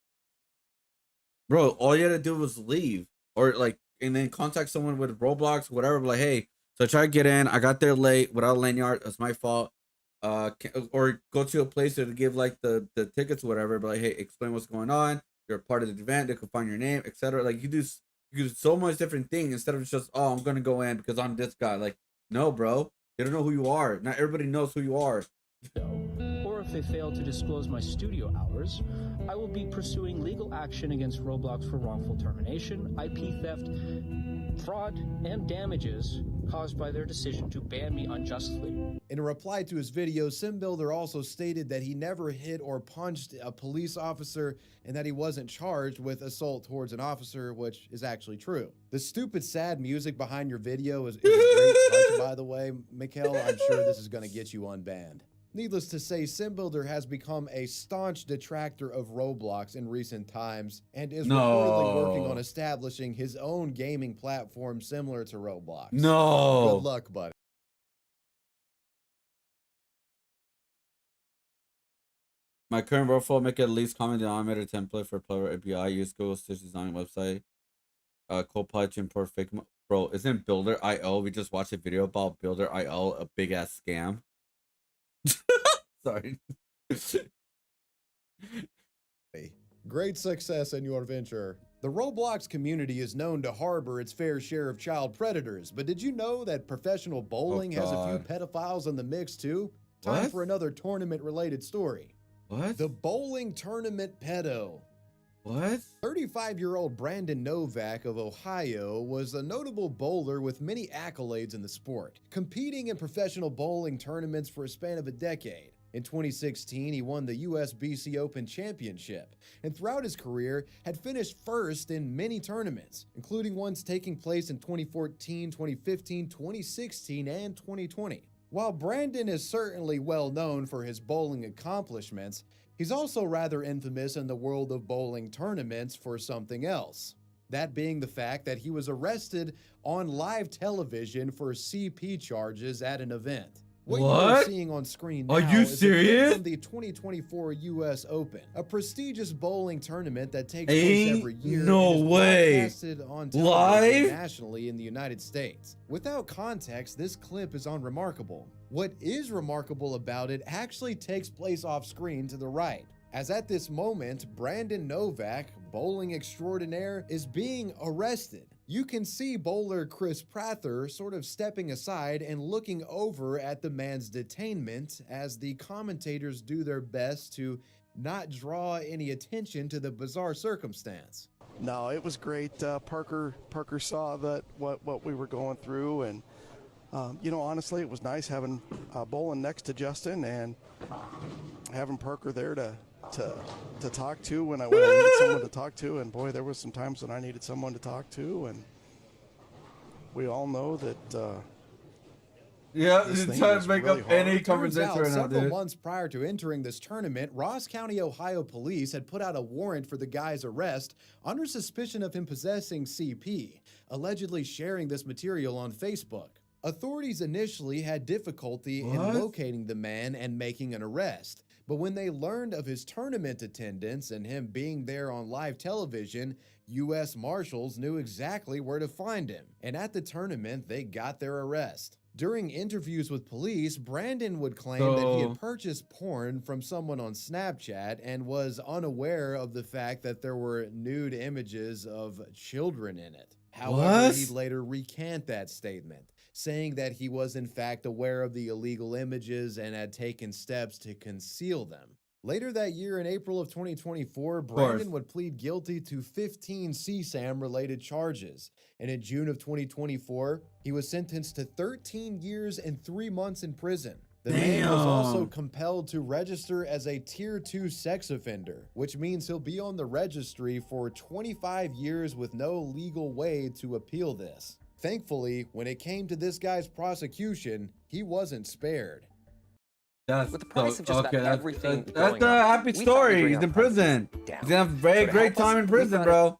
bro, all you had to do was leave. Or, like, and then contact someone with Roblox, whatever, like, hey, so I tried to get in, I got there late without a lanyard, it's my fault. Or go to a place to give, like, the tickets or whatever, but, like, hey, explain what's going on, you're a part of the event, they could find your name, etc. Like, you do so much different things instead of just, oh, I'm gonna go in because I'm this guy. Like, no, bro. They don't know who you are. Not everybody knows who you are. Or if they fail to disclose my studio hours, I will be pursuing legal action against Roblox for wrongful termination, IP theft, fraud, and damages caused by their decision to ban me unjustly. In a reply to his video, SimBuilder also stated that he never hit or punched a police officer and that he wasn't charged with assault towards an officer, which is actually true. The stupid, sad music behind your video is a great touch, by the way, Mikkel. I'm sure this is going to get you unbanned. Needless to say, SimBuilder has become a staunch detractor of Roblox in recent times and is reportedly working on establishing his own gaming platform similar to Roblox. No. Good luck, buddy. My current workflow, make at least comment the automated template for Player API. Use Google Search Design website. Copilot to import fake. Bro, isn't Builder.io? We just watched a video about Builder.io, a big ass scam. Sorry. Great success in your venture. The Roblox community is known to harbor its fair share of child predators, but did you know that professional bowling has a few pedophiles in the mix too? Time What? for another tournament-related story. What? The bowling tournament pedo. What? 35-year-old Brandon Novak of Ohio was a notable bowler with many accolades in the sport, competing in professional bowling tournaments for a span of a decade. In 2016, he won the USBC Open Championship, and throughout his career had finished first in many tournaments, including ones taking place in 2014, 2015, 2016, and 2020. While Brandon is certainly well known for his bowling accomplishments, he's also rather infamous in the world of bowling tournaments for something else. That being the fact that he was arrested on live television for CP charges at an event. What you're seeing on screen now Are you is a clip serious? from the 2024 US Open, a prestigious bowling tournament that takes place every year. No and is way. broadcasted on television Live? nationally in the United States. Without context, this clip is unremarkable. What is remarkable about it actually takes place off screen to the right, as at this moment, Brandon Novak, bowling extraordinaire, is being arrested. You can see bowler Chris Prather sort of stepping aside and looking over at the man's detainment as the commentators do their best to not draw any attention to the bizarre circumstance. No, it was great. Parker saw that what we were going through, and you know, honestly, it was nice having Bolin next to Justin and having Parker there to talk to when I needed someone to talk to. And boy, there was some times when I needed someone to talk to, and we all know that. Yeah, this it's thing time is to make really up any hard. conversation Turns out, right now, several dude. months prior to entering this tournament, Ross County, Ohio police had put out a warrant for the guy's arrest under suspicion of him possessing CP, allegedly sharing this material on Facebook. Authorities initially had difficulty in What? locating the man and making an arrest, but when they learned of his tournament attendance and him being there on live television, U.S. Marshals knew exactly where to find him, and at the tournament, they got their arrest. During interviews with police, Brandon would claim that he had purchased porn from someone on Snapchat and was unaware of the fact that there were nude images of children in it. However, What? he'd later recant that statement, saying that he was in fact aware of the illegal images and had taken steps to conceal them. Later that year, in April of 2024, Brandon would plead guilty to 15 CSAM-related charges, and in June of 2024, he was sentenced to 13 years and 3 months in prison. The man was also compelled to register as a Tier 2 sex offender, which means he'll be on the registry for 25 years with no legal way to appeal this. Thankfully, when it came to this guy's prosecution, he wasn't spared. That's With the price of just about everything That's going the up, happy we thought we'd story. bring He's our in prison. prices down. He's gonna have a very So to great help us, time in we prison, thought bro.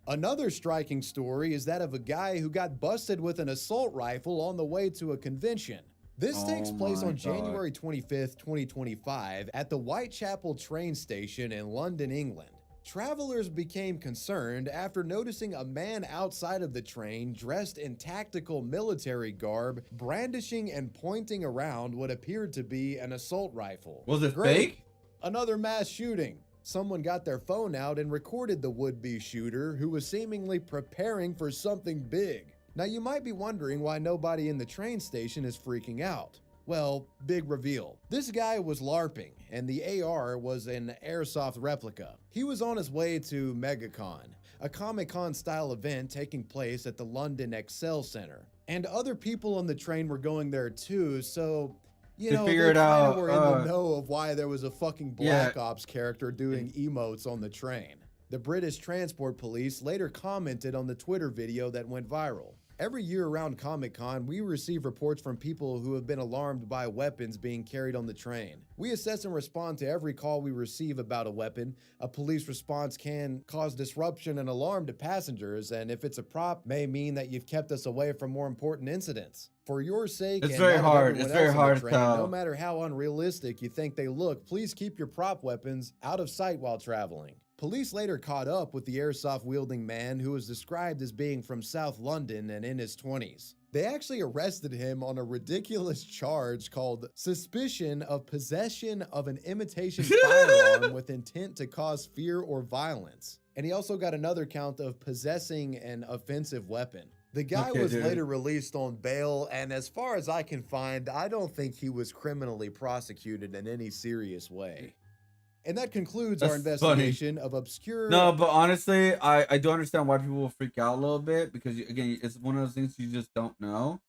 Another striking story is that of a guy who got busted with an assault rifle on the way to a convention. This takes place on January 25th, 2025 at the Whitechapel train station in London, England. Travelers became concerned after noticing a man outside of the train dressed in tactical military garb, brandishing and pointing around what appeared to be an assault rifle. Was it Great. fake? Another mass shooting. Someone got their phone out and recorded the would-be shooter, who was seemingly preparing for something big. Now you might be wondering why nobody in the train station is freaking out. Well, big reveal. This guy was LARPing, and the AR was an airsoft replica. He was on his way to MegaCon, a Comic-Con style event taking place at the London Excel Center. And other people on the train were going there too, so, you They know, figured they kinda out, were in the know of why there was a fucking Black Yeah. Ops character doing emotes on the train. The British Transport Police later commented on the Twitter video that went viral. Every year around Comic-Con, we receive reports from people who have been alarmed by weapons being carried on the train. We assess and respond to every call we receive about a weapon. A police response can cause disruption and alarm to passengers, and if it's a prop, may mean that you've kept us away from more important incidents. For your sake, It's and very that of hard. everyone It's very else on the hard to train, tell. no matter how unrealistic you think they look, please keep your prop weapons out of sight while traveling. Police later caught up with the airsoft-wielding man who was described as being from South London and in his 20s. They actually arrested him on a ridiculous charge called suspicion of possession of an imitation firearm with intent to cause fear or violence. And he also got another count of possessing an offensive weapon. The guy was later released on bail, and as far as I can find, I don't think he was criminally prosecuted in any serious way. And that concludes our investigation of obscure... No, but honestly, I do understand why people will freak out a little bit because, again, it's one of those things you just don't know.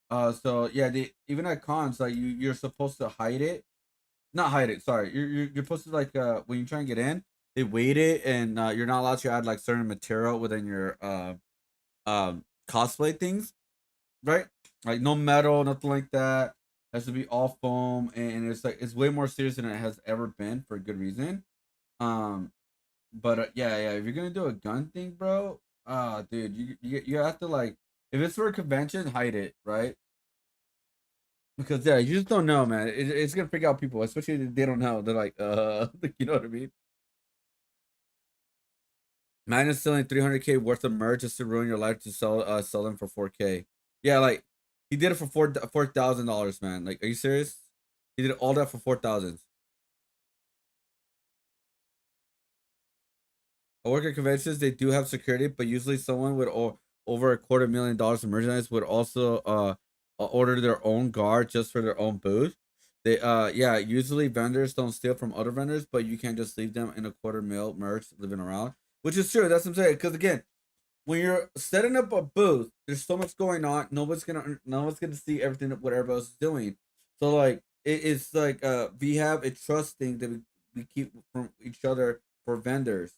So, yeah, even at cons, like, you're supposed to hide it. Not hide it, sorry. You're supposed to, like, when you try and get in, they weight it, and you're not allowed to add, like, certain material within your cosplay things, right? Like, no metal, nothing like that. Has to be all foam, and it's way more serious than it has ever been for a good reason. But yeah, if you're gonna do a gun thing, bro, dude, you have to, like, if it's for a convention, hide it, right? Because yeah, you just don't know, man. It's gonna freak out people, especially if they don't know. They're like, you know what I mean? Man is selling 300K worth of merch just to ruin your life to sell them for 4K. Yeah, like. He did it for $4,000, man. Like, are you serious? He did all that for $4,000. I work at conventions. They do have security, but usually someone with over $250,000 in merchandise would also order their own guard just for their own booth. They yeah, usually vendors don't steal from other vendors, but you can't just leave them in a $250,000 merch living around, which is true. That's what I'm saying. Because again, when you're setting up a booth, there's so much going on. No one's gonna see everything that what everybody else is doing. So like it's like we have a trust thing that we keep from each other for vendors.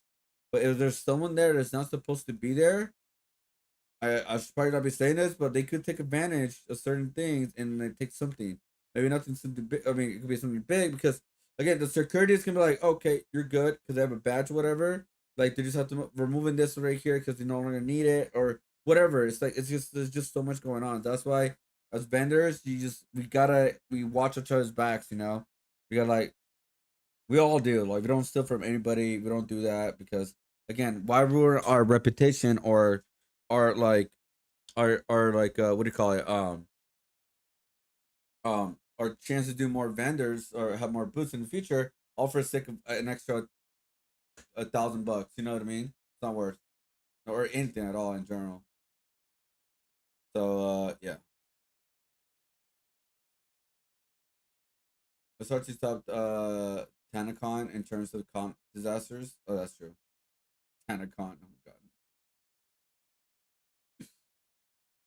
But if there's someone there that's not supposed to be there, I should probably not be saying this, but they could take advantage of certain things and they take something. Maybe nothing something big. I mean, it could be something big because again, the security is gonna be like, okay, you're good because they have a badge, or whatever. Like they just have to removing this right here because they no longer need it or whatever. It's like there's just so much going on. That's why as vendors, we watch each other's backs. You know, we got like we all do. Like we don't steal from anybody. We don't do that because again, why ruin our reputation or our like what do you call it our chance to do more vendors or have more booths in the future, all for the sake of an extra $1,000. You know what I mean? It's not worth or anything at all in general. So yeah. It's hard to stop TanaCon in terms of con disasters. Oh, that's true. TanaCon. Oh my god.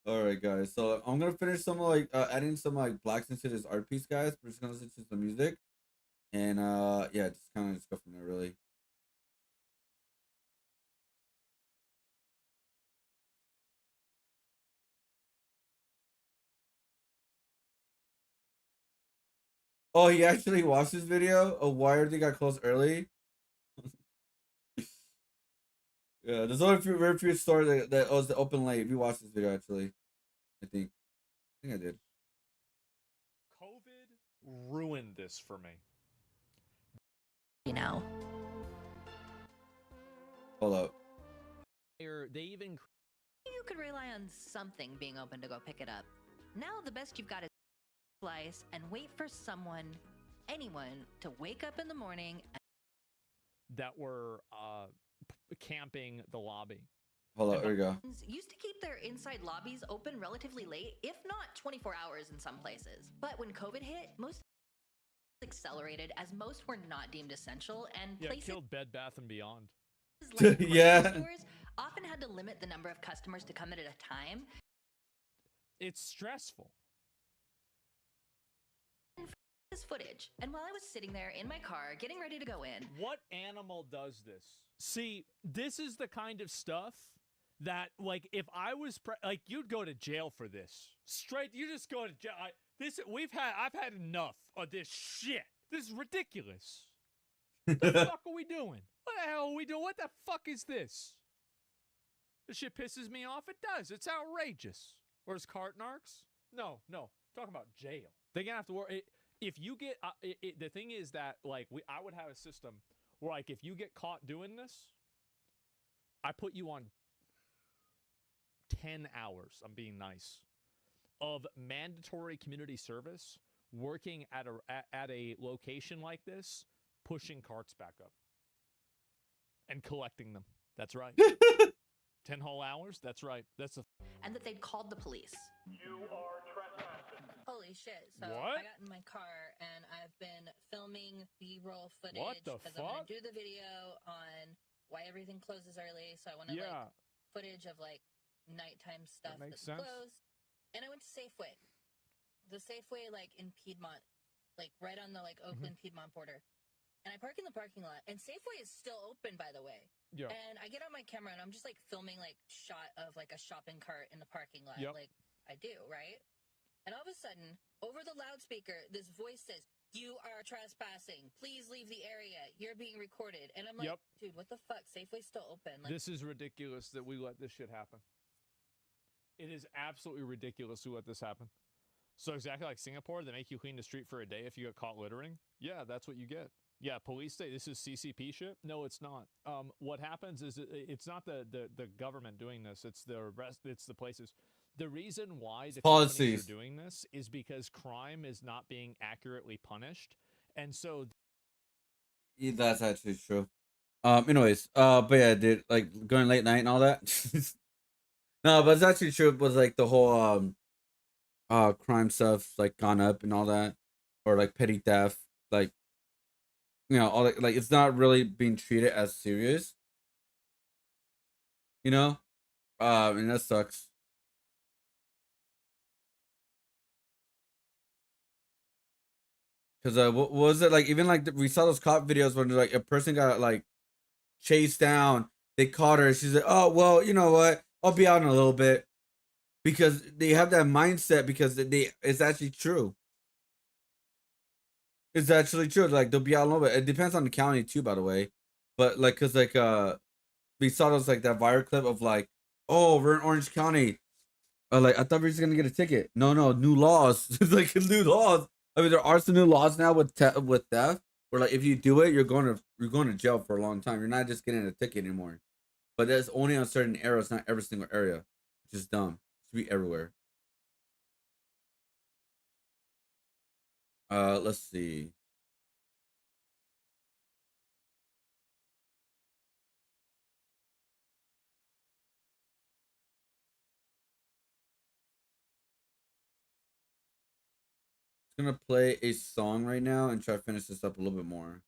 All right, guys. So I'm gonna finish some like adding some like blacks into this art piece, guys. We're just gonna listen to some music, and yeah, just kind of just go from there, really. Oh, he actually watched this video of why everything got closed early. Yeah, there's only very few stores that was open late. If you watched this video, actually, I think I did. COVID ruined this for me. You know. Hold up. They even. You could rely on something being open to go pick it up. Now the best you've got is slice and wait for anyone to wake up in the morning that were camping the lobby. Hold on, here we go. Used to keep their inside lobbies open relatively late, if not 24 hours in some places. But when COVID hit, most accelerated as most were not deemed essential and places killed Bed Bath & Beyond. Like yeah. Stores often had to limit the number of customers to come in at a time. It's stressful. This footage, and while I was sitting there in my car getting ready to go in, what animal does this? See, this is the kind of stuff that, like, if I was like, you'd go to jail for this. Straight, you just go to jail. I've had enough of this shit. This is ridiculous. What the fuck are we doing? What the hell are we doing? What the fuck is this? This shit pisses me off. It does. It's outrageous. Where's Cartnarks? No. Talking about jail. They're gonna have to worry. If you get, the thing is that, like, I would have a system where, like, if you get caught doing this, I put you on 10 hours. I'm being nice. of mandatory community service working at a location like this, pushing carts back up and collecting them. That's right. 10 whole hours? That's right. That's a... And that they'd called the police. You are trespassing. Holy shit. So What? I got in my car and I've been filming B-roll footage. What the because I'm going fuck? to do the video on why everything closes early. So I wanted Yeah. like footage of like nighttime stuff makes that's sense. closed. And I went to Safeway. The Safeway like in Piedmont, like right on the like Oakland Piedmont border. And I park in the parking lot, and Safeway is still open, by the way. Yeah. And I get on my camera, and I'm just like filming like shot of like a shopping cart in the parking lot, Yep. like I do, right? And all of a sudden, over the loudspeaker, this voice says, "You are trespassing. Please leave the area. You're being recorded." And I'm like, Yep. dude, what the fuck? Safeway's still open. Like, This is ridiculous that we let this shit happen. It is absolutely ridiculous we let this happen. So exactly like Singapore, they make you clean the street for a day if you get caught littering. Yeah, that's what you get. Yeah, police say this is CCP shit. No, it's not. What happens is it's not the government doing this. It's the rest. It's the places. The reason why the companies Policies. are doing this is because crime is not being accurately punished, and so Yeah, that's actually true. Anyways, but yeah, dude, like going late night and all that. No, but it's actually true. It was like the whole crime stuff like gone up and all that, or like petty theft, like you know, all like it's not really being treated as serious. You know, and that sucks. Cause what was it like? Even like we saw those cop videos when like a person got like chased down. They caught her. She's like, "Oh well, you know what? I'll be out in a little bit," because they have that mindset. Because it's actually true. It's actually true. Like they'll be out a little bit. It depends on the county too, by the way. But like, cause like we saw those like that viral clip of like, "Oh, we're in Orange County." Like I thought we were just gonna get a ticket. No, new laws. It's like new laws. I mean, there are some new laws now with theft, where like if you do it, you're going to jail for a long time. You're not just getting a ticket anymore. But that's only on certain areas, not every single area, which is dumb. It should be everywhere. Let's see. Gonna play a song right now and try to finish this up a little bit more.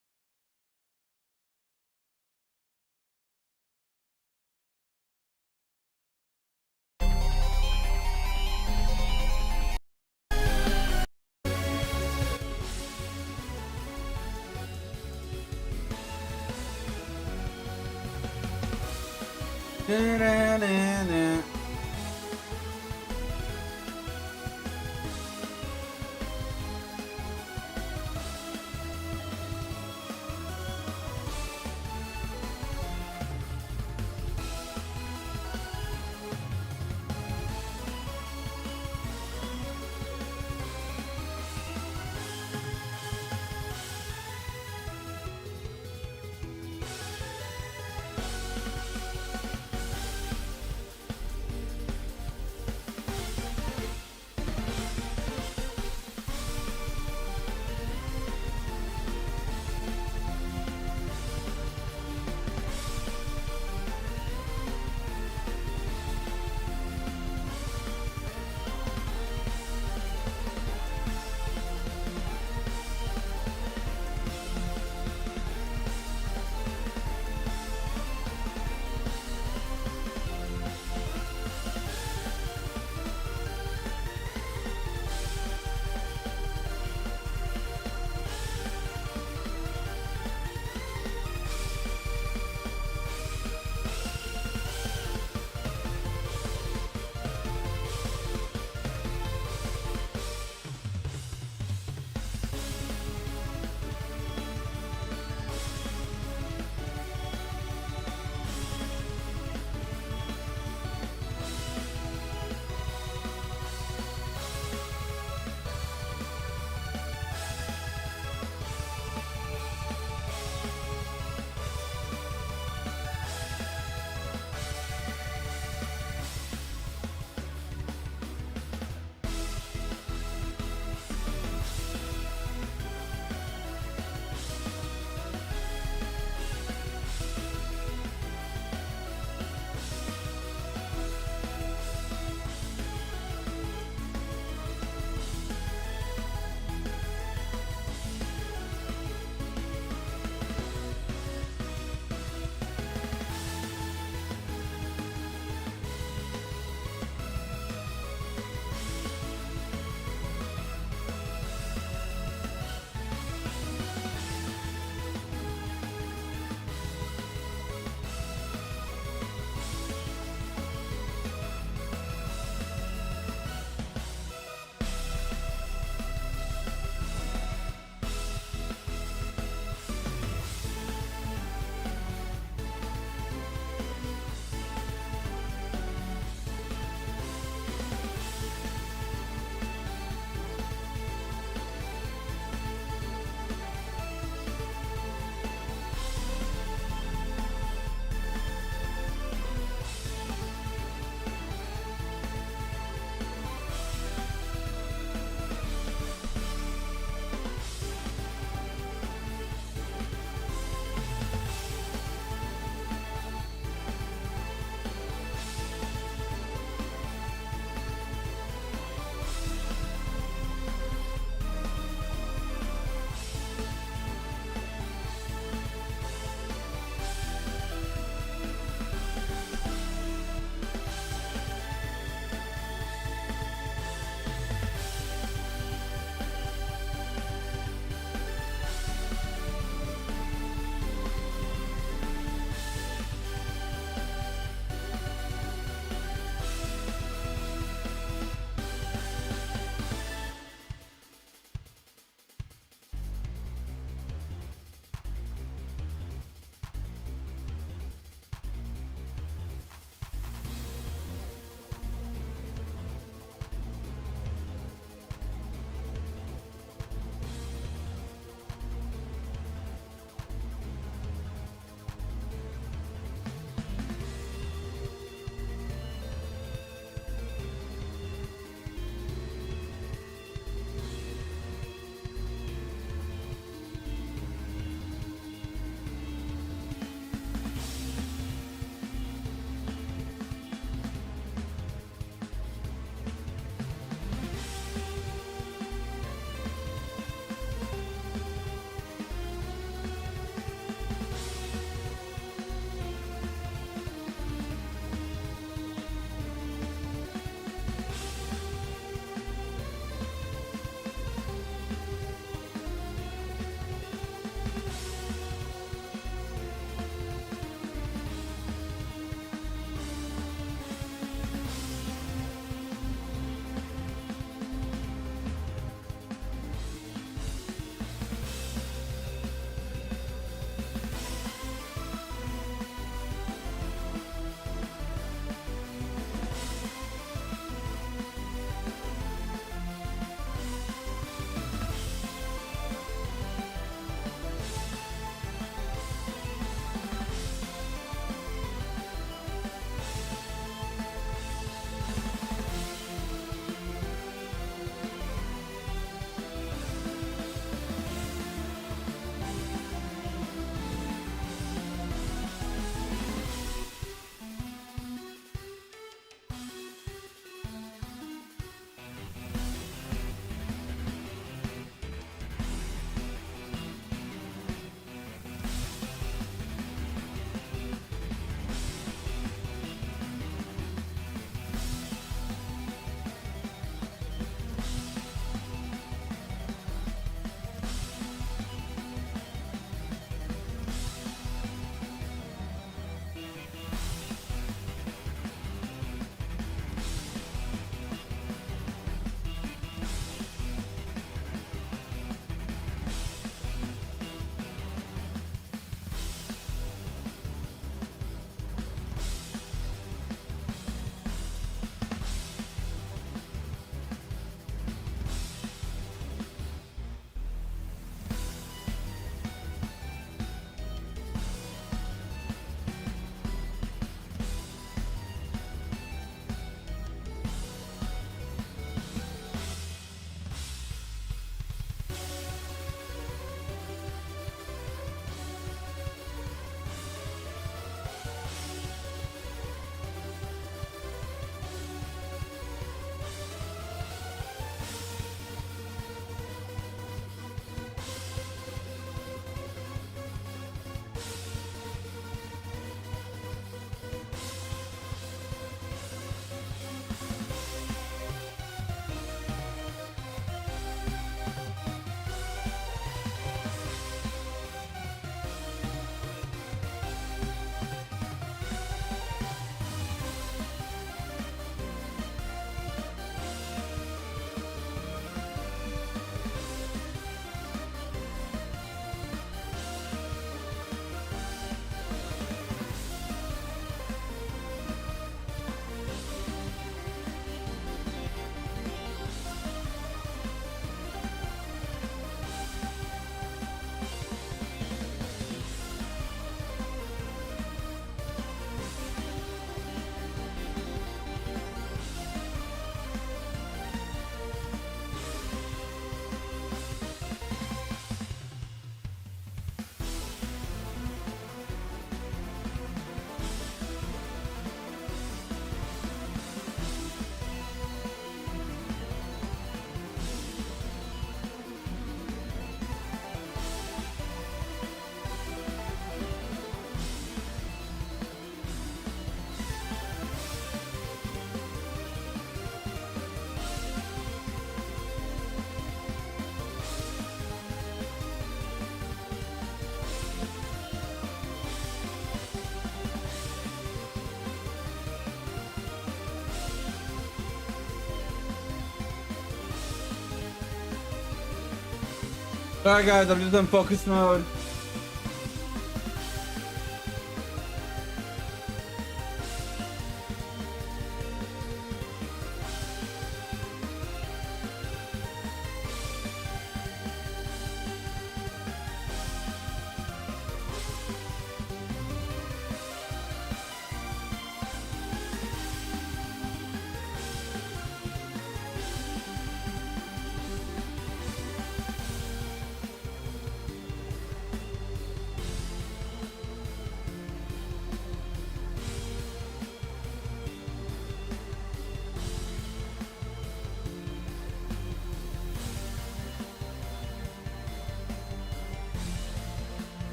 Alright guys, I'm just in focus mode.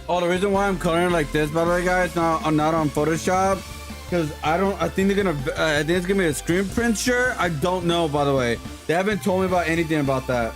Oh, the reason why I'm coloring like this, by the way, guys, now I'm not on Photoshop, because I think they're gonna, I think it's gonna be a screen print shirt. I don't know, by the way. They haven't told me about anything about that.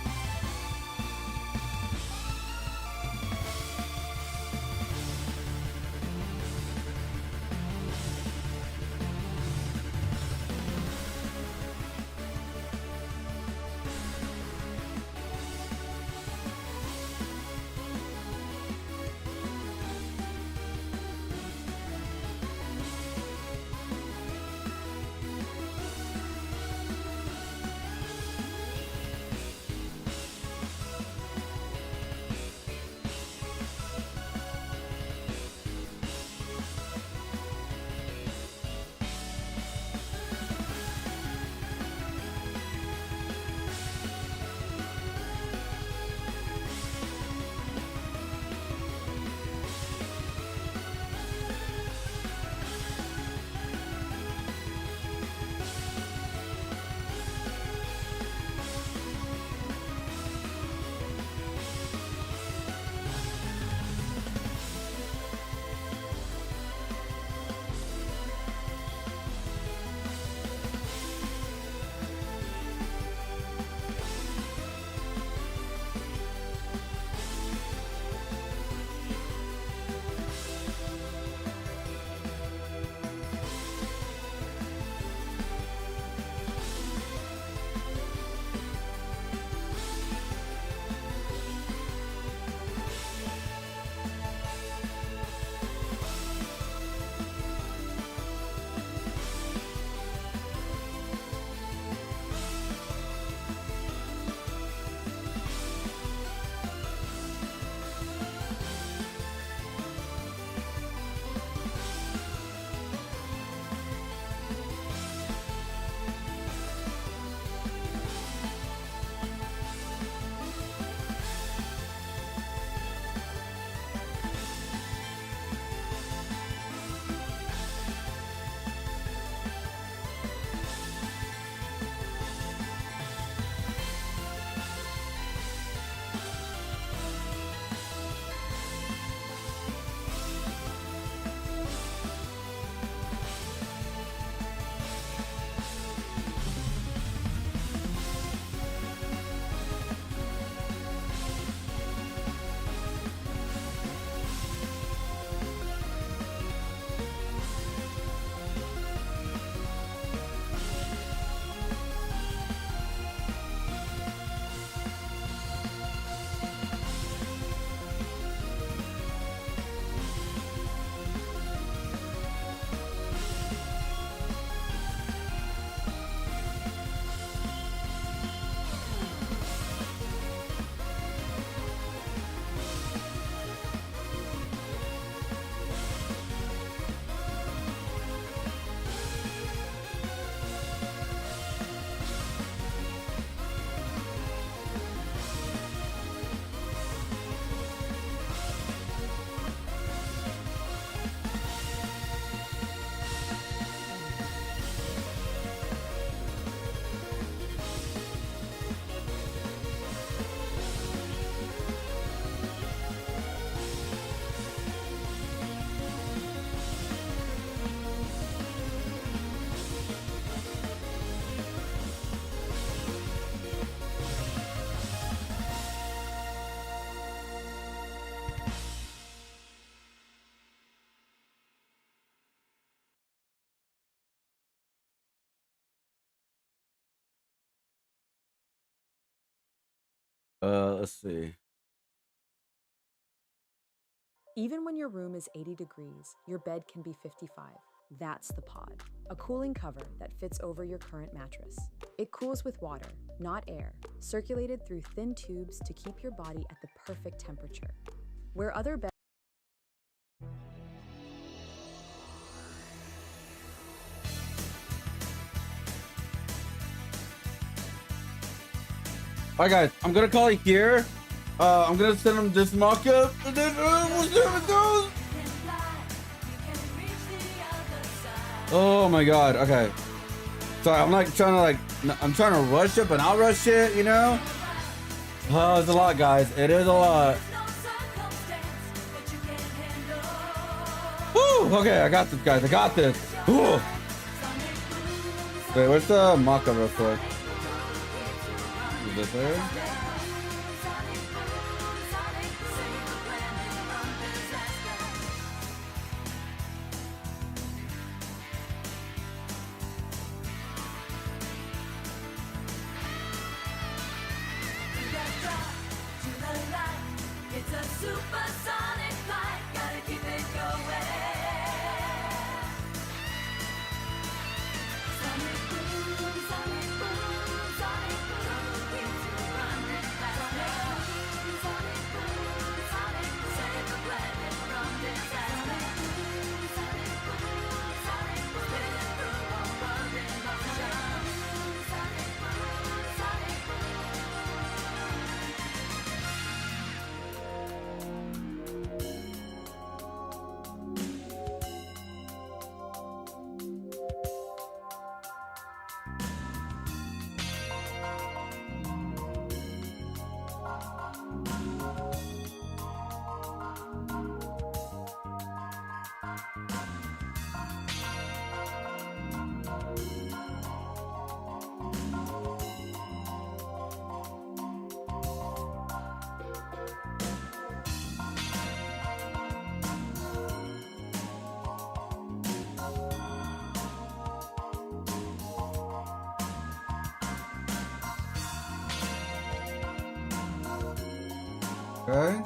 Let's see. Even when your room is 80 degrees, your bed can be 55. That's the Pod, a cooling cover that fits over your current mattress. It cools with water, not air, circulated through thin tubes to keep your body at the perfect temperature. Where other beds All right, guys, I'm gonna call it here. I'm gonna send him this mock-up, and then we'll see how it goes. Oh my god. Okay. Sorry, I'm like trying to I'm trying to rush it, but not rush it. You know. Oh, it's a lot, guys. It is a lot. Woo! Okay, I got this, guys. I got this. Woo! Wait, where's the mock-up real quick? Is it there? Okay.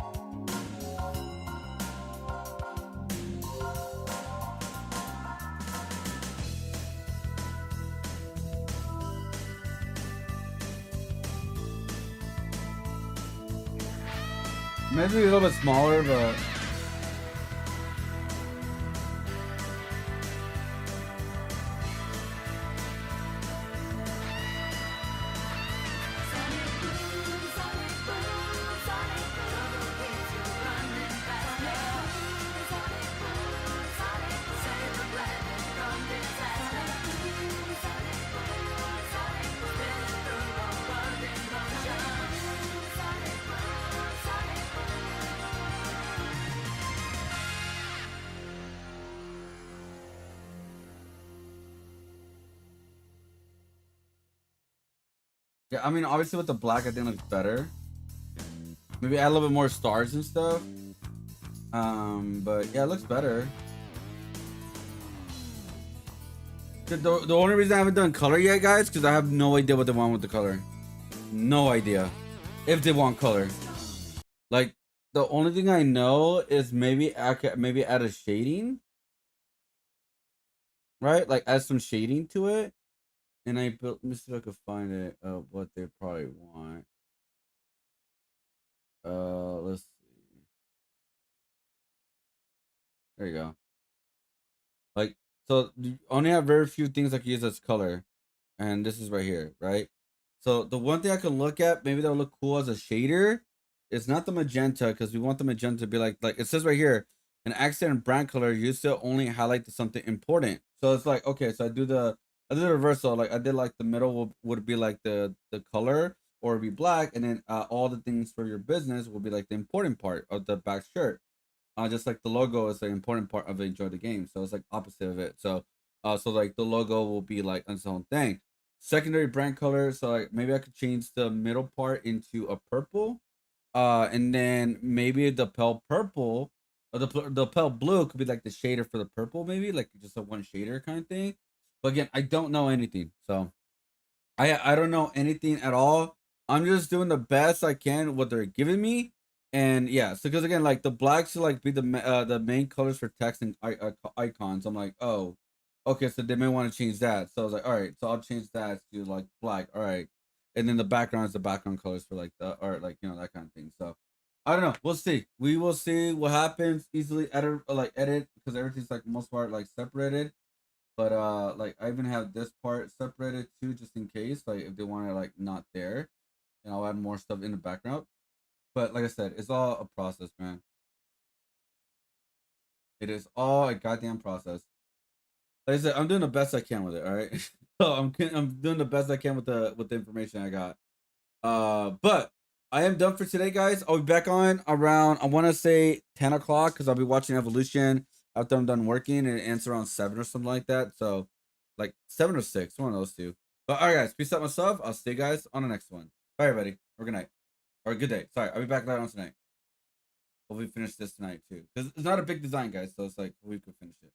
Maybe a little bit smaller, but yeah, I mean, obviously with the black, I think it looks better. Maybe add a little bit more stars and stuff. But yeah, it looks better. The only reason I haven't done color yet, guys, because I have no idea what they want with the color. No idea if they want color. Like, the only thing I know is maybe add a shading, right? Like add some shading to it. And I built. Let me see if I can find it. What they probably want. Let's see. There you go. Like, so you only have very few things I can use as color, and this is right here, right? So the one thing I can look at, maybe that'll look cool as a shader. It's not the magenta, because we want the magenta to be like it says right here, an accent and brand color used to only highlight something important. So it's like, okay, so I did the reversal. Like I did like the middle would be like the color, or it'd be black, and then all the things for your business will be like the important part of the back shirt. Just like the logo is the important part of enjoy the game. So it's like opposite of it. So so like the logo will be like its own thing. Secondary brand color. So like maybe I could change the middle part into a purple. And then maybe the pale purple or the pale blue could be like the shader for the purple, maybe like just a one shader kind of thing. But again, I don't know anything, so I don't know anything at all. I'm just doing the best I can what they're giving me. And yeah, so because again, like the black should like be the main colors for text and icons. I'm like, oh, okay, so they may want to change that. So I was like, all right, so I'll change that to like black. All right, and then the background is the background colors for like the art, like you know that kind of thing. So I don't know. We'll see. We will see what happens. Easily edit because everything's like most part like separated. But like I even have this part separated too, just in case like if they want to like not there, and I'll add more stuff in the background. But like I said, it's all a process, man. It is all a goddamn process. Like I said, I'm doing the best I can with it. All right, so I'm doing the best I can with the information I got. But I am done for today, guys. I'll be back on around I want to say 10 o'clock because I'll be watching Evolution after I'm done working, and it ends around 7 or something like that. So like 7 or 6, one of those two. But all right, guys, peace out myself. I'll see you guys on the next one. Bye, everybody. Or good night. Or good day. Sorry, I'll be back later on tonight. Hopefully finish this tonight too. Because it's not a big design, guys. So it's like we could finish it.